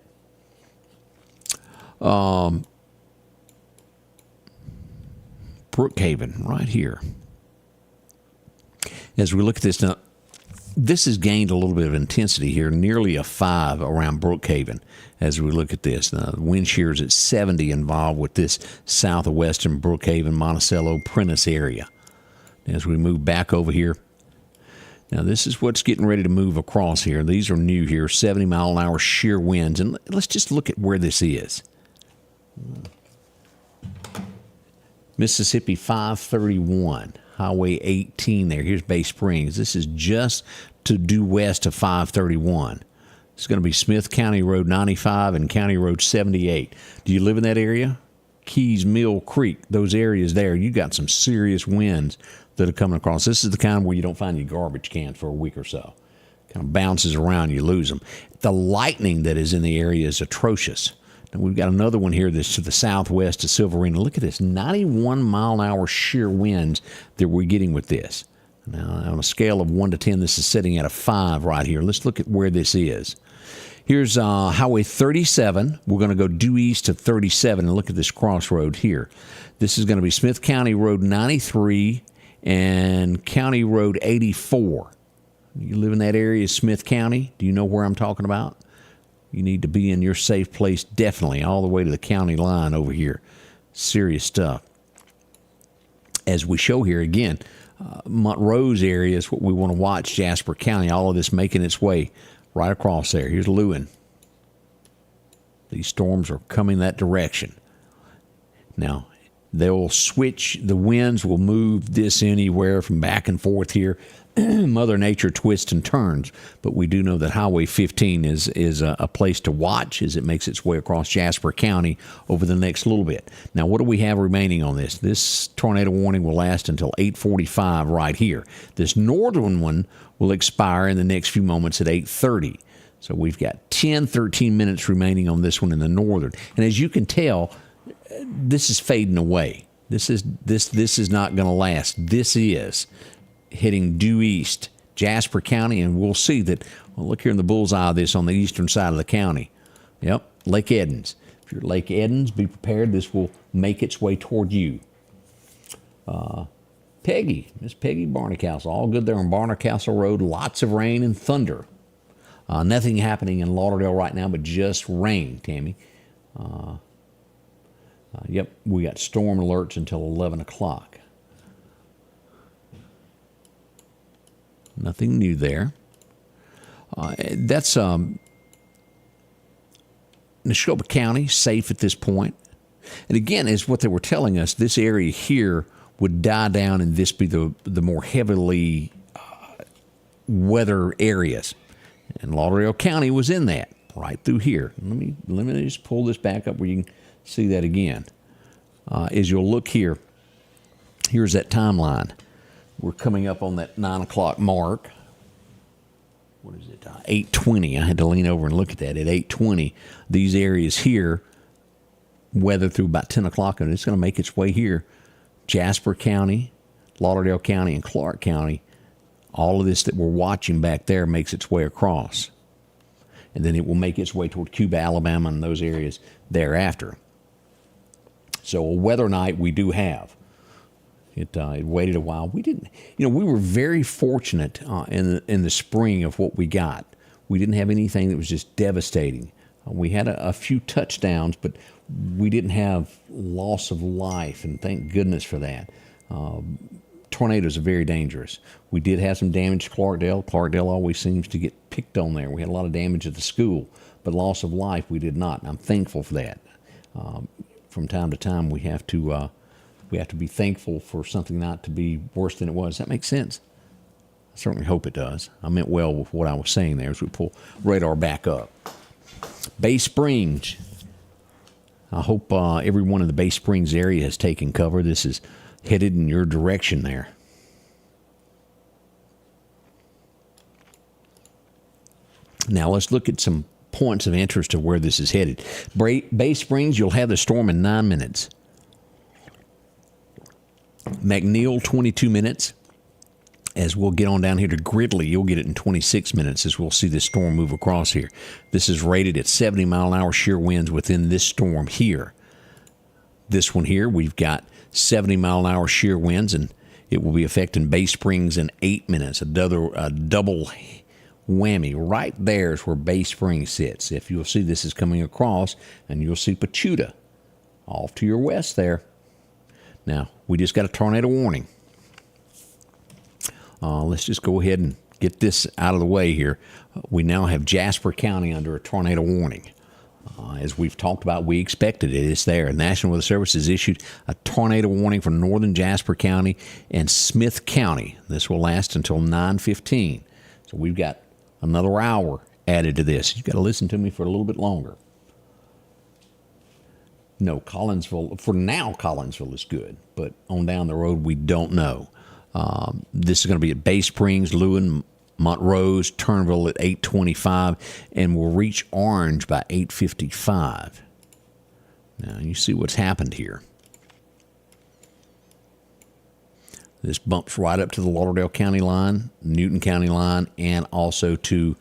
Brookhaven, right here. As we look at this now, this has gained a little bit of intensity here, nearly a 5 around Brookhaven as we look at this. The wind shear is at 70 involved with this south of western Brookhaven, Monticello, Prentice area. As we move back over here, now this is what's getting ready to move across here. These are new here, 70-mile-an-hour shear winds. And let's just look at where this is. Mississippi 531. Highway 18 there. Here's Bay Springs. This is just to due west of 531. It's going to be Smith County Road 95 and County Road 78. Do you live in that area? Keys, Mill Creek, those areas there, you got some serious winds that are coming across. This is the kind where you don't find your garbage cans for a week or so. Kind of bounces around, you lose them. The lightning that is in the area is atrocious. And we've got another one here that's to the southwest of Silverina. Look at this, 91-mile-an-hour shear winds that we're getting with this. Now, on a scale of 1 to 10, this is sitting at a 5 right here. Let's look at where this is. Here's Highway 37. We're going to go due east to 37 and look at this crossroad here. This is going to be Smith County Road 93 and County Road 84. You live in that area, Smith County? Do you know where I'm talking about? You need to be in your safe place, definitely, all the way to the county line over here. Serious stuff. As we show here again, Montrose area is what we want to watch, Jasper County, all of this making its way right across there. Here's Lewin. These storms are coming that direction. Now, they'll switch. The winds will move this anywhere from back and forth here. Mother Nature twists and turns, but we do know that Highway 15 is a place to watch as it makes its way across Jasper County over the next little bit. Now, what do we have remaining on this? This tornado warning will last until 8:45 right here. This northern one will expire in the next few moments at 8:30. So we've got 13 minutes remaining on this one in the northern. And as you can tell, this is fading away. This is not going to last. This is heading due east, Jasper County, and we'll see that. Well, look here in the bullseye of this on the eastern side of the county. Yep, Lake Edens. If you're at Lake Edens, be prepared. This will make its way toward you. Peggy, Miss Peggy Barnacastle, all good there on Barnacastle Road. Lots of rain and thunder. Nothing happening in Lauderdale right now, but just rain, Tammy. Yep, we got storm alerts until 11 o'clock. Nothing new there. That's Neshoba County, safe at this point. And again, as what they were telling us, this area here would die down and this be the more heavily weather areas. And Lauderdale County was in that, right through here. Let me just pull this back up where you can see that again. As you'll look here, here's that timeline. We're coming up on that 9 o'clock mark. What is it? 8:20. I had to lean over and look at that. At 8:20, these areas here weather through about 10 o'clock, and it's going to make its way here. Jasper County, Lauderdale County, and Clark County. All of this that we're watching back there makes its way across. And then it will make its way toward Cuba, Alabama, and those areas thereafter. So a weather night we do have. It waited a while. We didn't, we were very fortunate in the spring of what we got. We didn't have anything that was just devastating. We had a few touchdowns, but we didn't have loss of life, and thank goodness for that. Tornadoes are very dangerous. We did have some damage to Clarkdale. Clarkdale always seems to get picked on there. We had a lot of damage at the school, but loss of life we did not. And I'm thankful for that. From time to time, we have to be thankful for something not to be worse than it was. Does that make sense? I certainly hope it does. I meant well with what I was saying there as we pull radar back up. Bay Springs. I hope everyone in the Bay Springs area has taken cover. This is headed in your direction there. Now let's look at some points of interest of where this is headed. Bay Springs, you'll have the storm in 9 minutes. McNeil, 22 minutes. As we'll get on down here to Gridley, you'll get it in 26 minutes as we'll see this storm move across here. This is rated at 70 mile an hour shear winds within this storm here. This one here, we've got 70 mile an hour shear winds, and it will be affecting Bay Springs in 8 minutes. A double whammy. Right there is where Bay Springs sits. If you'll see, this is coming across, and you'll see Pachuta off to your west there. Now, we just got a tornado warning. Let's just go ahead and get this out of the way here. We now have Jasper County under a tornado warning. As we've talked about, we expected it. It's there. National Weather Service has issued a tornado warning for northern Jasper County and Smith County. This will last until 9:15. So we've got another hour added to this. You've got to listen to me for a little bit longer. No, Collinsville, for now, Collinsville is good. But on down the road, we don't know. This is going to be at Bay Springs, Lewin, Montrose, Turnville at 8:25, and we'll reach orange by 8:55. Now, you see what's happened here. This bumps right up to the Lauderdale County line, Newton County line, and also to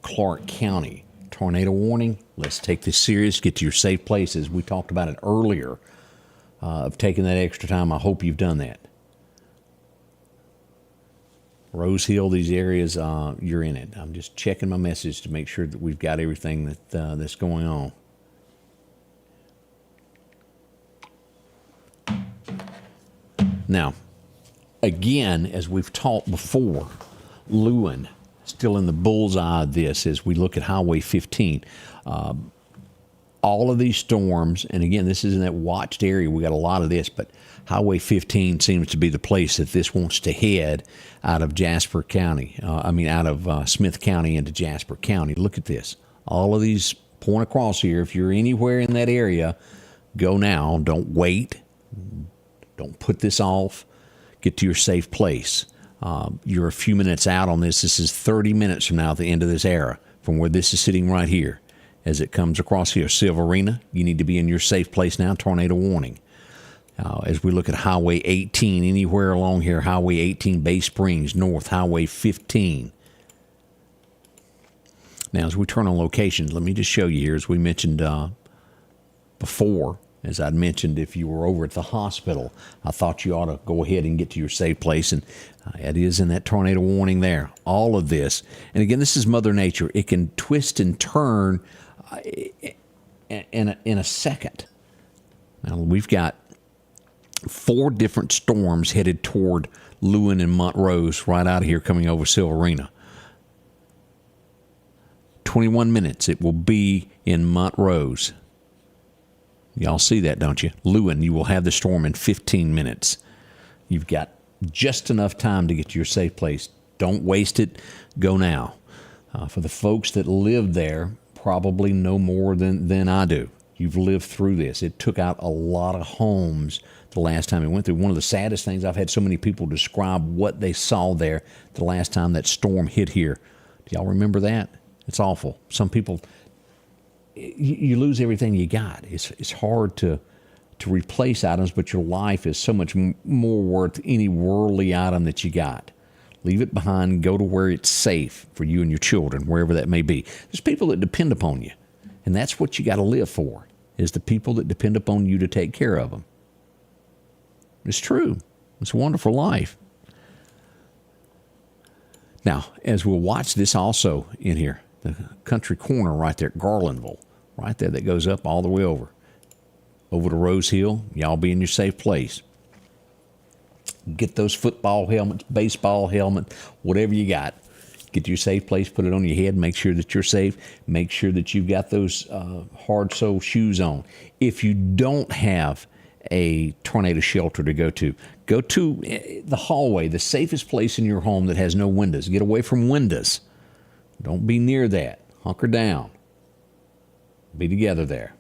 Clark County. Tornado warning. Let's take this serious. Get to your safe places. We talked about it earlier. Of taking that extra time. I hope you've done that. Rose Hill, these areas, you're in it. I'm just checking my message to make sure that we've got everything that's going on. Now, again, as we've talked before, Lewin, still in the bullseye of this as we look at Highway 15. All of these storms, and again, this is in that watched area. We got a lot of this, but Highway 15 seems to be the place that this wants to head out of Jasper County. Out of Smith County into Jasper County. Look at this. All of these point across here. If you're anywhere in that area, go now. Don't wait. Don't put this off. Get to your safe place. You're a few minutes out on this. This is 30 minutes from now at the end of this era from where this is sitting right here. As it comes across here, Silverina, you need to be in your safe place now. Tornado warning. As we look at Highway 18, anywhere along here, Highway 18, Bay Springs, North, Highway 15. Now, as we turn on locations, let me just show you here, as we mentioned before, as I'd mentioned, if you were over at the hospital, I thought you ought to go ahead and get to your safe place, and it is in that tornado warning there. All of this, and again, this is Mother Nature. It can twist and turn in a second. Now, we've got 4 different storms headed toward Lewin and Montrose right out of here coming over Silverina. 21 minutes it will be in Montrose. Y'all see that, don't you? Lewin, you will have the storm in 15 minutes. You've got just enough time to get to your safe place. Don't waste it. Go now. For the folks that live there, probably no more than I do. You've lived through this. It took out a lot of homes the last time it went through. One of the saddest things, I've had so many people describe what they saw there the last time that storm hit here. Do y'all remember that? It's awful. Some people, you lose everything you got. It's hard to replace items, but your life is so much more worth any worldly item that you got. Leave it behind. Go to where it's safe for you and your children, wherever that may be. There's people that depend upon you, and that's what you got to live for, is the people that depend upon you to take care of them. It's true. It's a wonderful life. Now, as we'll watch this also in here, the country corner right there, Garlandville, right there that goes up all the way over to Rose Hill. Y'all be in your safe place. Get those football helmets, baseball helmet, whatever you got. Get to your safe place, put it on your head, make sure that you're safe. Make sure that you've got those hard sole shoes on. If you don't have a tornado shelter to go to the hallway, the safest place in your home that has no windows. Get away from windows. Don't be near that. Hunker down. Be together there.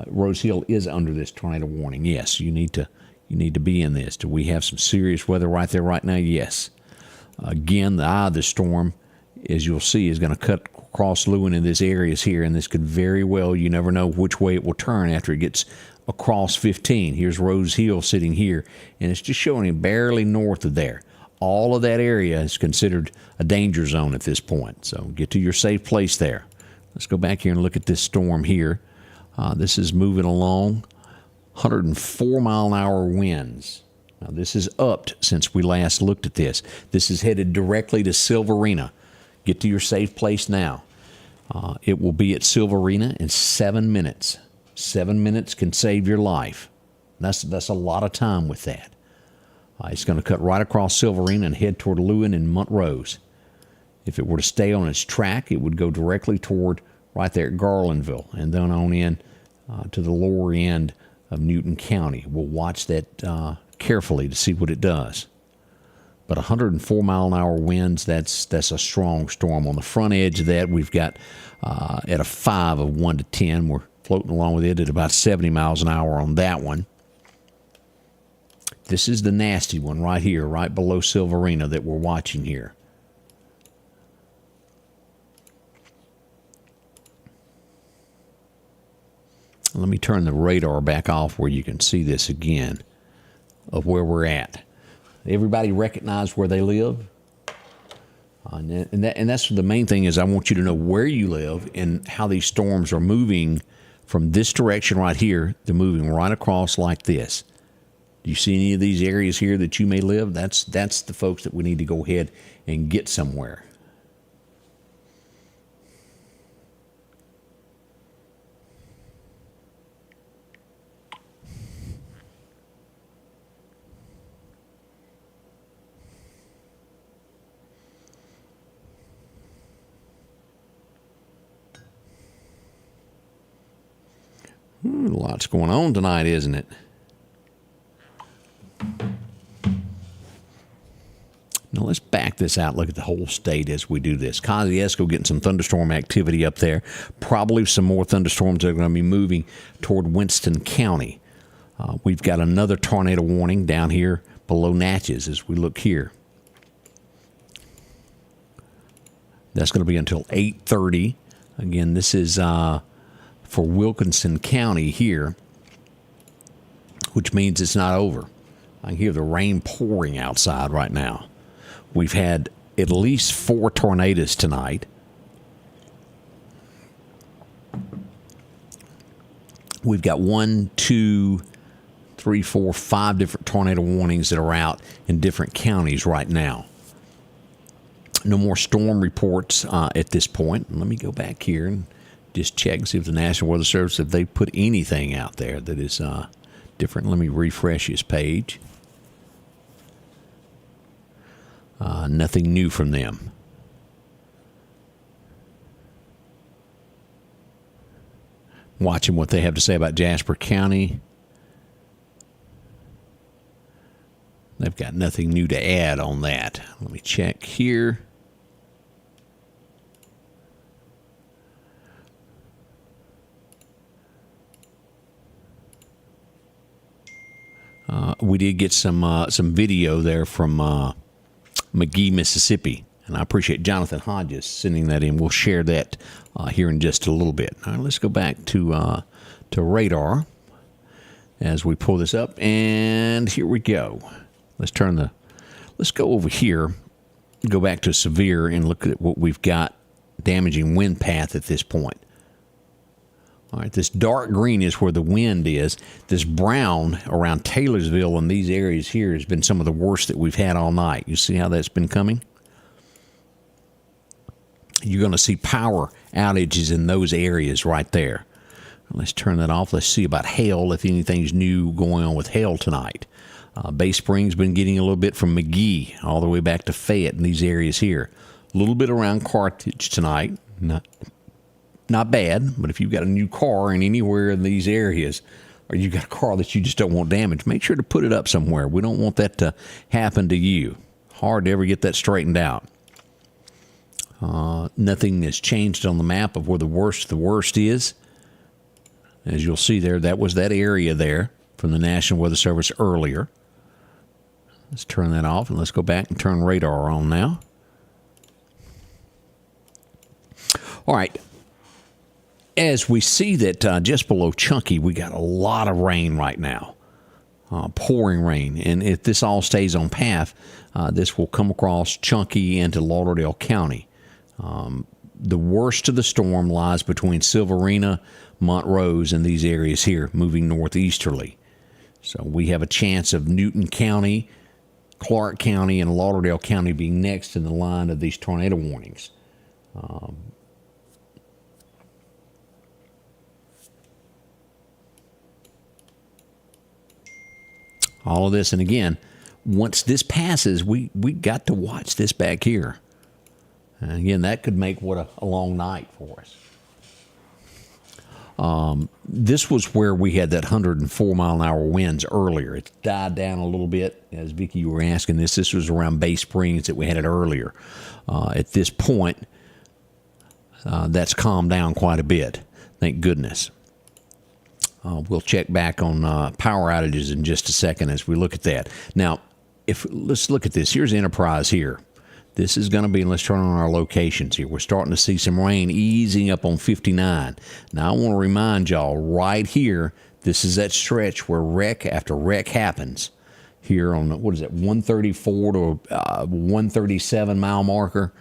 Rose Hill is under this tornado warning. Yes, you need to be in this. Do we have some serious weather right there right now? Yes. Again, the eye of the storm, as you'll see, is going to cut across Lewin in this areas here, and this could very well, you never know which way it will turn after it gets across 15. Here's Rose Hill sitting here, and it's just showing him barely north of there. All of that area is considered a danger zone at this point, so get to your safe place there. Let's go back here and look at this storm here. This is moving along. 104-mile-an-hour winds. Now, this is upped since we last looked at this. This is headed directly to Silverina. Get to your safe place now. It will be at Silverina in 7 minutes. 7 minutes can save your life. That's a lot of time with that. It's going to cut right across Silverina and head toward Lewin and Montrose. If it were to stay on its track, it would go directly toward right there at Garlandville and then on in to the lower end of Newton County. We'll watch that carefully to see what it does. But 104-mile-an-hour winds, that's a strong storm. On the front edge of that, we've got at a 5 of 1 to 10. We're floating along with it at about 70 miles an hour on that one. This is the nasty one right here, right below Silverina that we're watching here. Let me turn the radar back off where you can see this again of where we're at. Everybody recognize where they live? And that's the main thing is I want you to know where you live and how these storms are moving from this direction right here. They're moving right across like this. Do you see any of these areas here that you may live? That's the folks that we need to go ahead and get somewhere. Lots going on tonight, isn't it? Now let's back this out. Look at the whole state as we do this. Kosciuszko getting some thunderstorm activity up there. Probably some more thunderstorms that are going to be moving toward Winston County. We've got another tornado warning down here below Natchez as we look here. That's going to be until 8:30. Again, this is for Wilkinson County here, which means it's not over. I can hear the rain pouring outside right now. We've had at least 4 tornadoes tonight. We've got 1, 2, 3, 4, 5 different tornado warnings that are out in different counties right now. No more storm reports at this point. Let me go back here and just check and see if the National Weather Service, if they put anything out there that is different. Let me refresh his page. Nothing new from them. Watching what they have to say about Jasper County. They've got nothing new to add on that. Let me check here. We did get some video there from McGee, Mississippi, and I appreciate Jonathan Hodges sending that in. We'll share that here in just a little bit. All right, let's go back to radar as we pull this up, and here we go. Let's go over here, go back to severe, and look at what we've got damaging wind path at this point. All right, this dark green is where the wind is. This brown around Taylorsville and these areas here has been some of the worst that we've had all night. You see how that's been coming? You're going to see power outages in those areas right there. Let's turn that off. Let's see about hail, if anything's new going on with hail tonight. Bay Springs been getting a little bit from McGee all the way back to Fayette in these areas here. A little bit around Carthage tonight. Not bad, but if you've got a new car in anywhere in these areas, or you've got a car that you just don't want damaged, make sure to put it up somewhere. We don't want that to happen to you. Hard to ever get that straightened out. Nothing has changed on the map of where the worst is. As you'll see there, that was that area there from the National Weather Service earlier. Let's turn that off, and let's go back and turn radar on now. All right. As we see that just below Chunky, we got a lot of rain right now, pouring rain. And if this all stays on path, this will come across Chunky into Lauderdale County. The worst of the storm lies between Silverina, Montrose, and these areas here, moving northeasterly. So we have a chance of Newton County, Clark County, and Lauderdale County being next in the line of these tornado warnings. All of this, and again, once this passes, we got to watch this back here. And again, that could make what a long night for us. This was where we had that 104-mile-an-hour winds earlier. It's died down a little bit. As Vicki, you were asking this was around Bay Springs that we had it earlier. At this point, that's calmed down quite a bit. Thank goodness. We'll check back on power outages in just a second as we look at that. Now, let's look at this. Here's Enterprise here. This is going to be, let's turn on our locations here. We're starting to see some rain easing up on 59. Now, I want to remind y'all right here, this is that stretch where wreck after wreck happens here on, 134 to 137 mile marker.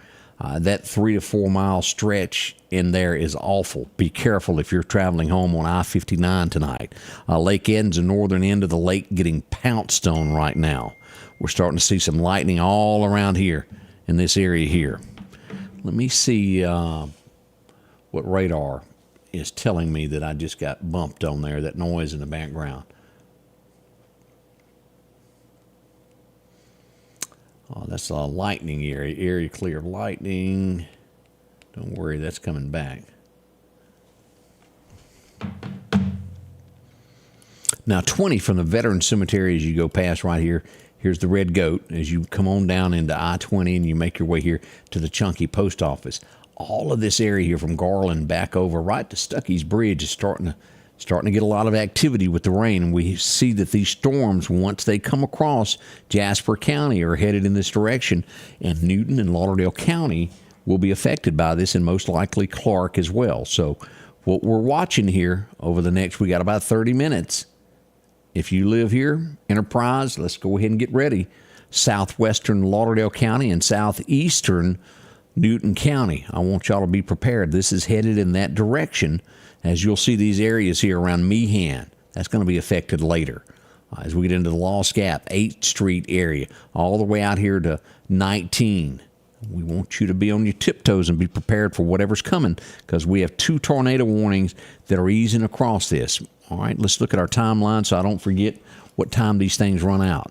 That 3 to 4 mile stretch in there is awful. Be careful if you're traveling home on I-59 tonight. Lake Ed's the northern end of the lake getting pounced on right now. We're starting to see some lightning all around here in this area here. Let me see what radar is telling me that I just got bumped on there, that noise in the background. Oh, that's a lightning area. Area clear of lightning. Don't worry, that's coming back. Now, 20 from the Veteran Cemetery as you go past right here. Here's the Red Goat as you come on down into I-20 and you make your way here to the Chunky Post Office. All of this area here from Garland back over right to Stuckey's Bridge is starting to get a lot of activity with the rain. And we see that these storms, once they come across Jasper County, are headed in this direction. And Newton and Lauderdale County will be affected by this, and most likely Clark as well. So what we're watching here over the next, we got about 30 minutes. If you live here, Enterprise, let's go ahead and get ready. Southwestern Lauderdale County and southeastern Newton County. I want y'all to be prepared. This is headed in that direction. As you'll see these areas here around Meehan, that's going to be affected later. As we get into the Lost Gap, 8th Street area, all the way out here to 19. We want you to be on your tiptoes and be prepared for whatever's coming, because we have 2 tornado warnings that are easing across this. All right, let's look at our timeline so I don't forget what time these things run out.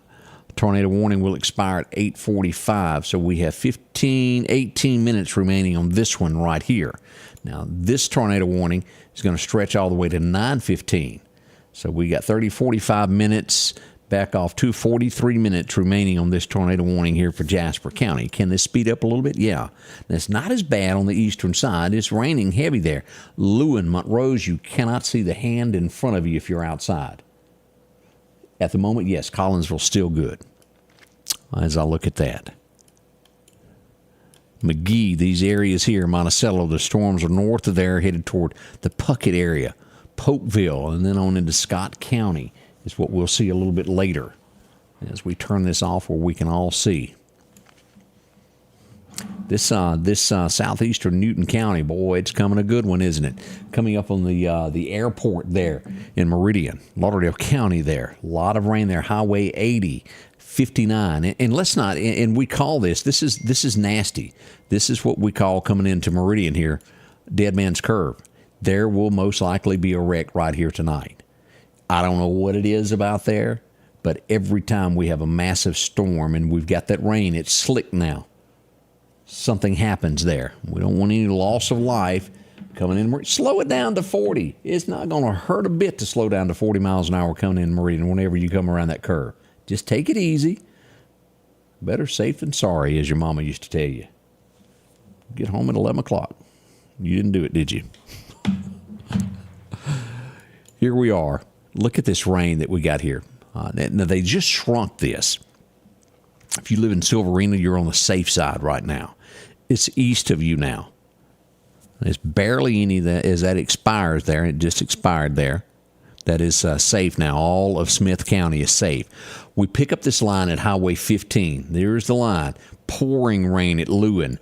Tornado warning will expire at 8:45, so we have 18 minutes remaining on this one right here. Now, this tornado warning is going to stretch all the way to 9:15. So we got 45 minutes, back off to 43 minutes remaining on this tornado warning here for Jasper County. Can this speed up a little bit? Yeah. It's not as bad on the eastern side. It's raining heavy there. Lewin, Montrose, you cannot see the hand in front of you if you're outside. At the moment, yes, Collinsville still good. As I look at that. McGee, these areas here, Monticello, the storms are north of there, headed toward the Puckett area. Polkville, and then on into Scott County is what we'll see a little bit later as we turn this off where we can all see. This southeastern Newton County, boy, it's coming a good one, isn't it? Coming up on the airport there in Meridian, Lauderdale County there. A lot of rain there. Highway 80, 59. And let's not, and we call this is nasty. This is what we call coming into Meridian here, Dead Man's Curve. There will most likely be a wreck right here tonight. I don't know what it is about there, but every time we have a massive storm and we've got that rain, it's slick now. Something happens there. We don't want any loss of life coming in. Slow it down to 40. It's not going to hurt a bit to slow down to 40 miles an hour coming in Meridian whenever you come around that curve. Just take it easy. Better safe than sorry, as your mama used to tell you. Get home at 11 o'clock. You didn't do it, did you? Here we are. Look at this rain that we got here. Now, they just shrunk this. If you live in Silverina, you're on the safe side right now. It's east of you now. There's barely any that as that expires there. It just expired there. That is safe now. All of Smith County is safe. We pick up this line at Highway 15. There's the line. Pouring rain at Lewin.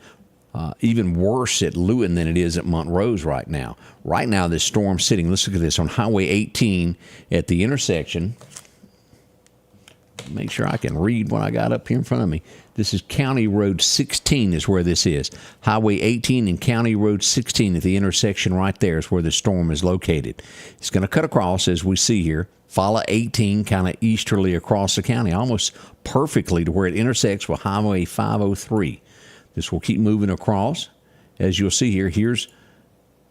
Even worse at Lewin than it is at Montrose right now. Right now, this storm's sitting, let's look at this, on Highway 18 at the intersection. Make sure I can read what I got up here in front of me. This is County Road 16 is where this is. Highway 18 and County Road 16 at the intersection right there is where the storm is located. It's going to cut across, as we see here, follow 18 kind of easterly across the county, almost perfectly to where it intersects with Highway 503. This will keep moving across. As you'll see here, here's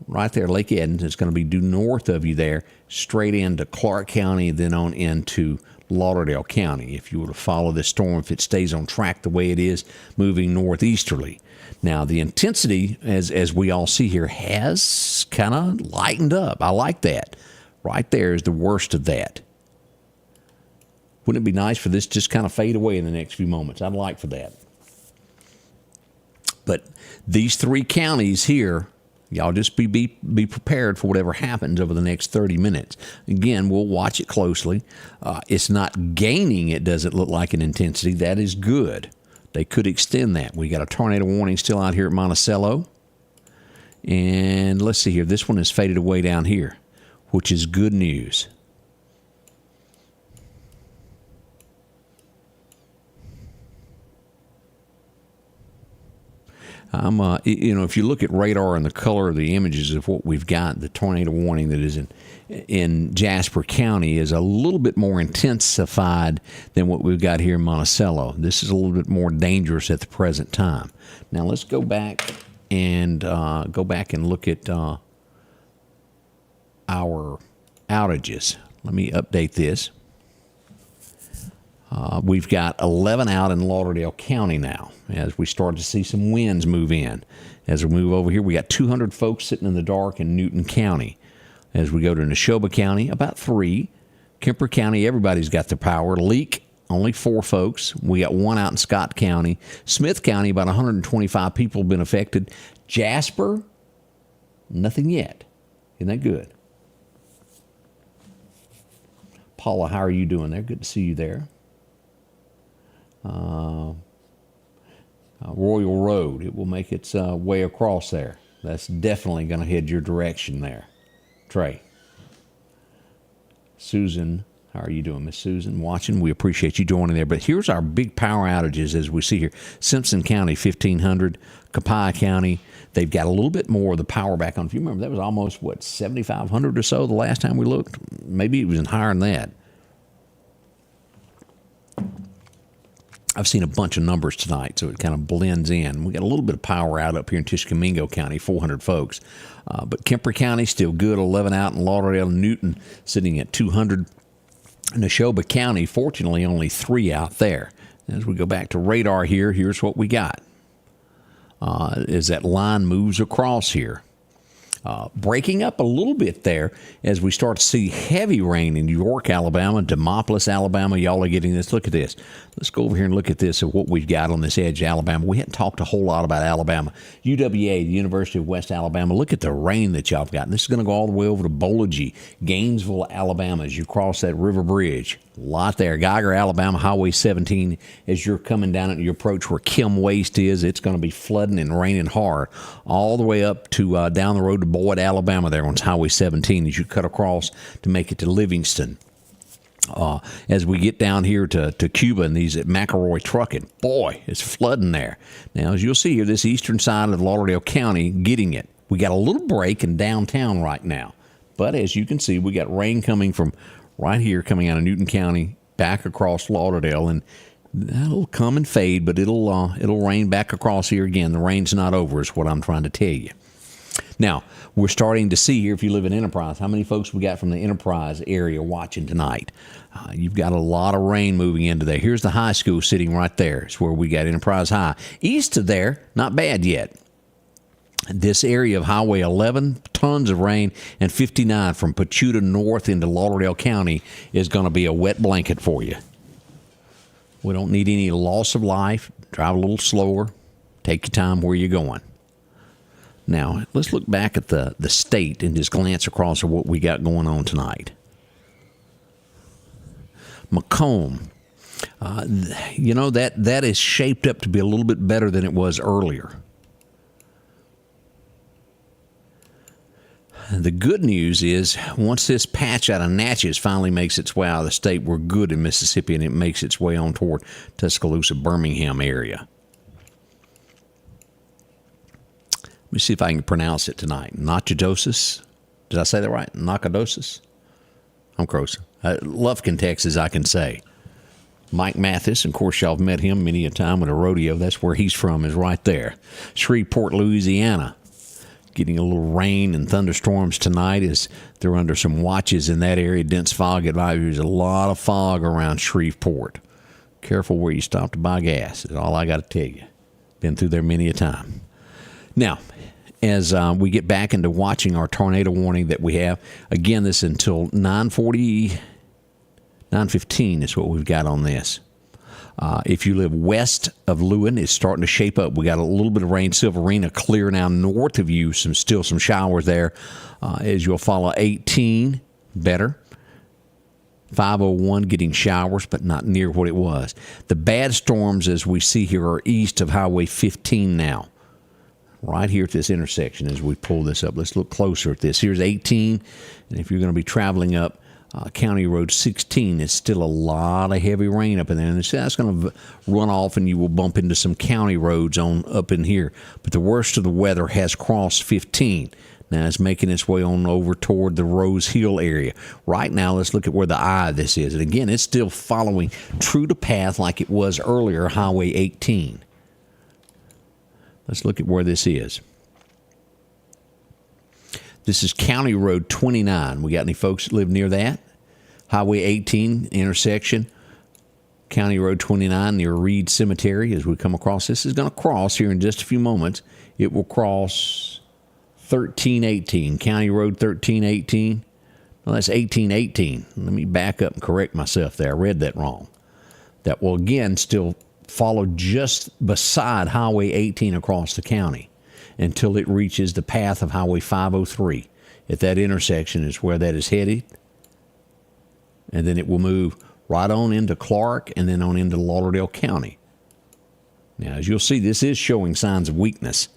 right there, Lake Edens. It's going to be due north of you there, straight into Clark County, then on into Lauderdale County. If you were to follow this storm, if it stays on track the way it is, moving northeasterly. Now, the intensity, as we all see here, has kind of lightened up. I like that. Right there is the worst of that. Wouldn't it be nice for this to just kind of fade away in the next few moments? I'd like for that. But these three counties here, y'all just be prepared for whatever happens over the next 30 minutes. Again, we'll watch it closely. It's not gaining, it doesn't look like, an intensity. That is good. They could extend that. We got a tornado warning still out here at Monticello. And let's see here. This one has faded away down here, which is good news. If you look at radar and the color of the images of what we've got, the tornado warning that is in Jasper County is a little bit more intensified than what we've got here in Monticello. This is a little bit more dangerous at the present time. Now let's go back and look at our outages. Let me update this. We've got 11 out in Lauderdale County now as we start to see some winds move in. As we move over here, we got 200 folks sitting in the dark in Newton County. As we go to Neshoba County, about 3. Kemper County, everybody's got their power. Leak, only 4 folks. We got 1 out in Scott County. Smith County, about 125 people have been affected. Jasper, nothing yet. Isn't that good? Paula, how are you doing there? Good to see you there. Royal Road, it will make its way across there. That's definitely going to head your direction there. Trey. Susan, How are you doing, Miss Susan? Watching. We appreciate you joining there. But here's our big power outages as we see here. Simpson County, 1,500. Copiah County, they've got a little bit more of the power back on. If you remember, that was almost, 7,500 or so the last time we looked? Maybe it was higher than that. I've seen a bunch of numbers tonight, so it kind of blends in. We got a little bit of power out up here in Tishomingo County, 400 folks. But Kemper County, still good, 11 out in Lauderdale. Newton sitting at 200. Neshoba County, fortunately, only 3 out there. As we go back to radar here, here's what we got. As that line moves across here. Breaking up a little bit there as we start to see heavy rain in York, Alabama, Demopolis, Alabama. Y'all are getting this. Look at this. Let's go over here and look at this of what we've got on this edge of Alabama. We hadn't talked a whole lot about Alabama. UWA, the University of West Alabama. Look at the rain that y'all have got. This is going to go all the way over to Bolagie, Gainesville, Alabama, as you cross that river bridge. A lot there. Geiger, Alabama, Highway 17, as you're coming down and you approach where Kim Waste is, it's going to be flooding and raining hard all the way up to down the road to Boyd, Alabama there on Highway 17 as you cut across to make it to Livingston. As we get down here to Cuba and these at McElroy Trucking, boy, it's flooding there. Now, as you'll see here, this eastern side of Lauderdale County getting it. We got a little break in downtown right now. But as you can see, we got rain coming from right here, coming out of Newton County, back across Lauderdale, and that'll come and fade, but it'll rain back across here again. The rain's not over is what I'm trying to tell you. Now, we're starting to see here, if you live in Enterprise, how many folks we got from the Enterprise area watching tonight. You've got a lot of rain moving into there. Here's the high school sitting right there. It's where we got Enterprise High. East of there, not bad yet. This area of Highway 11, tons of rain, and 59 from Pachuta north into Lauderdale County is going to be a wet blanket for you. We don't need any loss of life. Drive a little slower. Take your time where you're going. Now, let's look back at the state and just glance across at what we got going on tonight. Macomb, that is shaped up to be a little bit better than it was earlier. The good news is once this patch out of Natchez finally makes its way out of the state, we're good in Mississippi, and it makes its way on toward Tuscaloosa, Birmingham area. Let me see if I can pronounce it tonight. Nacogdoches. Did I say that right? Nacogdoches? I'm close. Lufkin, Texas, I can say. Mike Mathis, of course, y'all have met him many a time at a rodeo. That's where he's from, is right there. Shreveport, Louisiana. Getting a little rain and thunderstorms tonight as they're under some watches in that area. Dense fog advisory. There's a lot of fog around Shreveport. Careful where you stop to buy gas is all I got to tell you. Been through there many a time. Now, as we get back into watching our tornado warning that we have, again, this until 9:15 is what we've got on this. If you live west of Lewin, it's starting to shape up. We got a little bit of rain. Silverina clear now north of you. Still some showers there. As you'll follow 18, better. 501 getting showers, but not near what it was. The bad storms, as we see here, are east of Highway 15 now. Right here at this intersection as we pull this up. Let's look closer at this. Here's 18, and if you're going to be traveling up County Road 16, it's still a lot of heavy rain up in there, and that's going to run off, and you will bump into some county roads on up in here. But the worst of the weather has crossed 15. Now it's making its way on over toward the Rose Hill area. Right now, let's look at where the eye of this is. And again, it's still following true to path like it was earlier, Highway 18. Let's look at where this is. This is County Road 29. We got any folks that live near that? Highway 18 intersection. County Road 29 near Reed Cemetery as we come across. This is going to cross here in just a few moments. It will cross 1318. County Road 1318. Well, that's 1818. Let me back up and correct myself there. I read that wrong. That will again still follow just beside Highway 18 across the county until it reaches the path of Highway 503. At that intersection is where that is headed. And then it will move right on into Clark and then on into Lauderdale County. Now, as you'll see, this is showing signs of weakness.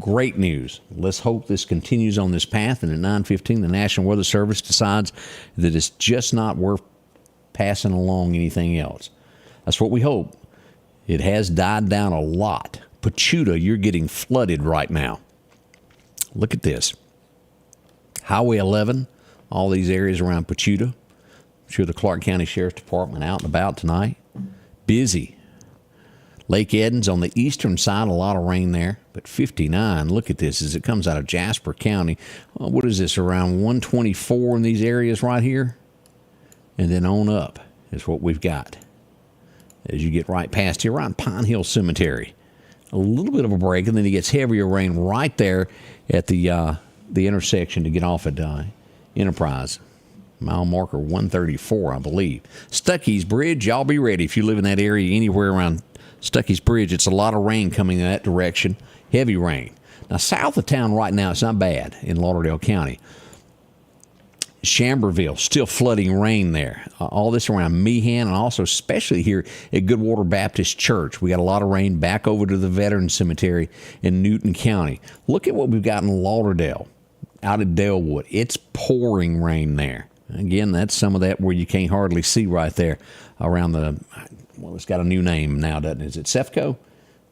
Great news. Let's hope this continues on this path. And at 9:15, the National Weather Service decides that it's just not worth passing along anything else. That's what we hope. It has died down a lot. Pachuta, you're getting flooded right now. Look at this. Highway 11, all these areas around Pachuta. I'm sure the Clark County Sheriff's Department out and about tonight. Busy. Lake Edens on the eastern side, a lot of rain there. But 59, look at this as it comes out of Jasper County. What is this, around 124 in these areas right here? And then on up is what we've got. As you get right past here, around Pine Hill Cemetery. A little bit of a break, and then it gets heavier rain right there at the intersection to get off at Enterprise. Mile marker 134, I believe. Stuckey's Bridge, y'all be ready. If you live in that area anywhere around Stuckey's Bridge, it's a lot of rain coming in that direction. Heavy rain. Now, south of town right now, it's not bad in Lauderdale County. Chamberville, still flooding rain there. All this around Meehan, and also especially here at Goodwater Baptist Church. We got a lot of rain back over to the Veterans Cemetery in Newton County. Look at what we've got in Lauderdale, out at Dalewood. It's pouring rain there. Again, that's some of that where you can't hardly see right there around well, it's got a new name now, doesn't it? Is it Cefco?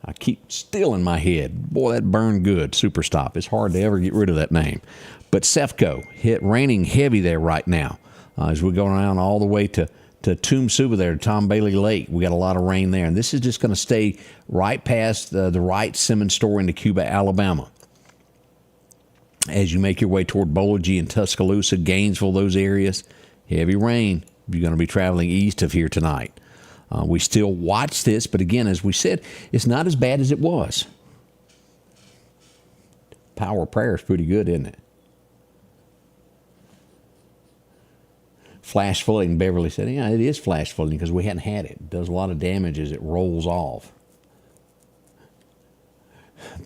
I keep still in my head. Boy, that burned good. Super Stop. It's hard to ever get rid of that name. But Cefco, raining heavy there right now. As we go around all the way to Tomb Suba there, Tom Bailey Lake, we got a lot of rain there. And this is just going to stay right past the Wright Simmons store into Cuba, Alabama. As you make your way toward Bology and Tuscaloosa, Gainesville, those areas, heavy rain. You're going to be traveling east of here tonight. We still watch this, but again, as we said, it's not as bad as it was. Power of prayer is pretty good, isn't it? Flash flooding, Beverly said. Yeah, it is flash flooding because we hadn't had it. It does a lot of damage as it rolls off.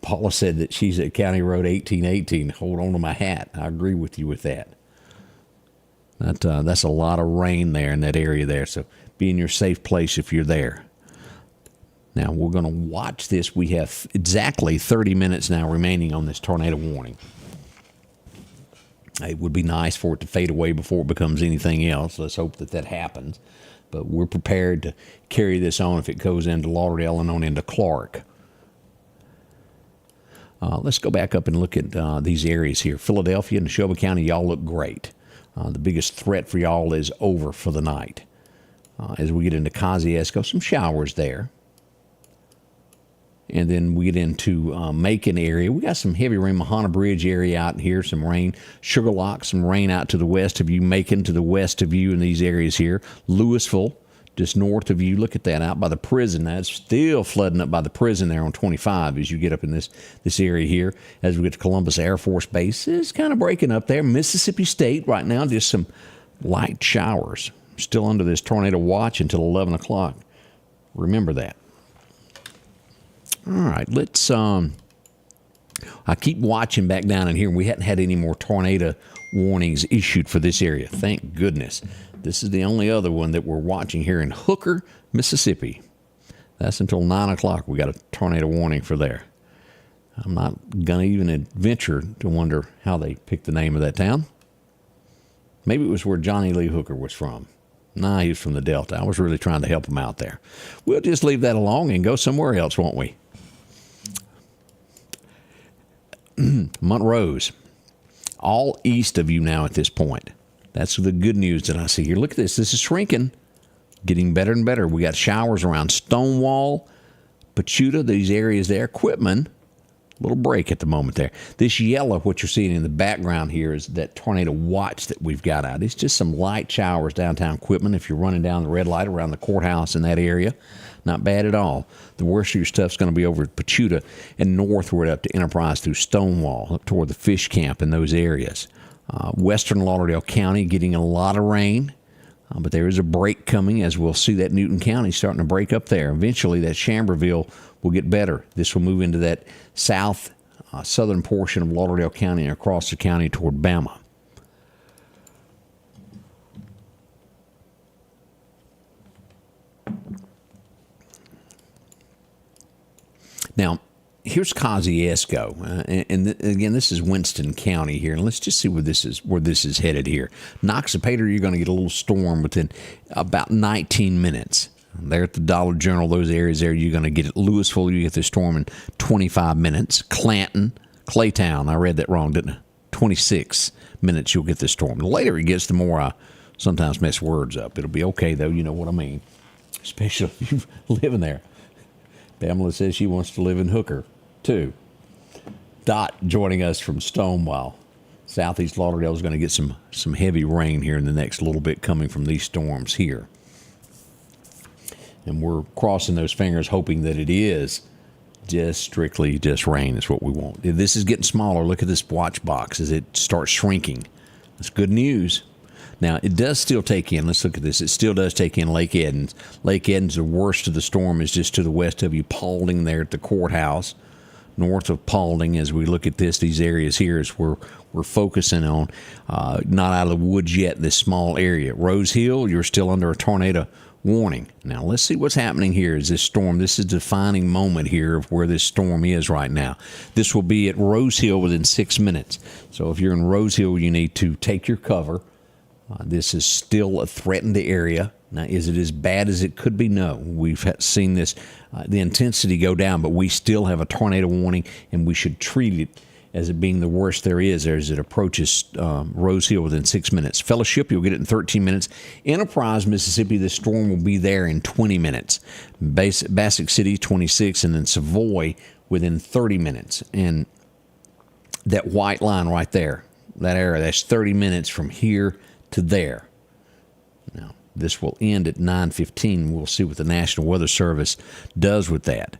Paula said that she's at County Road 1818. Hold on to my hat. I agree with you with that. That's a lot of rain there in that area there, so be in your safe place if you're there. Now, we're going to watch this. We have exactly 30 minutes now remaining on this tornado warning. It would be nice for it to fade away before it becomes anything else. Let's hope that happens. But we're prepared to carry this on if it goes into Lauderdale and on into Clark. Let's go back up and look at these areas here. Philadelphia and Neshoba County, y'all look great. The biggest threat for y'all is over for the night. As we get into Kosciuszko, some showers there. And then we get into Macon area. We got some heavy rain, Mahana Bridge area out here, some rain. Sugar Lock, some rain out to the west of you. Macon to the west of you in these areas here. Louisville, just north of you. Look at that, out by the prison. That's still flooding up by the prison there on 25 as you get up in this area here. As we get to Columbus Air Force Base, it's kind of breaking up there. Mississippi State right now, just some light showers. Still under this tornado watch until 11 o'clock. Remember that. All right, let's, I keep watching back down in here, and we hadn't had any more tornado warnings issued for this area. Thank goodness. This is the only other one that we're watching here in Hooker, Mississippi. That's until 9 o'clock. We got a tornado warning for there. I'm not going to even venture to wonder how they picked the name of that town. Maybe it was where Johnny Lee Hooker was from. Nah, he was from the Delta. I was really trying to help him out there. We'll just leave that alone and go somewhere else, won't we? Montrose, all east of you now at this point. That's the good news that I see here. Look at this. This is shrinking, getting better and better. We got showers around Stonewall, Pachuta, these areas there. Quitman, little break at the moment there. This yellow, what you're seeing in the background here, is that tornado watch that we've got out. It's just some light showers downtown Quitman if you're running down the red light around the courthouse in that area. Not bad at all. The worst of your stuff's going to be over at Pachuta and northward up to Enterprise through Stonewall, up toward the fish camp in those areas. Western Lauderdale County getting a lot of rain, but there is a break coming, as we'll see that Newton County starting to break up there. Eventually, that Chamberville will get better. This will move into that southern portion of Lauderdale County and across the county toward Bama. Now, here's Kosciuszko, again, this is Winston County here, and let's just see where this is headed here. Noxapater, you're going to get a little storm within about 19 minutes. There at the Dollar General, those areas there, you're going to get it. Louisville, you get the storm in 25 minutes. Clanton, Claytown, I read that wrong, didn't I? 26 minutes you'll get the storm. The later it gets, the more I sometimes mess words up. It'll be okay, though, you know what I mean, especially if you're living there. Pamela says she wants to live in Hooker, too. Dot joining us from Stonewall. Southeast Lauderdale is going to get some heavy rain here in the next little bit coming from these storms here. And we're crossing those fingers hoping that it is just strictly just rain is what we want. This is getting smaller. Look at this watch box as it starts shrinking. That's good news. Now, it does still take in, let's look at this, it still does take in Lake Edens. Lake Edens, the worst of the storm is just to the west of you, Paulding there at the courthouse. North of Paulding, as we look at these areas here is where we're focusing on. Not out of the woods yet, this small area. Rose Hill, you're still under a tornado warning. Now, let's see what's happening here is this storm. This is the defining moment here of where this storm is right now. This will be at Rose Hill within 6 minutes. So if you're in Rose Hill, you need to take your cover. This is still a threatened area. Now, is it as bad as it could be? No. We've seen this, the intensity go down, but we still have a tornado warning, and we should treat it as it being the worst there is as it approaches Rose Hill within 6 minutes. Fellowship, you'll get it in 13 minutes. Enterprise, Mississippi, the storm will be there in 20 minutes. Bassick City, 26, and then Savoy within 30 minutes. And that white line right there, that area, that's 30 minutes from here to there. Now, this will end at 9:15. We'll see what the National Weather Service does with that.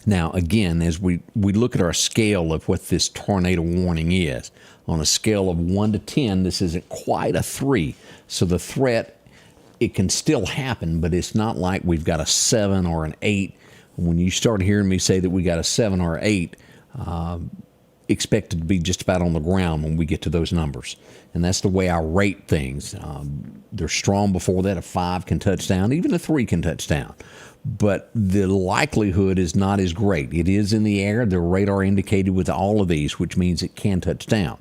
Now, again, as we look at our scale of what this tornado warning is, on a scale of 1 to 10, this isn't quite a 3. So the threat, it can still happen, but it's not like we've got a 7 or an 8. When you start hearing me say that we got a 7 or 8, expect it to be just about on the ground when we get to those numbers. And that's the way I rate things. They're strong before that. A 5 can touch down. Even a 3 can touch down. But the likelihood is not as great. It is in the air. The radar indicated with all of these, which means it can touch down.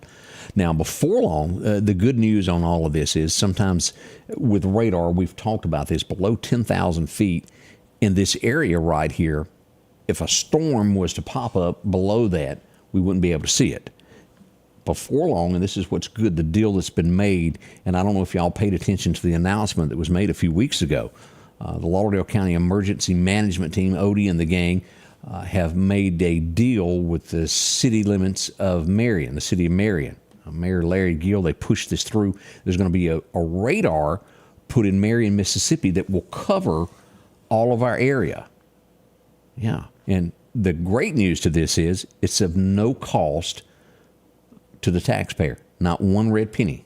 Now, before long, the good news on all of this is sometimes with radar, we've talked about this, below 10,000 feet in this area right here, if a storm was to pop up below that, we wouldn't be able to see it. Before long, and this is what's good, the deal that's been made, and I don't know if y'all paid attention to the announcement that was made a few weeks ago. The Lauderdale County Emergency Management Team, Odie and the gang, have made a deal with the city limits of Marion, the city of Marion. Mayor Larry Gill, they pushed this through. There's going to be a radar put in Marion, Mississippi that will cover all of our area. Yeah, and the great news to this is it's of no cost to the taxpayer, not one red penny.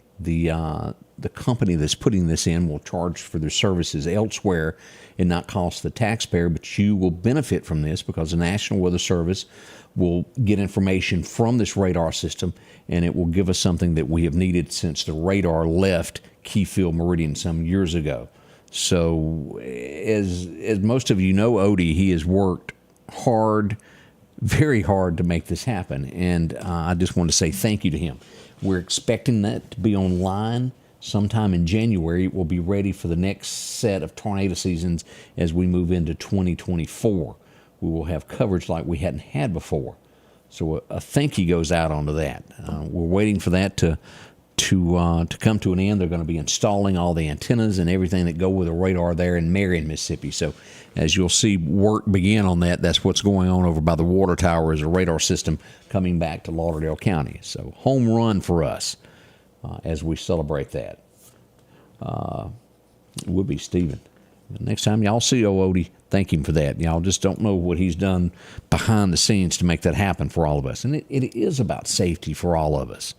The company that's putting this in will charge for their services elsewhere and not cost the taxpayer, but you will benefit from this because the National Weather Service will get information from this radar system, and it will give us something that we have needed since the radar left Keyfield Meridian some years ago. So as most of you know, Odie, he has worked hard, very hard to make this happen, and I just want to say thank you to him. We're expecting that to be online sometime in January. It will be ready for the next set of tornado seasons as we move into 2024. We will have coverage like we hadn't had before. So a thank you goes out onto that. We're waiting for that to come to an end. They're going to be installing all the antennas and everything that go with the radar there in Marion, Mississippi. So as you'll see work begin on that, that's what's going on over by the water tower as a radar system coming back to Lauderdale County. So home run for us as we celebrate that. It would be Stephen. Next time y'all see Odie, thank him for that. Y'all just don't know what he's done behind the scenes to make that happen for all of us. And it is about safety for all of us.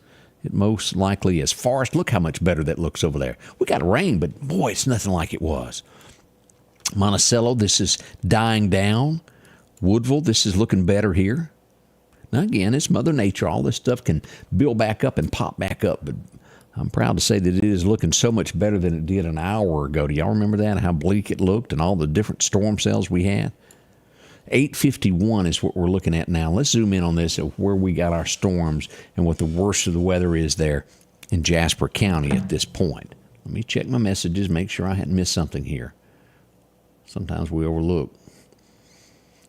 It most likely is. Forest, look how much better that looks over there. We got rain, but boy, it's nothing like it was. Monticello, this is dying down. Woodville, this is looking better here. Now, again, it's Mother Nature. All this stuff can build back up and pop back up. But I'm proud to say that it is looking so much better than it did an hour ago. Do y'all remember that? How bleak it looked and all the different storm cells we had? 851 is what we're looking at now. Let's zoom in on this of where we got our storms and what the worst of the weather is there in Jasper County at this point. Let me check my messages, make sure I hadn't missed something here. Sometimes we overlook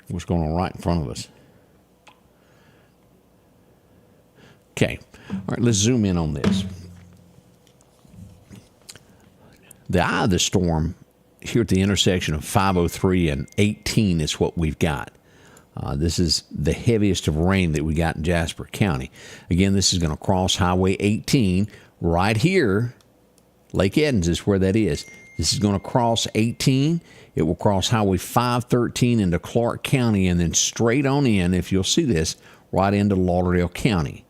what's going on right in front of us. Okay. All right, let's zoom in on this. The eye of the storm here at the intersection of 503 and 18 is what we've got. This is the heaviest of rain that we got in Jasper County. Again, this is going to cross Highway 18 right here. Lake Edens is where that is. This is going to cross 18. It will cross Highway 513 into Clark County and then straight on in, if you'll see this, right into Lauderdale County.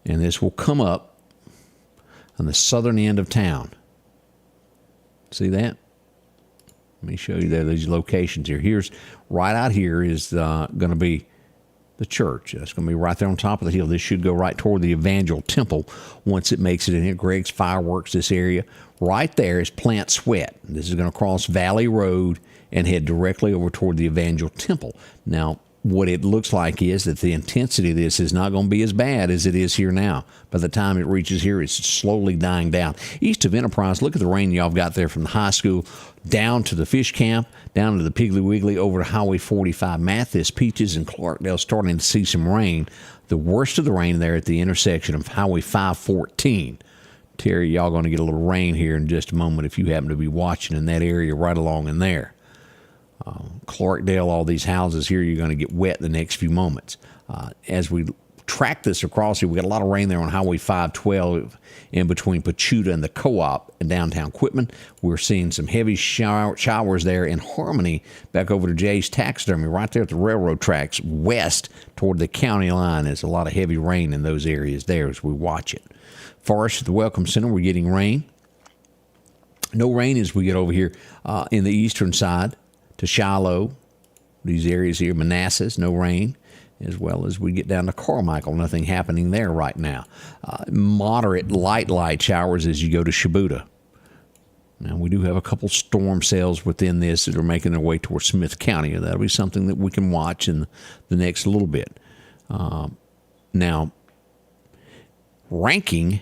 And this will come up on the southern end of town. See that? Let me show you there these locations here. Here's right out here is going to be the church. That's going to be right there on top of the hill. This should go right toward the Evangel Temple once it makes it in here. Greg's Fireworks, this area. Right there is Plant Sweat. This is going to cross Valley Road and head directly over toward the Evangel Temple. Now, what it looks like is that the intensity of this is not going to be as bad as it is here now. By the time it reaches here, it's slowly dying down. East of Enterprise, look at the rain y'all got there from the high school down to the fish camp, down to the Piggly Wiggly, over to Highway 45. Mathis, Peaches, and Clarkdale starting to see some rain. The worst of the rain there at the intersection of Highway 514. Terry, y'all going to get a little rain here in just a moment if you happen to be watching in that area right along in there. Clarkdale, all these houses here, you're going to get wet the next few moments. As we track this across here, we got a lot of rain there on Highway 512 in between Pachuta and the Co-op in downtown Quitman. We're seeing some heavy showers there in Harmony back over to Jay's Taxidermy right there at the railroad tracks west toward the county line. There's a lot of heavy rain in those areas there as we watch it. Forest at the Welcome Center, we're getting rain. No rain as we get over here in the eastern side to Shiloh, these areas here, Manassas, no rain, as well as we get down to Carmichael, nothing happening there right now. Moderate light showers as you go to Shibuya. Now, we do have a couple storm cells within this that are making their way towards Smith County. That'll be something that we can watch in the next little bit. Now, ranking,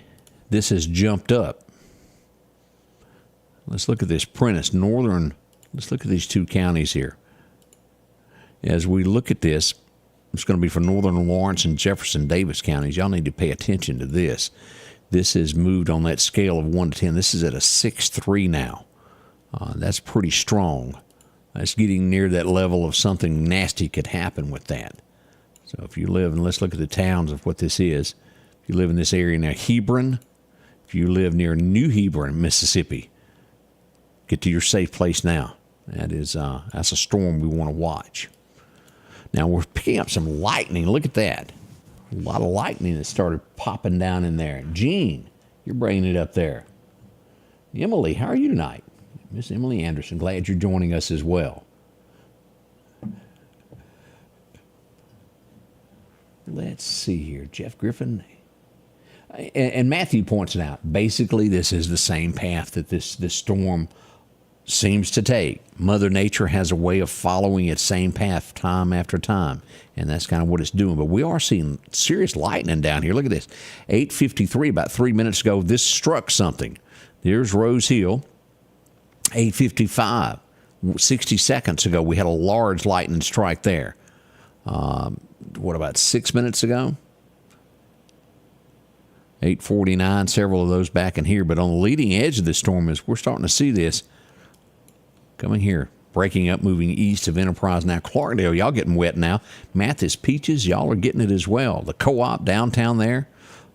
this has jumped up. Let's look at this Prentice, northern. Let's look at these two counties here. As we look at this, it's going to be for northern Lawrence and Jefferson Davis counties. Y'all need to pay attention to this. This has moved on that scale of 1 to 10. This is at a 6.3 now. That's pretty strong. That's getting near that level of something nasty could happen with that. So if you live, and let's look at the towns of what this is. If you live in this area now, Hebron, if you live near New Hebron, Mississippi, get to your safe place now. That's a storm we want to watch. Now, we're picking up some lightning. Look at that. A lot of lightning that started popping down in there. Gene, you're bringing it up there. Emily, how are you tonight? Miss Emily Anderson, glad you're joining us as well. Let's see here. Jeff Griffin. And Matthew points it out. Basically, this is the same path that this storm seems to take. Mother Nature has a way of following its same path time after time, and that's kind of what it's doing. But we are seeing serious lightning down here. Look at this. 8:53, about 3 minutes ago, this struck something. There's Rose Hill. 8:55, 60 seconds ago, we had a large lightning strike there. What, about 6 minutes ago? 8:49, several of those back in here. But on the leading edge of this storm is we're starting to see this coming here, breaking up, moving east of Enterprise. Now, Clarkdale, y'all getting wet now. Mathis, Peaches, y'all are getting it as well. The Co-op downtown there,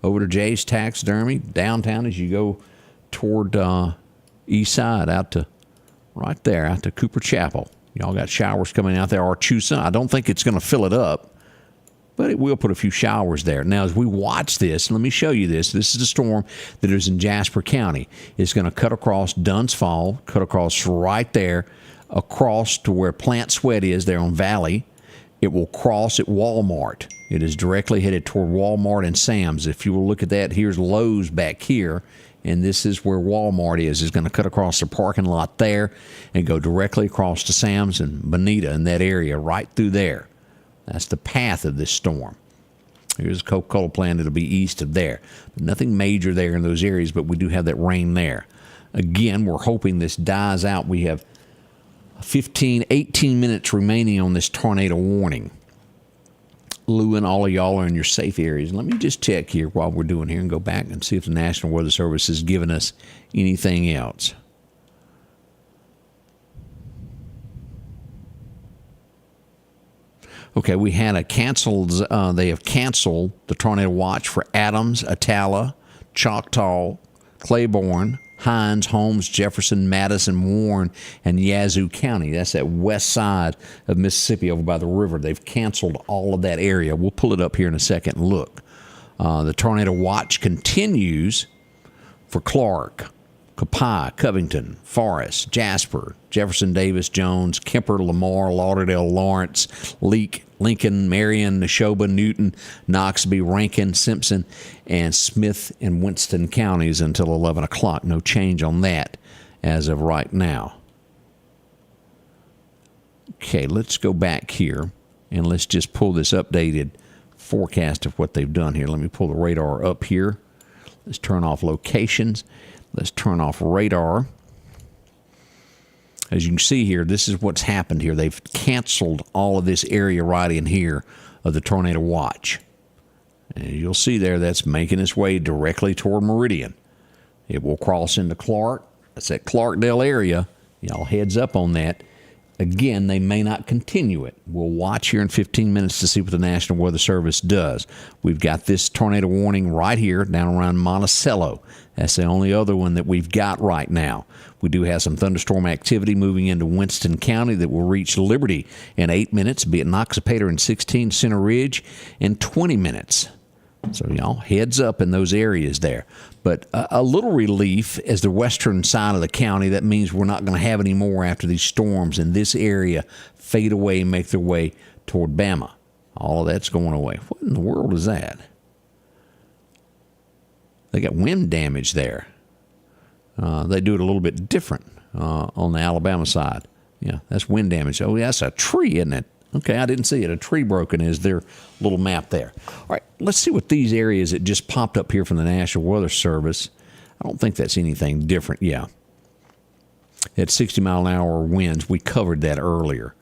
over to Jay's Taxidermy, downtown as you go toward east side, out to right there, out to Cooper Chapel. Y'all got showers coming out there. Archusa, I don't think it's going to fill it up, but it will put a few showers there. Now, as we watch this, let me show you this. This is the storm that is in Jasper County. It's going to cut across Dunn's Fall, cut across right there, across to where Plant Sweat is there on Valley, It will cross at Walmart. It is directly headed toward Walmart and Sam's. If you will look at that, here's Lowe's back here, and this is where Walmart is. It's going to cut across the parking lot there and go directly across to Sam's and Bonita in that area, right through there. That's the path of this storm. Here's a Coca-Cola plant. It'll be east of there. Nothing major there in those areas, but we do have that rain there. Again, we're hoping this dies out. We have 18 minutes remaining on this tornado warning. Lou and all of y'all are in your safe areas. Let me just check here while we're doing here and go back and see if the National Weather Service has given us anything else. Okay, we had a canceled, they have canceled the tornado watch for Adams, Atala, Choctaw, Claiborne, Hines, Holmes, Jefferson, Madison, Warren, and Yazoo County. That's that west side of Mississippi over by the river. They've canceled all of that area. We'll pull it up here in a second and look. The tornado watch continues for Clark, Copiah, Covington, Forest, Jasper, Jefferson, Davis, Jones, Kemper, Lamar, Lauderdale, Lawrence, Leake, Lincoln, Marion, Neshoba, Newton, Knoxville, Rankin, Simpson, and Smith and Winston counties until 11 o'clock. No change on that as of right now. Okay, let's go back here and let's just pull this updated forecast of what they've done here. Let me pull the radar up here. Let's turn off locations. Let's turn off radar. As you can see here, this is what's happened here. They've canceled all of this area right in here of the tornado watch. And you'll see there that's making its way directly toward Meridian. It will cross into Clark. That's that Clarkdale area. Y'all heads up on that. Again, they may not continue it. We'll watch here in 15 minutes to see what the National Weather Service does. We've got this tornado warning right here down around Monticello. That's the only other one that we've got right now. We do have some thunderstorm activity moving into Winston County that will reach Liberty in 8 minutes, be at Noxapater in 16, Center Ridge in 20 minutes. So, y'all, heads up in those areas there. But a little relief as the western side of the county. That means we're not going to have any more after these storms in this area fade away and make their way toward Bama. All of that's going away. What in the world is that? They got wind damage there. They do it a little bit different on the Alabama side. Yeah, that's wind damage. Oh, yeah, that's a tree, isn't it? Okay, I didn't see it. A tree broken is their little map there. All right, let's see what these areas that just popped up here from the National Weather Service. I don't think that's anything different. Yeah. At 60-mile-an-hour winds, we covered that earlier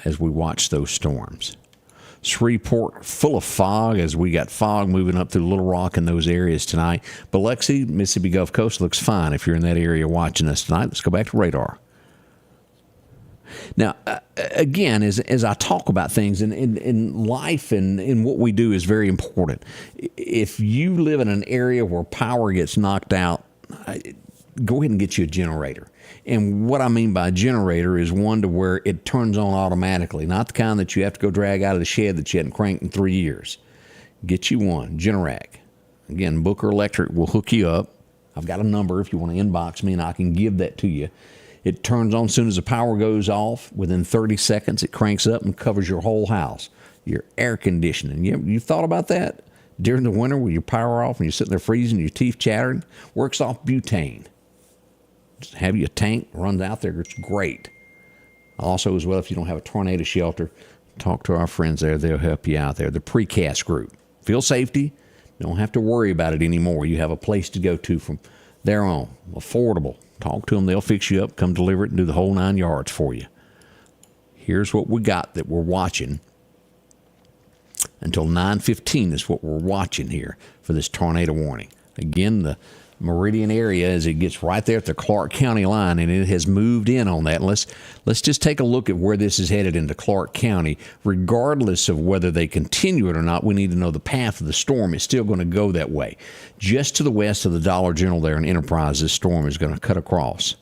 as we watched those storms. Shreveport full of fog as we got fog moving up through Little Rock in those areas tonight. Biloxi, Mississippi Gulf Coast looks fine if you're in that area watching us tonight. Let's go back to radar. Now, again, as I talk about things in life and in what we do is very important. If you live in an area where power gets knocked out, go ahead and get you a generator. And what I mean by a generator is one to where it turns on automatically, not the kind that you have to go drag out of the shed that you hadn't cranked in 3 years. Get you one, Generac. Again, Booker Electric will hook you up. I've got a number if you want to inbox me, and I can give that to you. It turns on as soon as the power goes off. Within 30 seconds, it cranks up and covers your whole house. Your air conditioning. You've thought about that? During the winter with your power off and you're sitting there freezing, your teeth chattering, works off butane. Just have you a tank, runs out there, it's great. Also, as well, if you don't have a tornado shelter, talk to our friends there. They'll help you out there. The Precast Group. Feel safety. Don't have to worry about it anymore. You have a place to go to from their own. Affordable. Talk to them. They'll fix you up, come deliver it, and do the whole 9 yards for you. Here's what we got that we're watching. Until 9:15 is what we're watching here for this tornado warning. Again, the Meridian area as it gets right there at the Clark County line, and it has moved in on that. Let's just take a look at where this is headed into Clark County. Regardless of whether they continue it or not, we need to know the path of the storm. It's still going to go that way. Just to the west of the Dollar General there in Enterprise, this storm is going to cut across.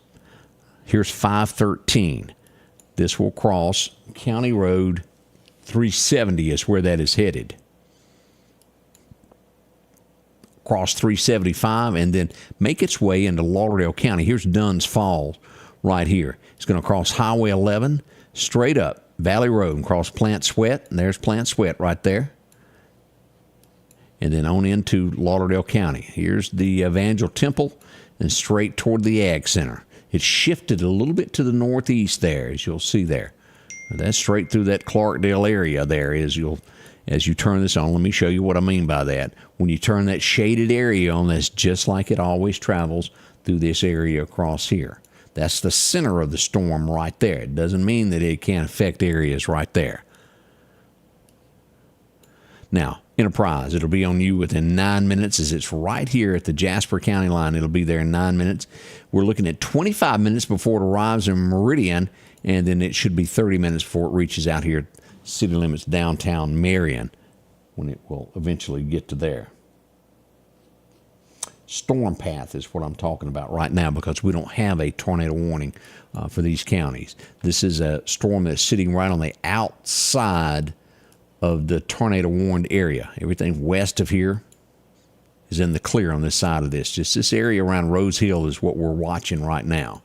Here's 513. This will cross County Road 370 is where that is headed. Cross 375 and then make its way into Lauderdale County. Here's Dunn's Falls right here. It's going to cross Highway 11 straight up Valley Road and cross Plant Sweat, and there's Plant Sweat right there. And then on into Lauderdale County. Here's the Evangel Temple and straight toward the Ag Center. It shifted a little bit to the northeast there, as you'll see there. That's straight through that Clarkdale area there as you turn this on. Let me show you what I mean by that. When you turn that shaded area on, that's just like it always travels through this area across here. That's the center of the storm right there. It doesn't mean that it can't affect areas right there. Now, Enterprise, it'll be on you within 9 minutes as it's right here at the Jasper County line. It'll be there in 9 minutes. We're looking at 25 minutes before it arrives in Meridian, and then it should be 30 minutes before it reaches out here at city limits downtown Marion when it will eventually get to there. Storm path is what I'm talking about right now because we don't have a tornado warning for these counties. This is a storm that's sitting right on the outside of the tornado warned area. Everything west of here is in the clear on this side of this. Just this area around Rose Hill is what we're watching right now.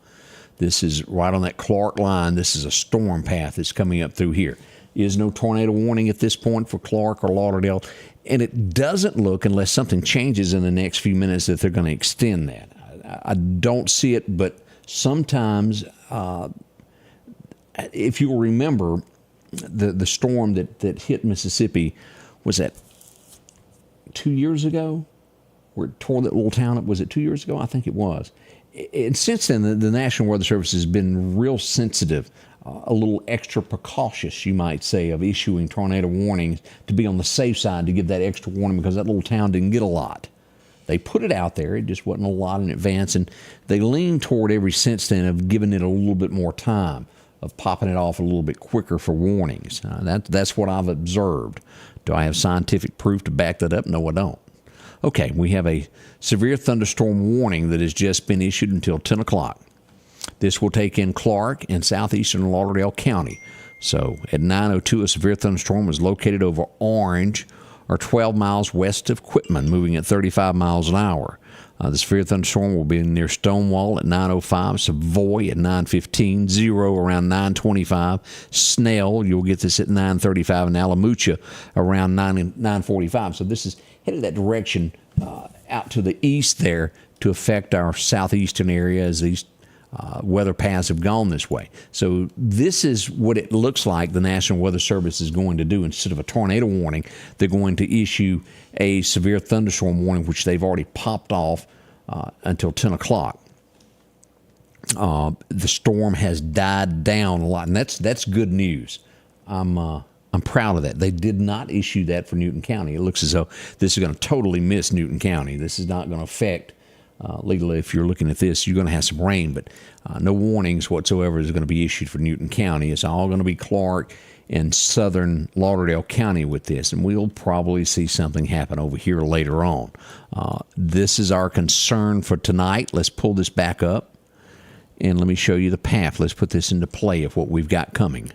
This is right on that Clark line. This is a storm path that's coming up through here. Is no tornado warning at this point for Clark or Lauderdale, and it doesn't look, unless something changes in the next few minutes, that they're going to extend that. I don't see it, but sometimes, if you'll remember, the storm that hit Mississippi, was that 2 years ago? Where it tore that little town up? Was it 2 years ago? I think it was. And since then, the National Weather Service has been real sensitive, a little extra precautious, you might say, of issuing tornado warnings to be on the safe side, to give that extra warning because that little town didn't get a lot. They put it out there. It just wasn't a lot in advance, and they leaned toward every since then of giving it a little bit more time, of popping it off a little bit quicker for warnings. That's what I've observed. Do I have scientific proof to back that up? No, I don't. Okay, we have a severe thunderstorm warning that has just been issued until 10 o'clock. This will take in Clark and southeastern Lauderdale County. So at 9:02, a severe thunderstorm was located over Orange, or 12 miles west of Quitman, moving at 35 miles an hour. The severe thunderstorm will be near Stonewall at 9:05, Savoy at 9:15, Zero around 9:25, Snell, you'll get this at 9:35, and Alamucha around 9:45. So this is headed that direction out to the east there to affect our southeastern area as these weather paths have gone this way. So this is what it looks like the National Weather Service is going to do. Instead of a tornado warning, they're going to issue a severe thunderstorm warning, which they've already popped off until 10 o'clock. The storm has died down a lot, and that's good news. I'm proud of that. They did not issue that for Newton County. It looks as though this is going to totally miss Newton County. This is not going to affect legally. If you're looking at this, you're going to have some rain, but no warnings whatsoever is going to be issued for Newton County. It's all going to be Clark and southern Lauderdale County with this, and we'll probably see something happen over here later on. This is our concern for tonight. Let's pull this back up, and let me show you the path. Let's put this into play of what we've got coming.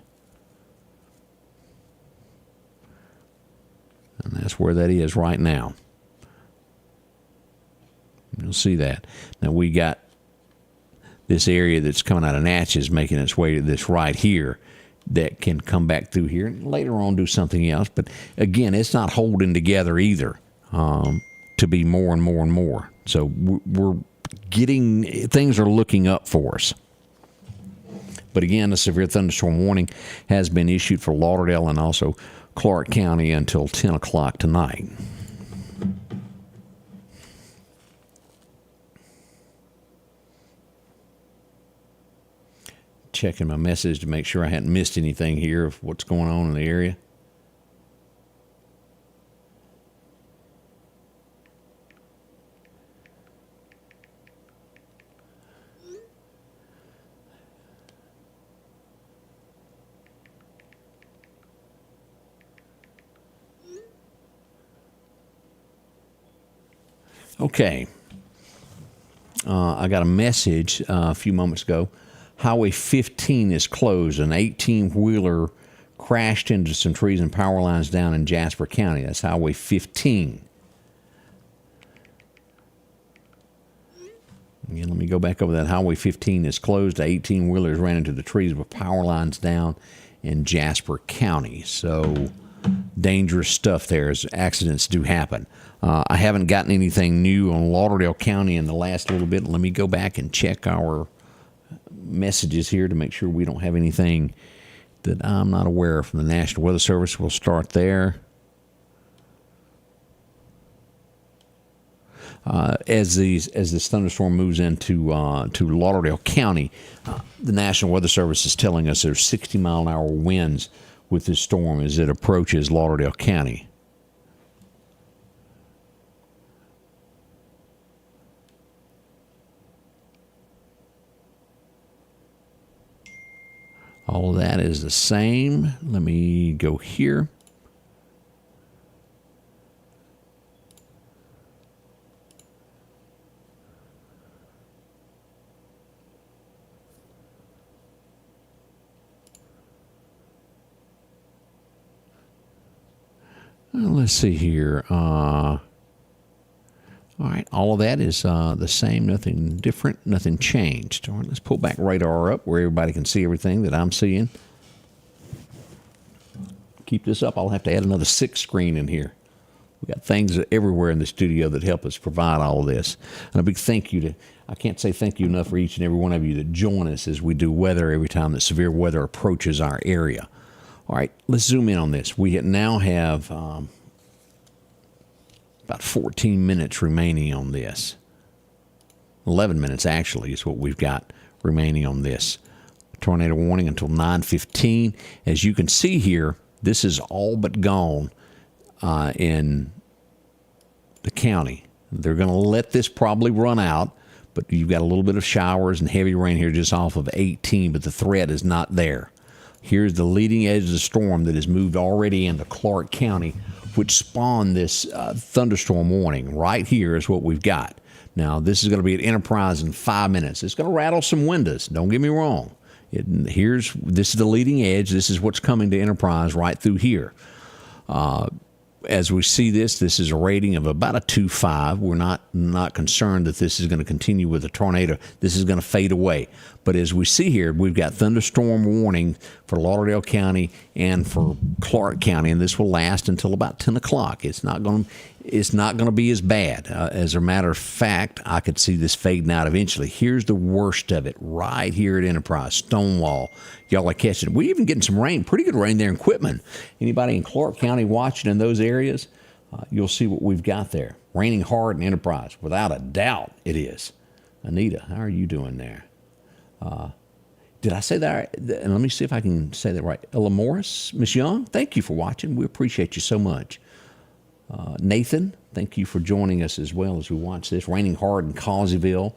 And that's where that is right now. You'll see that. Now we got this area that's coming out of Natchez making its way to this right here that can come back through here and later on do something else. But again, it's not holding together either to be more and more and more. So we're getting, things are looking up for us. But again, a severe thunderstorm warning has been issued for Lauderdale and also Clark County until 10 o'clock tonight. Checking my message to make sure I hadn't missed anything here of what's going on in the area. Okay. I got a message a few moments ago. Highway 15 is closed. An 18-wheeler crashed into some trees and power lines down in Jasper County. That's Highway 15. Again, let me go back over that. Highway 15 is closed. 18-wheelers ran into the trees with power lines down and Jasper County. So dangerous stuff there as accidents do happen. I haven't gotten anything new on Lauderdale County in the last little bit. Let me go back and check our messages here to make sure we don't have anything that I'm not aware of from the National Weather Service. We'll start there. As this thunderstorm moves into to Lauderdale County, the National Weather Service is telling us there's 60-mile-an-hour winds with this storm as it approaches Lauderdale County. All of that is the same. Let me go here. Let's see here. All right, all of that is the same, nothing different, nothing changed. All right, let's pull back radar up where everybody can see everything that I'm seeing. Keep this up. I'll have to add another 6th screen in here. We got things everywhere in the studio that help us provide all of this. And a big thank you I can't say thank you enough for each and every one of you that join us as we do weather every time that severe weather approaches our area. All right, let's zoom in on this. We now have about 14 minutes remaining on this. 11 minutes, actually, is what we've got remaining on this. Tornado warning until 9:15. As you can see here, this is all but gone in the county. They're going to let this probably run out, but you've got a little bit of showers and heavy rain here just off of 18, but the threat is not there. Here's the leading edge of the storm that has moved already into Clark County, which spawned this thunderstorm warning. Right here is what we've got. Now, this is going to be at Enterprise in 5 minutes. It's going to rattle some windows. Don't get me wrong. This is the leading edge. This is what's coming to Enterprise right through here. As we see this is a rating of about a 2.5. We're not concerned that this is going to continue with a tornado. This is going to fade away. But as we see here, we've got thunderstorm warning for Lauderdale County and for Clark County, and this will last until about 10 o'clock. It's not going to be as bad. As a matter of fact, I could see this fading out eventually. Here's the worst of it right here at Enterprise, Stonewall. Y'all are catching it. We're even getting some rain, pretty good rain there in Quitman. Anybody in Clark County watching in those areas, you'll see what we've got there. Raining hard in Enterprise. Without a doubt, it is. Anita, how are you doing there? Did I say that right? And let me see if I can say that right. Ella Morris, Miss Young, thank you for watching. We appreciate you so much. Nathan, thank you for joining us as well as we watch this. Raining hard in Causeyville.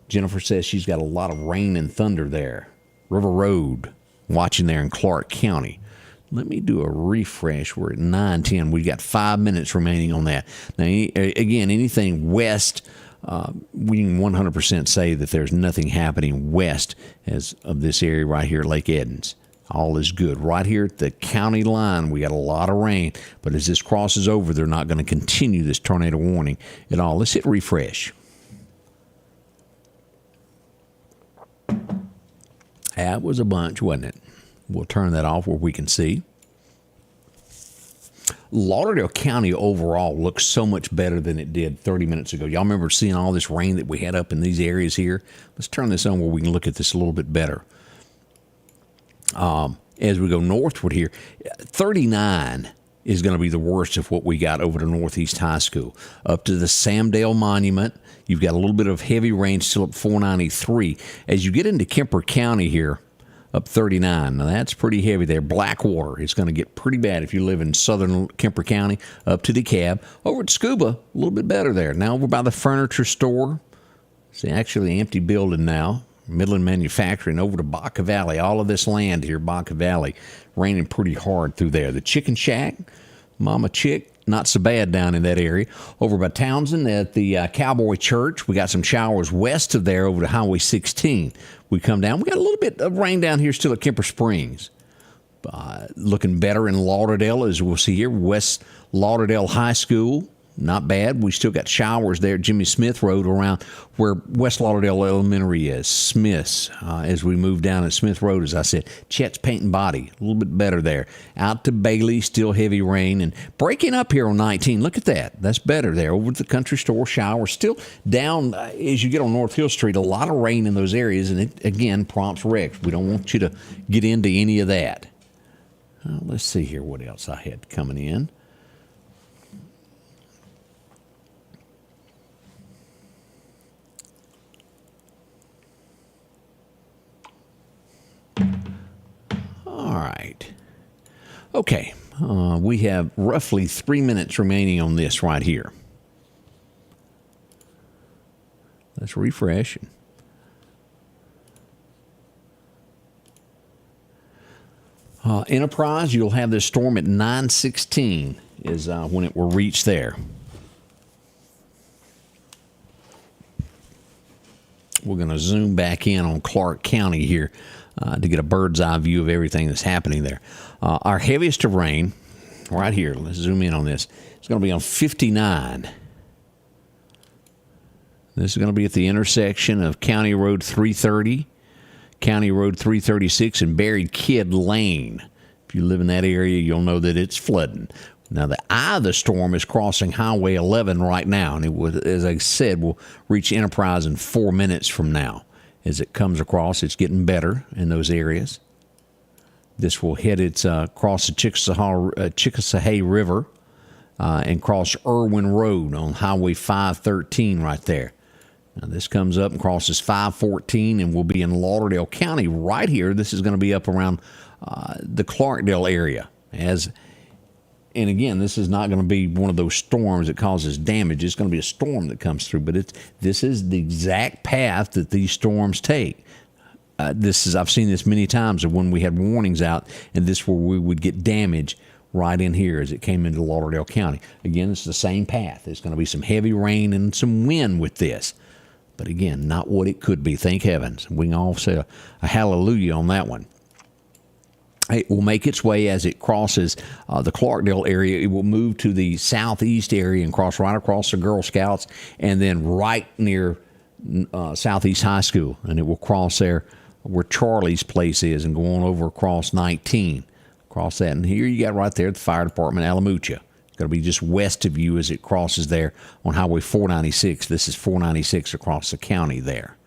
Jennifer says she's got a lot of rain and thunder there. River Road, watching there in Clark County. Let me do a refresh. We're at 9:10. We've got 5 minutes remaining on that. Now, again, anything west, we can 100% say that there's nothing happening west as of this area right here at Lake Edens. All is good. Right here at the county line, we got a lot of rain, but as this crosses over, they're not going to continue this tornado warning at all. Let's hit refresh. That was a bunch, wasn't it? We'll turn that off where we can see. Lauderdale County overall looks so much better than it did 30 minutes ago. Y'all remember seeing all this rain that we had up in these areas here? Let's turn this on where we can look at this a little bit better. As we go northward here, 39 is going to be the worst of what we got over to Northeast High School. Up to the Samdale Monument, you've got a little bit of heavy rain still up 493. As you get into Kemper County here, up 39. Now, that's pretty heavy there. Blackwater is going to get pretty bad if you live in southern Kemper County, up to DeKalb. Over at Scuba, a little bit better there. Now over by the furniture store. It's actually an empty building now. Midland Manufacturing over to Baca Valley. All of this land here, Baca Valley, raining pretty hard through there. The Chicken Shack, Mama Chick, not so bad down in that area. Over by Townsend at the Cowboy Church, we got some showers west of there over to Highway 16. We come down. We got a little bit of rain down here still at Kemper Springs. Looking better in Lauderdale, as we'll see here. West Lauderdale High School, not bad. We still got showers there at Jimmy Smith Road around where West Lauderdale Elementary is, Smith's. As we move down at Smith Road, as I said, Chet's Paint and Body, a little bit better there. Out to Bailey, still heavy rain. And breaking up here on 19, look at that. That's better there. Over at the country store, showers. Still down as you get on North Hill Street, a lot of rain in those areas. And it, again, prompts wrecks. We don't want you to get into any of that. Let's see here what else I had coming in. All right. Okay. We have roughly 3 minutes remaining on this right here. Let's refresh. Enterprise, you'll have this storm at 9:16 is when it will reach there. We're going to zoom back in on Clark County here to get a bird's eye view of everything that's happening there. Our heaviest of rain, right here, let's zoom in on this. It's going to be on 59. This is going to be at the intersection of County Road 330, County Road 336, and Buried Kid Lane. If you live in that area, you'll know that it's flooding. Now, the eye of the storm is crossing Highway 11 right now, and it will, as I said, will reach Enterprise in 4 minutes from now. As it comes across, it's getting better in those areas. This will hit its cross the Chickasahee River and cross Irwin Road on Highway 513 right there. Now, this comes up and crosses 514 and will be in Lauderdale County right here. This is going to be up around the Clarkdale area. And again, this is not going to be one of those storms that causes damage. It's going to be a storm that comes through. But this is the exact path that these storms take. I've seen this many times when we had warnings out, and this where we would get damage right in here as it came into Lauderdale County. Again, it's the same path. There's going to be some heavy rain and some wind with this. But again, not what it could be. Thank heavens. We can all say a hallelujah on that one. It will make its way as it crosses the Clarkdale area. It will move to the southeast area and cross right across the Girl Scouts and then right near Southeast High School. And it will cross there where Charlie's place is and go on over across 19. Cross that. And here you got right there the fire department, Alamucha. It's going to be just west of you as it crosses there on Highway 496. This is 496 across the county there.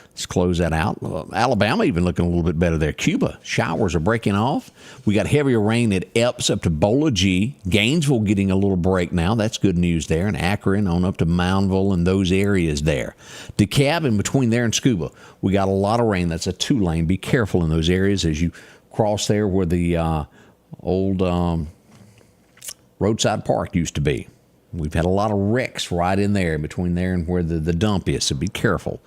Let's close that out. Alabama even looking a little bit better there. Cuba, showers are breaking off. We got heavier rain at Epps up to Bola G. Gainesville getting a little break now. That's good news there. And Akron on up to Moundville and those areas there. DeKalb in between there and Scuba. We got a lot of rain. That's a 2-lane. Be careful in those areas as you cross there where the old roadside park used to be. We've had a lot of wrecks right in there between there and where the dump is, so be careful.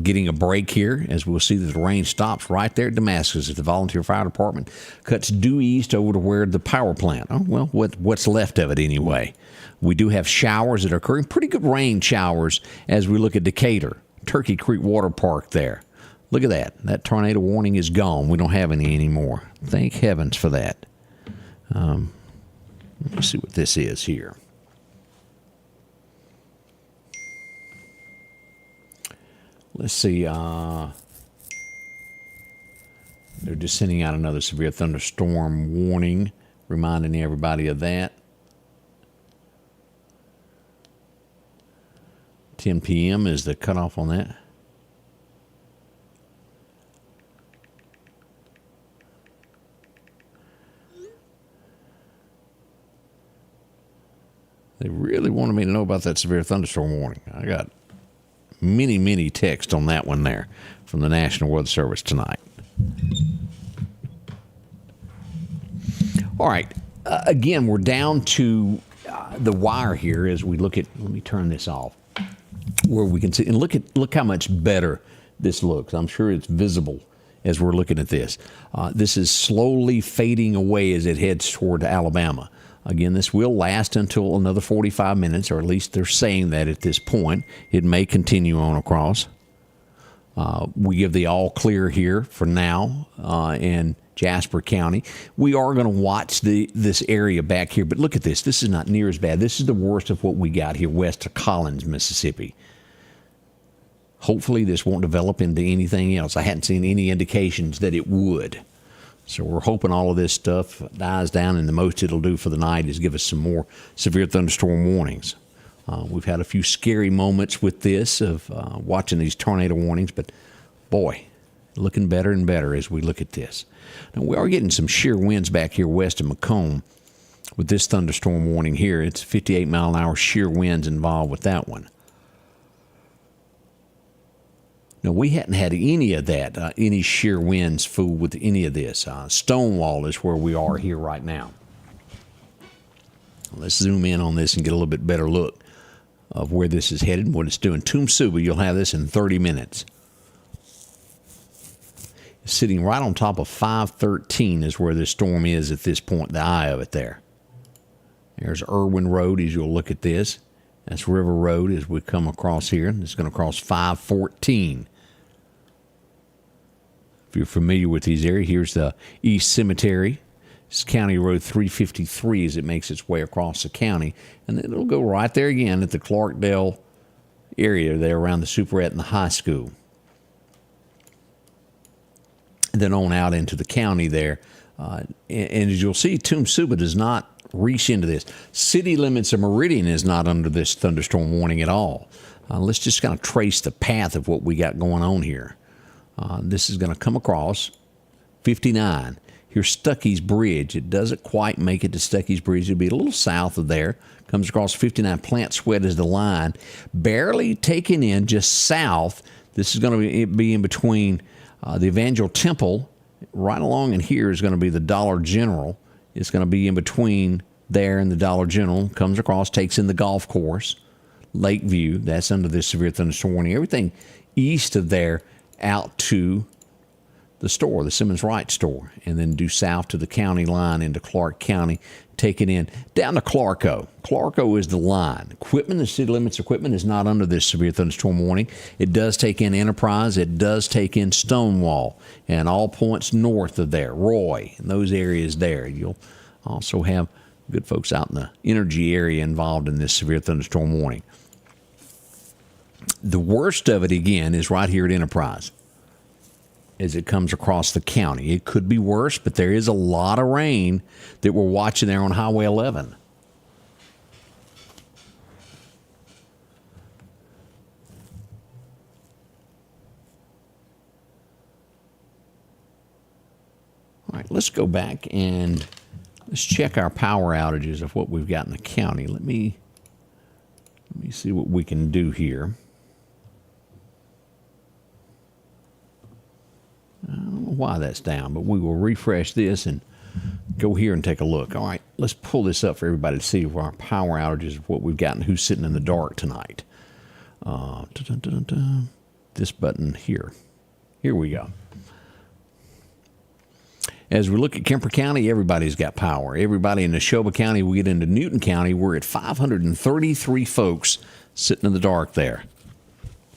Getting a break here as we'll see that the rain stops right there at Damascus as the volunteer fire department cuts due east over to where the power plant. Oh, well, what's left of it anyway. We do have showers that are occurring, pretty good rain showers as we look at Decatur, Turkey Creek Water Park there. Look at that. That tornado warning is gone. We don't have any anymore. Thank heavens for that. Let me see what this is here. Let's see. They're just sending out another severe thunderstorm warning, reminding everybody of that. 10 p.m. is the cutoff on that. They really wanted me to know about that severe thunderstorm warning. I got many texts on that one there from the National Weather Service tonight. All right. Again, we're down to the wire here as we look at, let me turn this off, where we can see, and look how much better this looks. I'm sure it's visible as we're looking at this. This is slowly fading away as it heads toward Alabama. Again, this will last until another 45 minutes, or at least they're saying that at this point. It may continue on across. We give the all clear here for now, and Jasper County. We are going to watch this area back here, but look at this. This is not near as bad. This is the worst of what we got here west of Collins, Mississippi. Hopefully this won't develop into anything else. I hadn't seen any indications that it would. So we're hoping all of this stuff dies down, and the most it'll do for the night is give us some more severe thunderstorm warnings. We've had a few scary moments with this of watching these tornado warnings, but boy, looking better and better as we look at this. Now, we are getting some shear winds back here west of Macomb with this thunderstorm warning here. It's 58-mile-an-hour shear winds involved with that one. Now, we hadn't had any of that, any shear winds fool with any of this. Stonewall is where we are here right now. Let's zoom in on this and get a little bit better look of where this is headed and what it's doing. Tumsuba, you'll have this in 30 minutes. Sitting right on top of 513 is where this storm is at this point, the eye of it there. There's Irwin Road as you'll look at this. That's River Road as we come across here. It's going to cross 514. If you're familiar with these areas, here's the East Cemetery. It's County Road 353 as it makes its way across the county. And then it'll go right there again at the Clarkdale area there around the Superette and the high school. And then on out into the county there. And as you'll see, Tumsuba does not reach into this. City limits of Meridian is not under this thunderstorm warning at all. Let's just kind of trace the path of what we got going on here. This is going to come across 59. Here's Stuckey's Bridge. It doesn't quite make it to Stuckey's Bridge. It'll be a little south of there. Comes across 59. Plant Sweat is the line. Barely taken in just south. This is going to be in between the Evangel Temple. Right along in here is going to be the Dollar General. It's going to be in between there and the Dollar General. Comes across, takes in the golf course. Lakeview, that's under this severe thunderstorm warning. Everything east of there out to the store, the Simmons Wright store, and then due south to the county line into Clark County, take it in down to Clarko. Clarko is the line. Equipment, the city limits equipment is not under this severe thunderstorm warning. It does take in Enterprise. It does take in Stonewall and all points north of there, Roy, and those areas there. You'll also have good folks out in the energy area involved in this severe thunderstorm warning. The worst of it, again, is right here at Enterprise as it comes across the county. It could be worse, but there is a lot of rain that we're watching there on Highway 11. All right, let's go back and let's check our power outages of what we've got in the county. Let me see what we can do here. I don't know why that's down, but we will refresh this and go here and take a look. All right, let's pull this up for everybody to see our power outages of what we've got and who's sitting in the dark tonight. This button here. Here we go. As we look at Kemper County, everybody's got power. Everybody in Neshoba County, we get into Newton County, we're at 533 folks sitting in the dark there.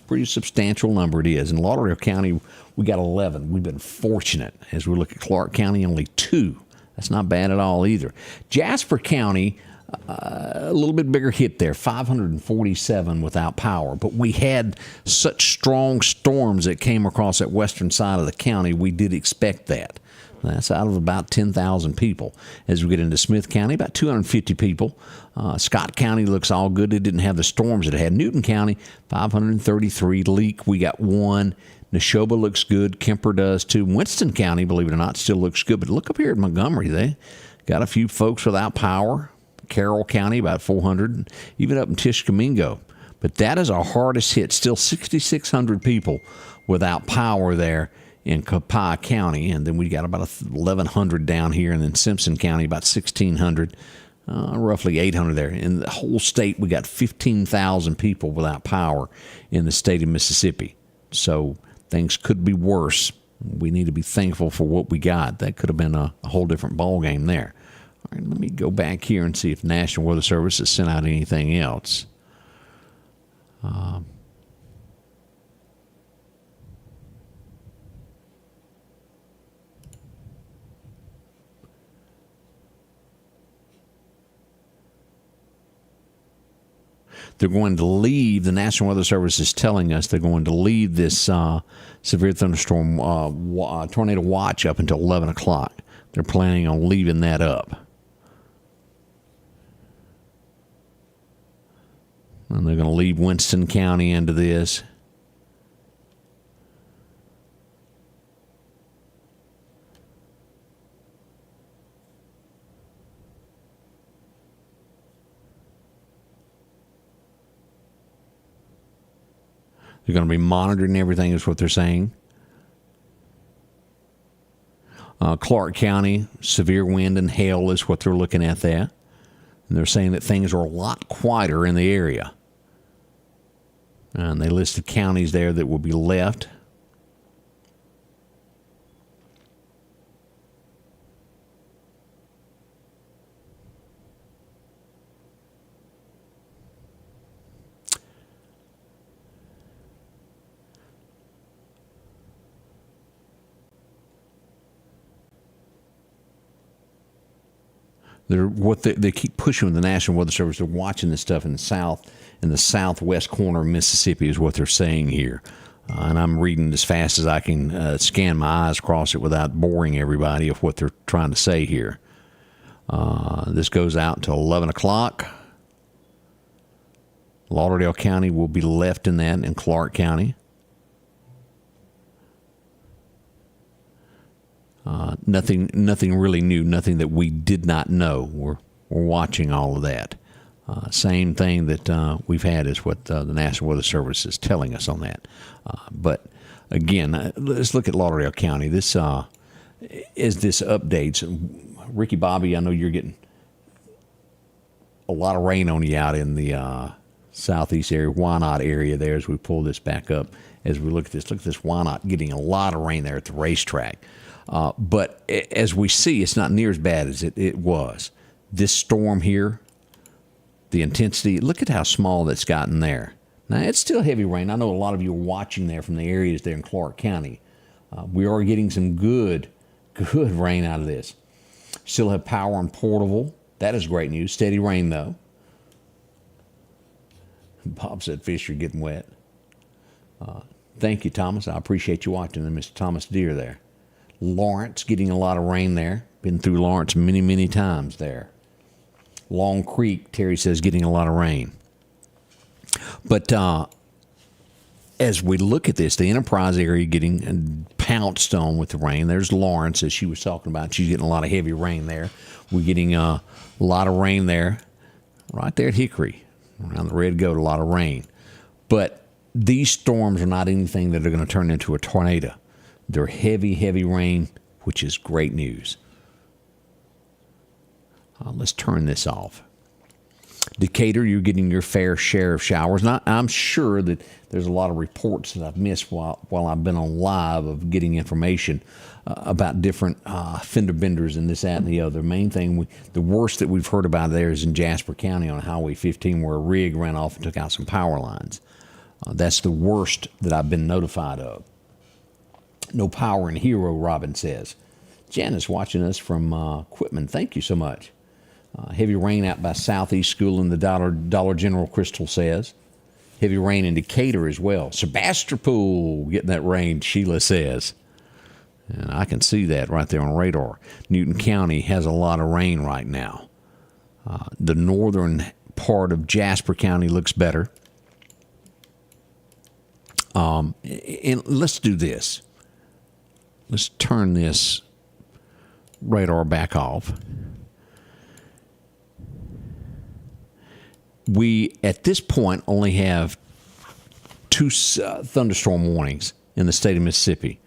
Pretty substantial number it is. In Lauderdale County, we got 11. We've been fortunate. As we look at Clark County, only 2. That's not bad at all either. Jasper County, a little bit bigger hit there, 547 without power. But we had such strong storms that came across that western side of the county, we did expect that. That's out of about 10,000 people. As we get into Smith County, about 250 people. Scott County looks all good. It didn't have the storms it had. Newton County, 533. Leak, we got 1. Neshoba looks good. Kemper does too. Winston County, believe it or not, still looks good. But look up here at Montgomery. They got a few folks without power. Carroll County, about 400. Even up in Tishkamingo. But that is our hardest hit. Still 6,600 people without power there in Copiah County, and then we got about 1,100 down here, and then Simpson County, about 1,600, roughly 800 there. In the whole state, we got 15,000 people without power in the state of Mississippi. So things could be worse. We need to be thankful for what we got. That could have been a whole different ballgame there. All right, let me go back here and see if National Weather Service has sent out anything else. they're going to leave. The National Weather Service is telling us they're going to leave this severe thunderstorm tornado watch up until 11 o'clock. They're planning on leaving that up. And they're going to leave Winston County into this. They're going to be monitoring everything, is what they're saying. Clark County, severe wind and hail is what they're looking at there. And they're saying that things are a lot quieter in the area. And they listed counties there that will be left. They keep pushing with the National Weather Service. They're watching this stuff in the southwest corner of Mississippi is what they're saying here. And I'm reading as fast as I can scan my eyes across it without boring everybody of what they're trying to say here. This goes out until 11 o'clock. Lauderdale County will be left in that, and Clark County. Nothing really new, nothing that we did not know. We're watching all of that. Same thing that we've had is what the National Weather Service is telling us on that. But again, let's look at Lauderdale County. This as this updates. Ricky Bobby, I know you're getting a lot of rain on you out in the southeast area, Wynot area there as we pull this back up. As we look at this Wynot getting a lot of rain there at the racetrack. But as we see, it's not near as bad as it was. This storm here, the intensity, look at how small that's gotten there. Now, it's still heavy rain. I know a lot of you are watching there from the areas there in Clark County. We are getting some good rain out of this. Still have power on Portable. That is great news. Steady rain, though. Bob said fish are getting wet. Thank you, Thomas. I appreciate you watching, Mr. Thomas Deere there. Lawrence getting a lot of rain there. Been through Lawrence many, many times there. Long Creek, Terry says, getting a lot of rain. But as we look at this, the Enterprise area getting pounced on with the rain. There's Lawrence, as she was talking about. She's getting a lot of heavy rain there. We're getting a lot of rain there. Right there at Hickory. Around the Red Goat, a lot of rain. But these storms are not anything that are going to turn into a tornado. They're heavy, heavy rain, which is great news. Let's turn this off. Decatur, you're getting your fair share of showers. Now, I'm sure that there's a lot of reports that I've missed while I've been on live of getting information about different fender benders and this, that, and the other. Main thing, the worst that we've heard about there is in Jasper County on Highway 15 where a rig ran off and took out some power lines. That's the worst that I've been notified of. No power in Hero, Robin says. Janice watching us from Quitman. Thank you so much. Heavy rain out by Southeast School in the Dollar General, Crystal says. Heavy rain in Decatur as well. Sebastopol getting that rain, Sheila says. And I can see that right there on radar. Newton County has a lot of rain right now. The northern part of Jasper County looks better. And let's do this. Let's turn this radar back off. We, at this point, only have two thunderstorm warnings in the state of Mississippi.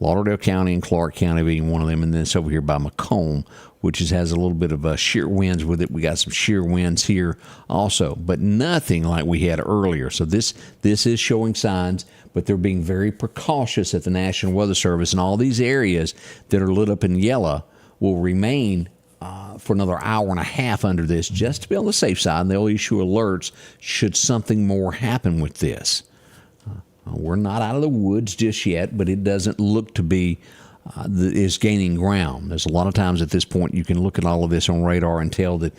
Lauderdale County and Clark County being one of them, and then it's over here by Macomb, which has a little bit of shear winds with it. We got some shear winds here also, but nothing like we had earlier. So this is showing signs, but they're being very precautious at the National Weather Service, and all these areas that are lit up in yellow will remain for another hour and a half under this, just to be on the safe side, and they'll issue alerts should something more happen with this. We're not out of the woods just yet, but it doesn't look to be is gaining ground. There's a lot of times at this point you can look at all of this on radar and tell that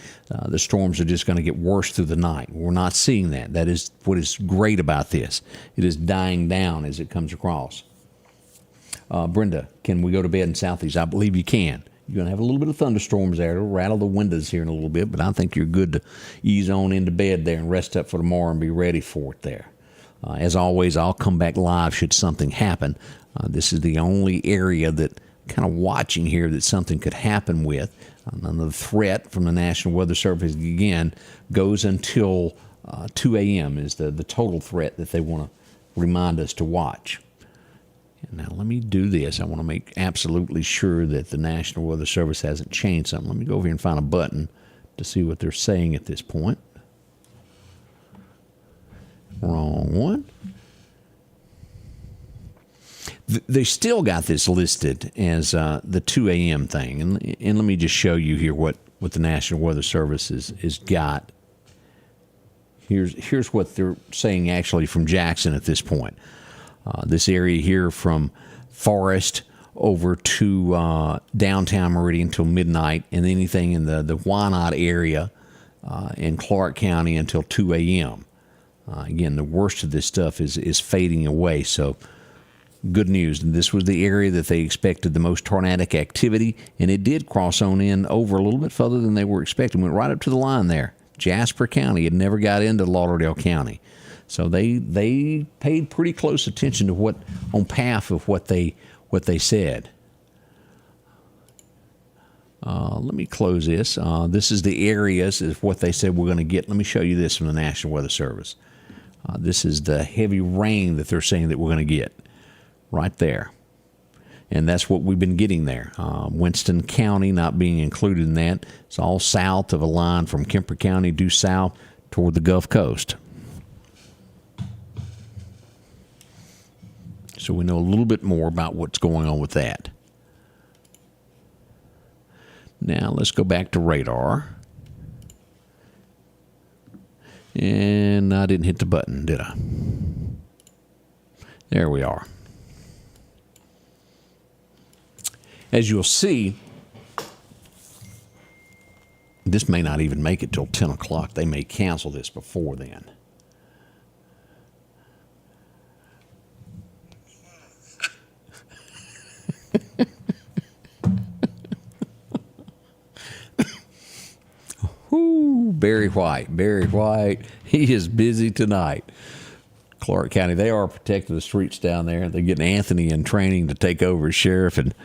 the storms are just going to get worse through the night. We're not seeing that. That is what is great about this. It is dying down as it comes across. Brenda, can we go to bed in Southeast? I believe you can. You're going to have a little bit of thunderstorms there. It'll rattle the windows here in a little bit, but I think you're good to ease on into bed there and rest up for tomorrow and be ready for it there. As always, I'll come back live should something happen. This is the only area that kind of watching here that something could happen with. And the threat from the National Weather Service, again, goes until 2 a.m. is the total threat that they want to remind us to watch. Now, let me do this. I want to make absolutely sure that the National Weather Service hasn't changed something. Let me go over here and find a button to see what they're saying at this point. Wrong one. They still got this listed as the 2 a.m. thing. And let me just show you here what the National Weather Service is got. Here's what they're saying actually from Jackson at this point. This area here from Forest over to downtown Meridian until midnight, and anything in the Wynot area in Clark County until 2 a.m. Again, the worst of this stuff is fading away, so good news. This was the area that they expected the most tornadic activity, and it did cross on in over a little bit further than they were expecting. Went right up to the line there. Jasper County. It never got into Lauderdale County. So they paid pretty close attention to what on path of what they said. Let me close this. This is the areas is what they said we're going to get. Let me show you this from the National Weather Service. This is the heavy rain that they're saying that we're going to get right there. And that's what we've been getting there. Winston County not being included in that. It's all south of a line from Kemper County due south toward the Gulf Coast. So we know a little bit more about what's going on with that. Now let's go back to radar. And I didn't hit the button, did I? There we are. As you'll see, this may not even make it till 10 o'clock. They may cancel this before then. Barry White, he is busy tonight. Clark County, they are protecting the streets down there. They're getting Anthony in training to take over as sheriff and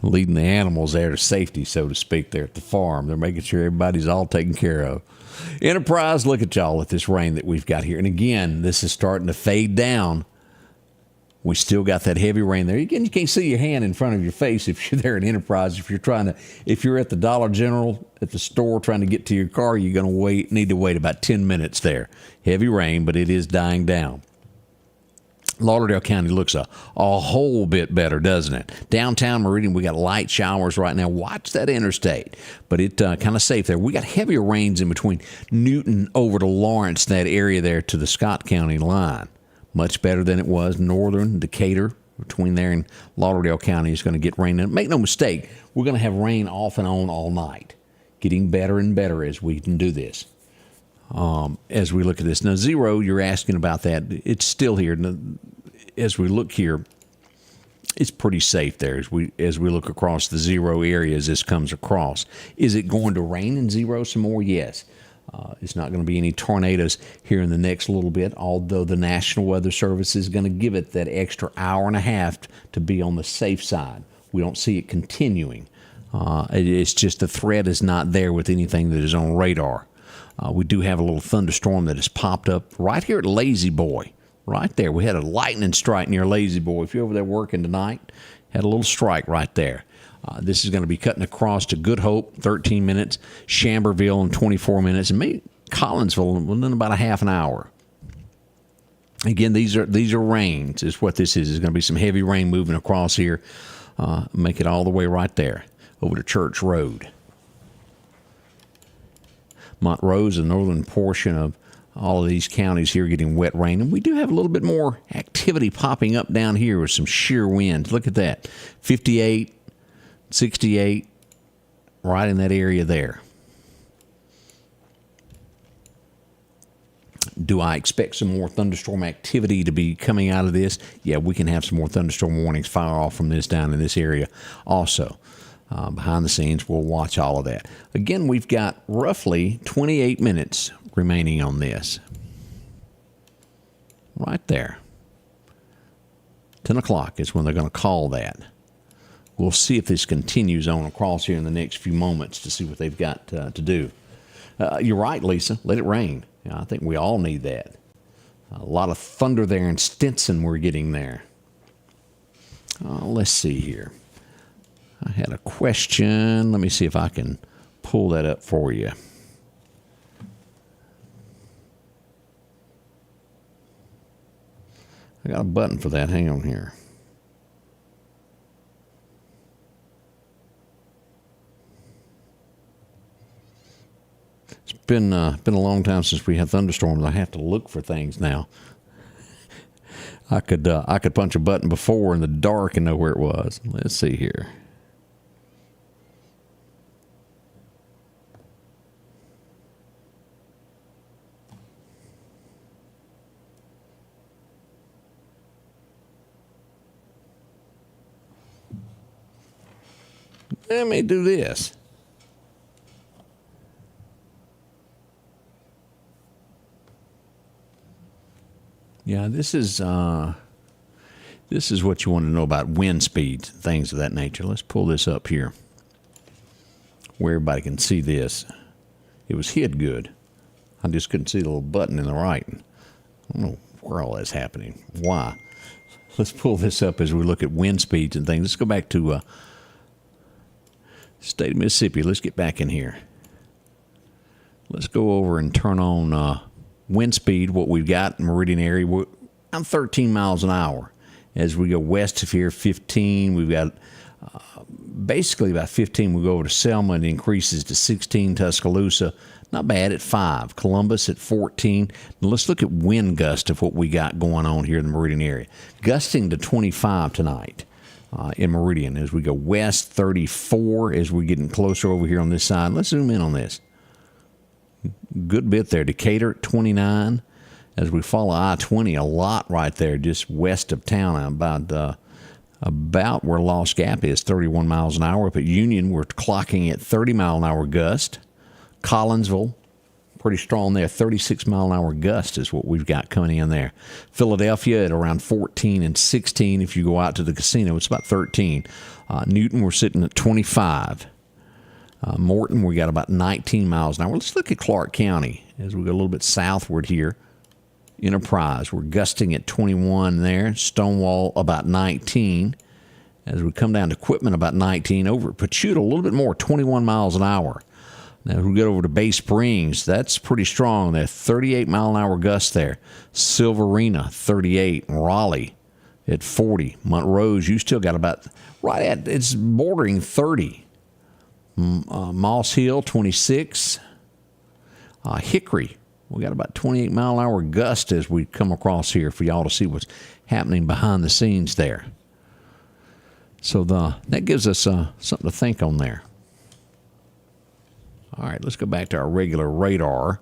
leading the animals there to safety, so to speak, there at the farm. They're making sure everybody's all taken care of. Enterprise, look at y'all at this rain that we've got here. And again, this is starting to fade down. We still got that heavy rain there. Again, you can't see your hand in front of your face if you're there at Enterprise. If you're at the Dollar General at the store trying to get to your car, you're going to need to wait about 10 minutes there. Heavy rain, but it is dying down. Lauderdale County looks a whole bit better, doesn't it? Downtown Meridian, we got light showers right now. Watch that interstate, but it kind of safe there. We got heavier rains in between Newton over to Lawrence, that area there to the Scott County line. Much better than it was northern Decatur. Between there and Lauderdale County is going to get rain. And make no mistake, we're going to have rain off and on all night. Getting better and better as we can do this. As we look at this. Now, zero, you're asking about that. It's still here. As we look here, it's pretty safe there as we look across the zero area as this comes across. Is it going to rain in zero some more? Yes. It's not going to be any tornadoes here in the next little bit, although the National Weather Service is going to give it that extra hour and a half to be on the safe side. We don't see it continuing. It's just the threat is not there with anything that is on radar. We do have a little thunderstorm that has popped up right here at Lazy Boy. Right there. We had a lightning strike near Lazy Boy. If you're over there working tonight, had a little strike right there. This is going to be cutting across to Good Hope, 13 minutes, Chamberville in 24 minutes, and maybe Collinsville within about a half an hour. Again, these are rains is what this is. There's going to be some heavy rain moving across here. Make it all the way right there over to Church Road. Montrose, the northern portion all of these counties here getting wet rain. And we do have a little bit more activity popping up down here with some sheer winds. Look at that. 58, 68, right in that area there. Do I expect some more thunderstorm activity to be coming out of this? Yeah, we can have some more thunderstorm warnings fire off from this down in this area also. Behind the scenes, we'll watch all of that. Again, we've got roughly 28 minutes remaining on this. Right there. 10 o'clock is when they're going to call that. We'll see if this continues on across here in the next few moments to see what they've got to do. You're right, Lisa. Let it rain. I think we all need that. A lot of thunder there in Stinson we're getting there. Let's see here. I had a question. Let me see if I can pull that up for you. I got a button for that. Hang on here. It's been a long time since we had thunderstorms. I have to look for things now. I could punch a button before in the dark and know where it was. Let's see here. Let me do this. Yeah, this is what you want to know about wind speeds, things of that nature. Let's pull this up here where everybody can see this. It was hid good. I just couldn't see the little button in the right. I don't know where all that's happening. Why? Let's pull this up as we look at wind speeds and things. Let's go back to state of Mississippi. Let's get back in here. Let's go over and turn on wind speed, what we've got in Meridian area. We're around 13 miles an hour. As we go west of here, 15. We've got basically about 15. We go over to Selma and it increases to 16. Tuscaloosa, not bad at 5. Columbus at 14. Now let's look at wind gust of what we got going on here in the Meridian area. Gusting to 25 tonight in Meridian. As we go west, 34. As we're getting closer over here on this side. Let's zoom in on this. Good bit there. Decatur at 29. As we follow I-20, a lot right there, just west of town, about where Lost Gap is, 31 miles an hour. Up at Union, we're clocking at 30 mile an hour gust. Collinsville, pretty strong there, 36 mile an hour gust is what we've got coming in there. Philadelphia at around 14 and 16. If you go out to the casino, it's about 13. Newton, we're sitting at 25. Morton, we got about 19 miles an hour. Let's look at Clark County as we go a little bit southward here. Enterprise, we're gusting at 21 there. Stonewall, about 19. As we come down to Quitman, about 19. Over at Pachuta, a little bit more, 21 miles an hour. Now, as we get over to Bay Springs, that's pretty strong there. 38 mile an hour gust there. Silverina, 38. And Raleigh at 40. Montrose, you still got about, right at, it's bordering 30. Moss Hill, 26. Hickory, we got about 28 mile an hour gust as we come across here for y'all to see what's happening behind the scenes there. So that gives us something to think on there. All right, let's go back to our regular radar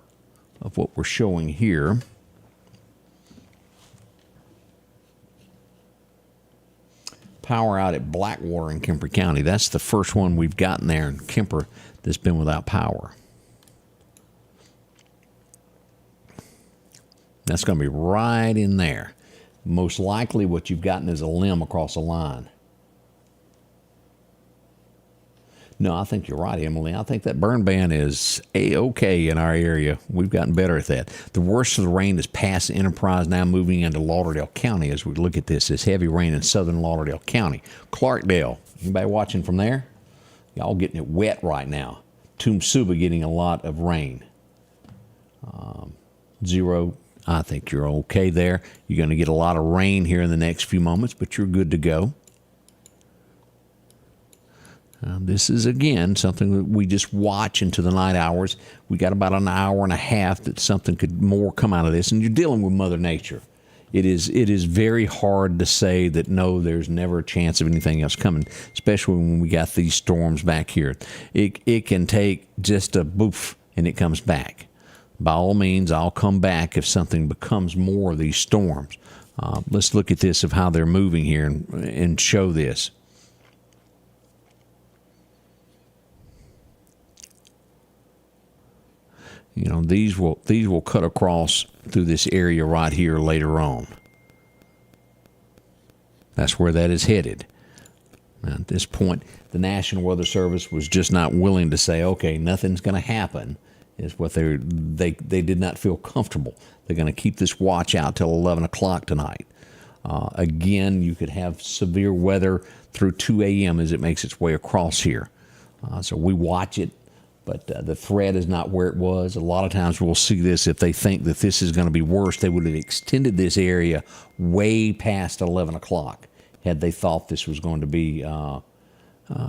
of what we're showing here. Power out at Blackwater in Kemper County. That's the first one we've gotten there in Kemper that's been without power. That's going to be right in there. Most likely what you've gotten is a limb across a line. No, I think you're right, Emily. I think that burn ban is A-OK in our area. We've gotten better at that. The worst of the rain is past Enterprise, now moving into Lauderdale County as we look at this. This heavy rain in southern Lauderdale County. Clarkdale, anybody watching from there? Y'all getting it wet right now. Tumsuba getting a lot of rain. 0, I think you're okay there. You're going to get a lot of rain here in the next few moments, but you're good to go. This is, again, something that we just watch into the night hours. We got about an hour and a half that something could more come out of this, and you're dealing with Mother Nature. It is very hard to say that, no, there's never a chance of anything else coming, especially when we got these storms back here. It can take just a boof, and it comes back. By all means, I'll come back if something becomes more of these storms. Let's look at this of how they're moving here and show this. You know, these will cut across through this area right here later on. That's where that is headed. Now, at this point, the National Weather Service was just not willing to say, okay, nothing's going to happen. Is what they did not feel comfortable. They're going to keep this watch out till 11 o'clock tonight. Again, you could have severe weather through 2 a.m. as it makes its way across here. So we watch it. But the threat is not where it was. A lot of times we'll see this. If they think that this is going to be worse, they would have extended this area way past 11 o'clock. Had they thought this was going to be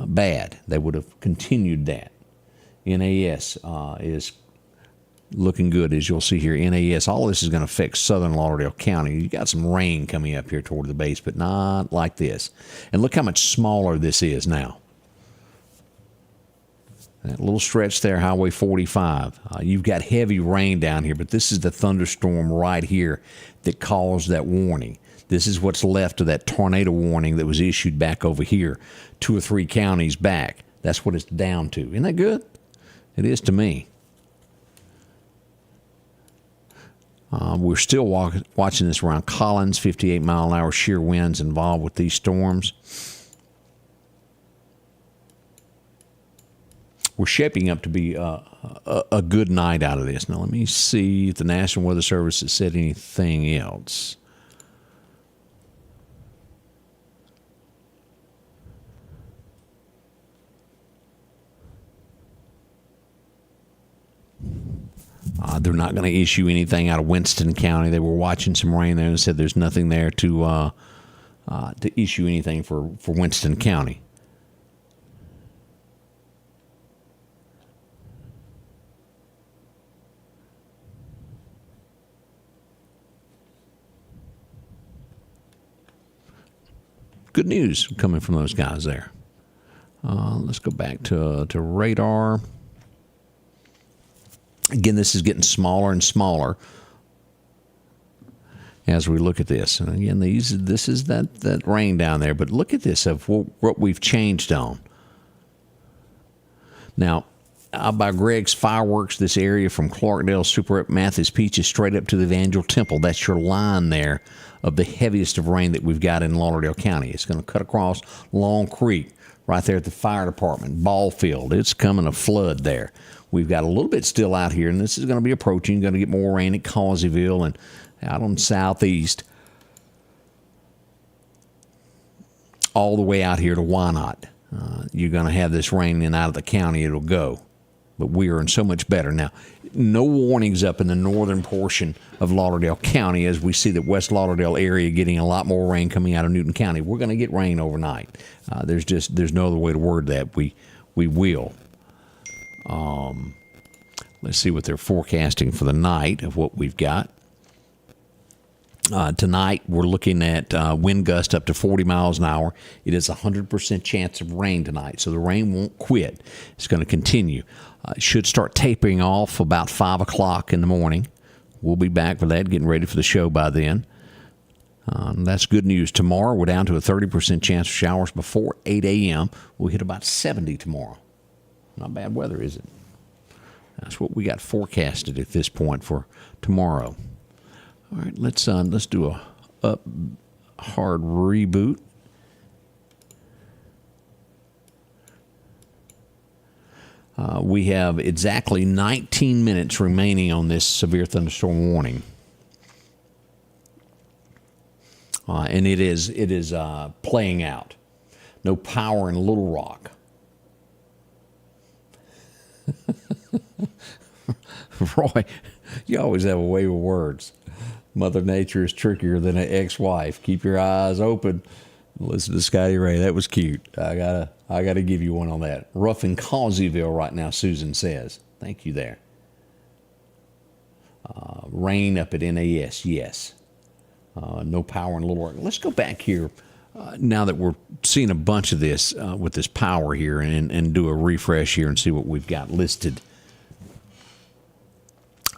bad, they would have continued that. NAS is looking good, as you'll see here. NAS, all of this is going to affect southern Lauderdale County. You got some rain coming up here toward the base, but not like this. And look how much smaller this is now. That little stretch there, Highway 45. You've got heavy rain down here, but this is the thunderstorm right here that caused that warning. This is what's left of that tornado warning that was issued back over here, 2 or 3 counties back. That's what it's down to. Isn't that good? It is to me. We're still watching this around Collins, 58-mile-an-hour shear winds involved with these storms. We're shaping up to be a good night out of this. Now, let me see if the National Weather Service has said anything else. They're not going to issue anything out of Winston County. They were watching some rain there and said there's nothing there to issue anything for Winston County. Good news coming from those guys there. Let's go back to radar. Again, this is getting smaller and smaller as we look at this. And again, this is that rain down there. But look at this of what we've changed on. Now, out by Greg's Fireworks, this area from Clarkdale, Super up Mathis Peaches, straight up to the Evangel Temple. That's your line there of the heaviest of rain that we've got in Lauderdale County. It's going to cut across Long Creek, right there at the fire department, ball field. It's coming a flood there. We've got a little bit still out here, and this is going to be approaching. You're going to get more rain at Causeyville and out on the southeast, all the way out here to Wynot. You're going to have this rain, and out of the county it'll go. But we are in so much better. Now, no warnings up in the northern portion of Lauderdale County as we see the West Lauderdale area getting a lot more rain coming out of Newton County. We're going to get rain overnight. There's no other way to word that. We will. Let's see what they're forecasting for the night of what we've got. Tonight, we're looking at wind gust up to 40 miles an hour. It is a 100% chance of rain tonight, so the rain won't quit. It's going to continue. It should start tapering off about 5 o'clock in the morning. We'll be back for that, getting ready for the show by then. That's good news. Tomorrow, we're down to a 30% chance of showers before 8 a.m. We'll hit about 70 tomorrow. Not bad weather, is it? That's what we got forecasted at this point for tomorrow. All right, let's do a hard reboot. We have exactly 19 minutes remaining on this severe thunderstorm warning, and it is playing out. No power in Little Rock. Roy, you always have a way with words. Mother Nature is trickier than an ex-wife. Keep your eyes open. Listen to Scotty Ray. That was cute. I gotta give you one on that. Rough in Causeyville right now, Susan says. Thank you there. Rain up at NAS, yes. No power in Little Rock. Let's go back here now that we're seeing a bunch of this with this power here and do a refresh here and see what we've got listed.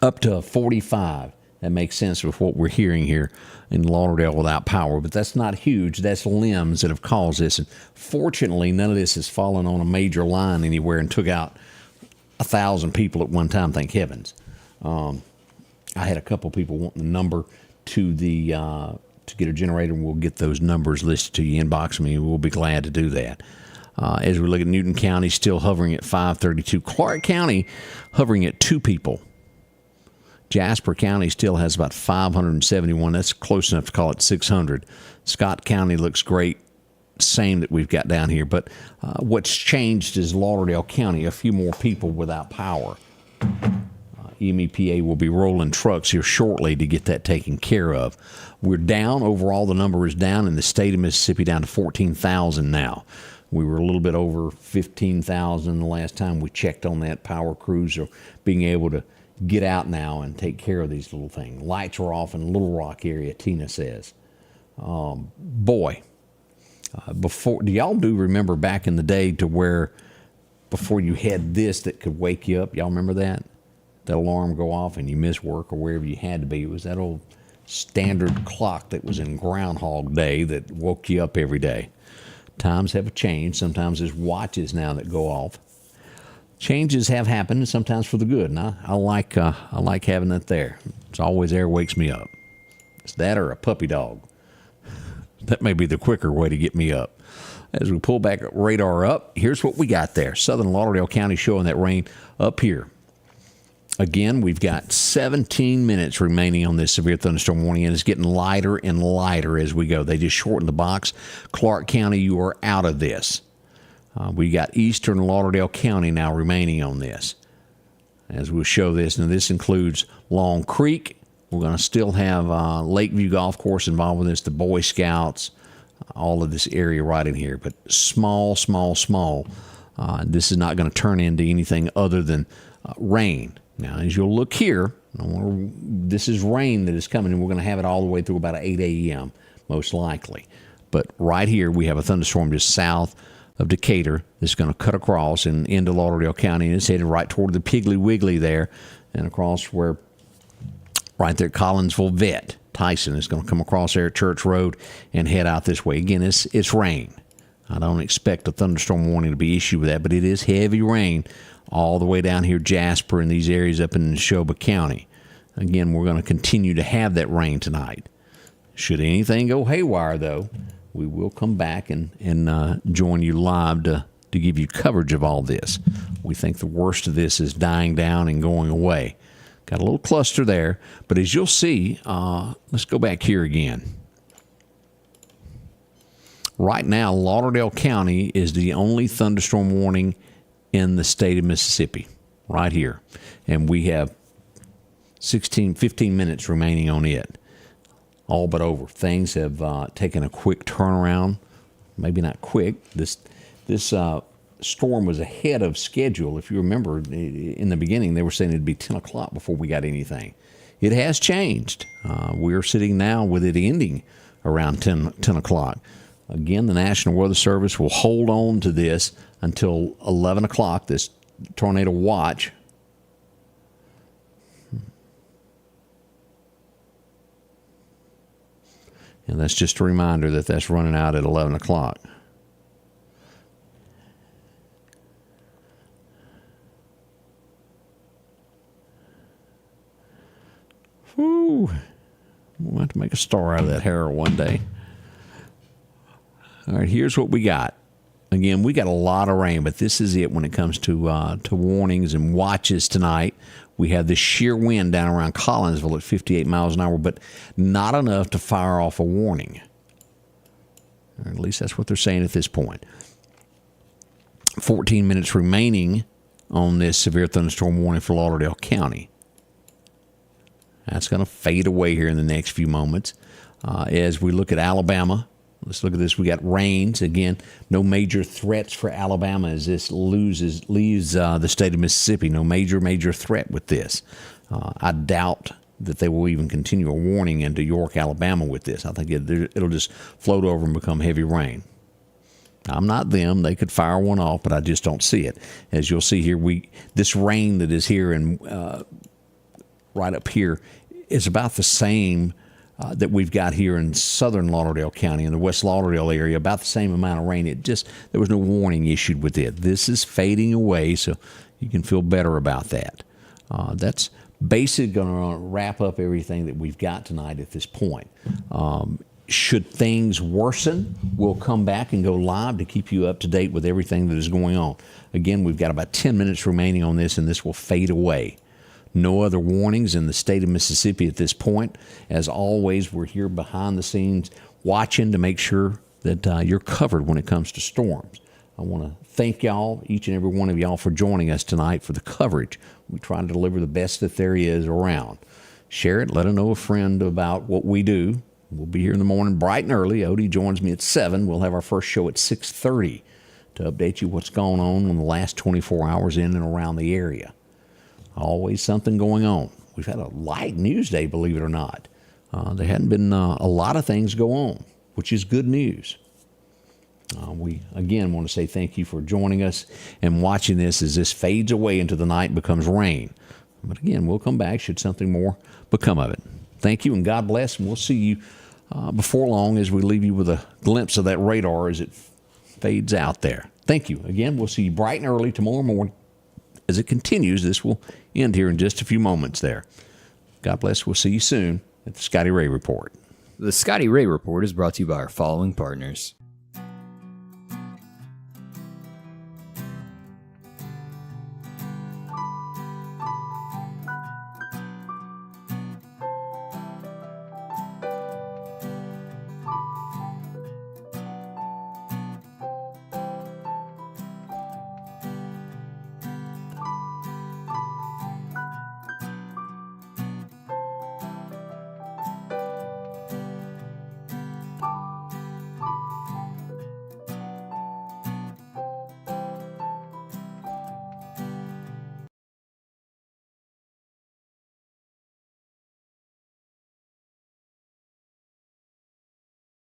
Up to 45. That makes sense with what we're hearing here in Lauderdale without power. But that's not huge. That's limbs that have caused this. And fortunately, none of this has fallen on a major line anywhere and took out 1,000 people at one time, thank heavens. I had a couple people wanting the number to the to get a generator, and we'll get those numbers listed to you. Inbox me. We'll be glad to do that. As we look at Newton County, still hovering at 532. Clark County hovering at 2 people. Jasper County still has about 571. That's close enough to call it 600. Scott County looks great. Same that we've got down here. But what's changed is Lauderdale County, a few more people without power. MEPA will be rolling trucks here shortly to get that taken care of. We're down. Overall, the number is down in the state of Mississippi down to 14,000 now. We were a little bit over 15,000 the last time we checked on that power crews, or being able to get out now and take care of these little things. Lights are off in Little Rock area, Tina says. Boy, do y'all remember back in the day to where before you had this that could wake you up? Y'all remember that? That alarm go off and you miss work or wherever you had to be. It was that old standard clock that was in Groundhog Day that woke you up every day. Times have changed. Sometimes there's watches now that go off. Changes have happened, sometimes for the good, and I like having that there. It's always there, wakes me up. It's that or a puppy dog. That may be the quicker way to get me up. As we pull back radar up, here's what we got there. Southern Lauderdale County showing that rain up here. Again, we've got 17 minutes remaining on this severe thunderstorm warning, and it's getting lighter and lighter as we go. They just shortened the box. Clark County, you are out of this. We got eastern Lauderdale County now remaining on this. As we'll show this, and this includes Long Creek. We're going to still have Lakeview Golf Course involved with this, the Boy Scouts, all of this area right in here. But small. This is not going to turn into anything other than rain. Now, as you'll look here, this is rain that is coming, and we're going to have it all the way through about 8 a.m., most likely. But right here, we have a thunderstorm just south of Decatur that's going to cut across and into Lauderdale County, and it's headed right toward the Piggly Wiggly there and across where right there Collinsville Vet. Tyson is going to come across there at Church Road and head out this way. Again, it's rain. I don't expect a thunderstorm warning to be issued with that, but it is heavy rain all the way down here, Jasper, and these areas up in Neshoba County. Again, we're going to continue to have that rain tonight. Should anything go haywire, though, we will come back and join you live to give you coverage of all this. We think the worst of this is dying down and going away. Got a little cluster there, but as you'll see, let's go back here again. Right now, Lauderdale County is the only thunderstorm warning in the state of Mississippi, right here. And we have 15 minutes remaining on it. All but over. Things have taken a quick turnaround. Maybe not quick. This storm was ahead of schedule. If you remember, in the beginning, they were saying it'd be 10 o'clock before we got anything. It has changed. We're sitting now with it ending around 10 o'clock. Again, the National Weather Service will hold on to this until 11 o'clock, this tornado watch. And that's just a reminder that that's running out at 11 o'clock. Whew. We'll have to make a star out of that hair one day. All right, here's what we got. Again, we got a lot of rain, but this is it when it comes to warnings and watches tonight. We have this sheer wind down around Collinsville at 58 miles an hour, but not enough to fire off a warning. Or at least that's what they're saying at this point. 14 minutes remaining on this severe thunderstorm warning for Lauderdale County. That's going to fade away here in the next few moments. As we look at Alabama, Let's look at this. We got rains. Again, no major threats for Alabama as this leaves the state of Mississippi. No major threat with this. I doubt that they will even continue a warning into York, Alabama with this. I think it'll just float over and become heavy rain. I'm not them. They could fire one off, but I just don't see it. As you'll see here, this rain that is here and right up here is about the same that we've got here in southern Lauderdale County, in the West Lauderdale area, about the same amount of rain. There was no warning issued with it. This is fading away, so you can feel better about that. That's basically going to wrap up everything that we've got tonight at this point. Should things worsen, we'll come back and go live to keep you up to date with everything that is going on. Again, we've got about 10 minutes remaining on this, and this will fade away. No other warnings in the state of Mississippi at this point. As always, we're here behind the scenes watching to make sure that you're covered when it comes to storms. I want to thank y'all, each and every one of y'all, for joining us tonight for the coverage. We try to deliver the best that there is around. Share it. Let a friend about what we do. We'll be here in the morning bright and early. Odie joins me at 7. We'll have our first show at 6:30 to update you what's going on in the last 24 hours in and around the area. Always something going on. We've had a light news day, believe it or not. There hadn't been a lot of things go on, which is good news. We, again, want to say thank you for joining us and watching this as this fades away into the night and becomes rain. But again, we'll come back should something more become of it. Thank you, and God bless, and we'll see you before long as we leave you with a glimpse of that radar as it fades out there. Thank you. Again, we'll see you bright and early tomorrow morning. As it continues, this will end here in just a few moments there. God bless. We'll see you soon at the Scotty Ray Report. The Scotty Ray Report is brought to you by our following partners.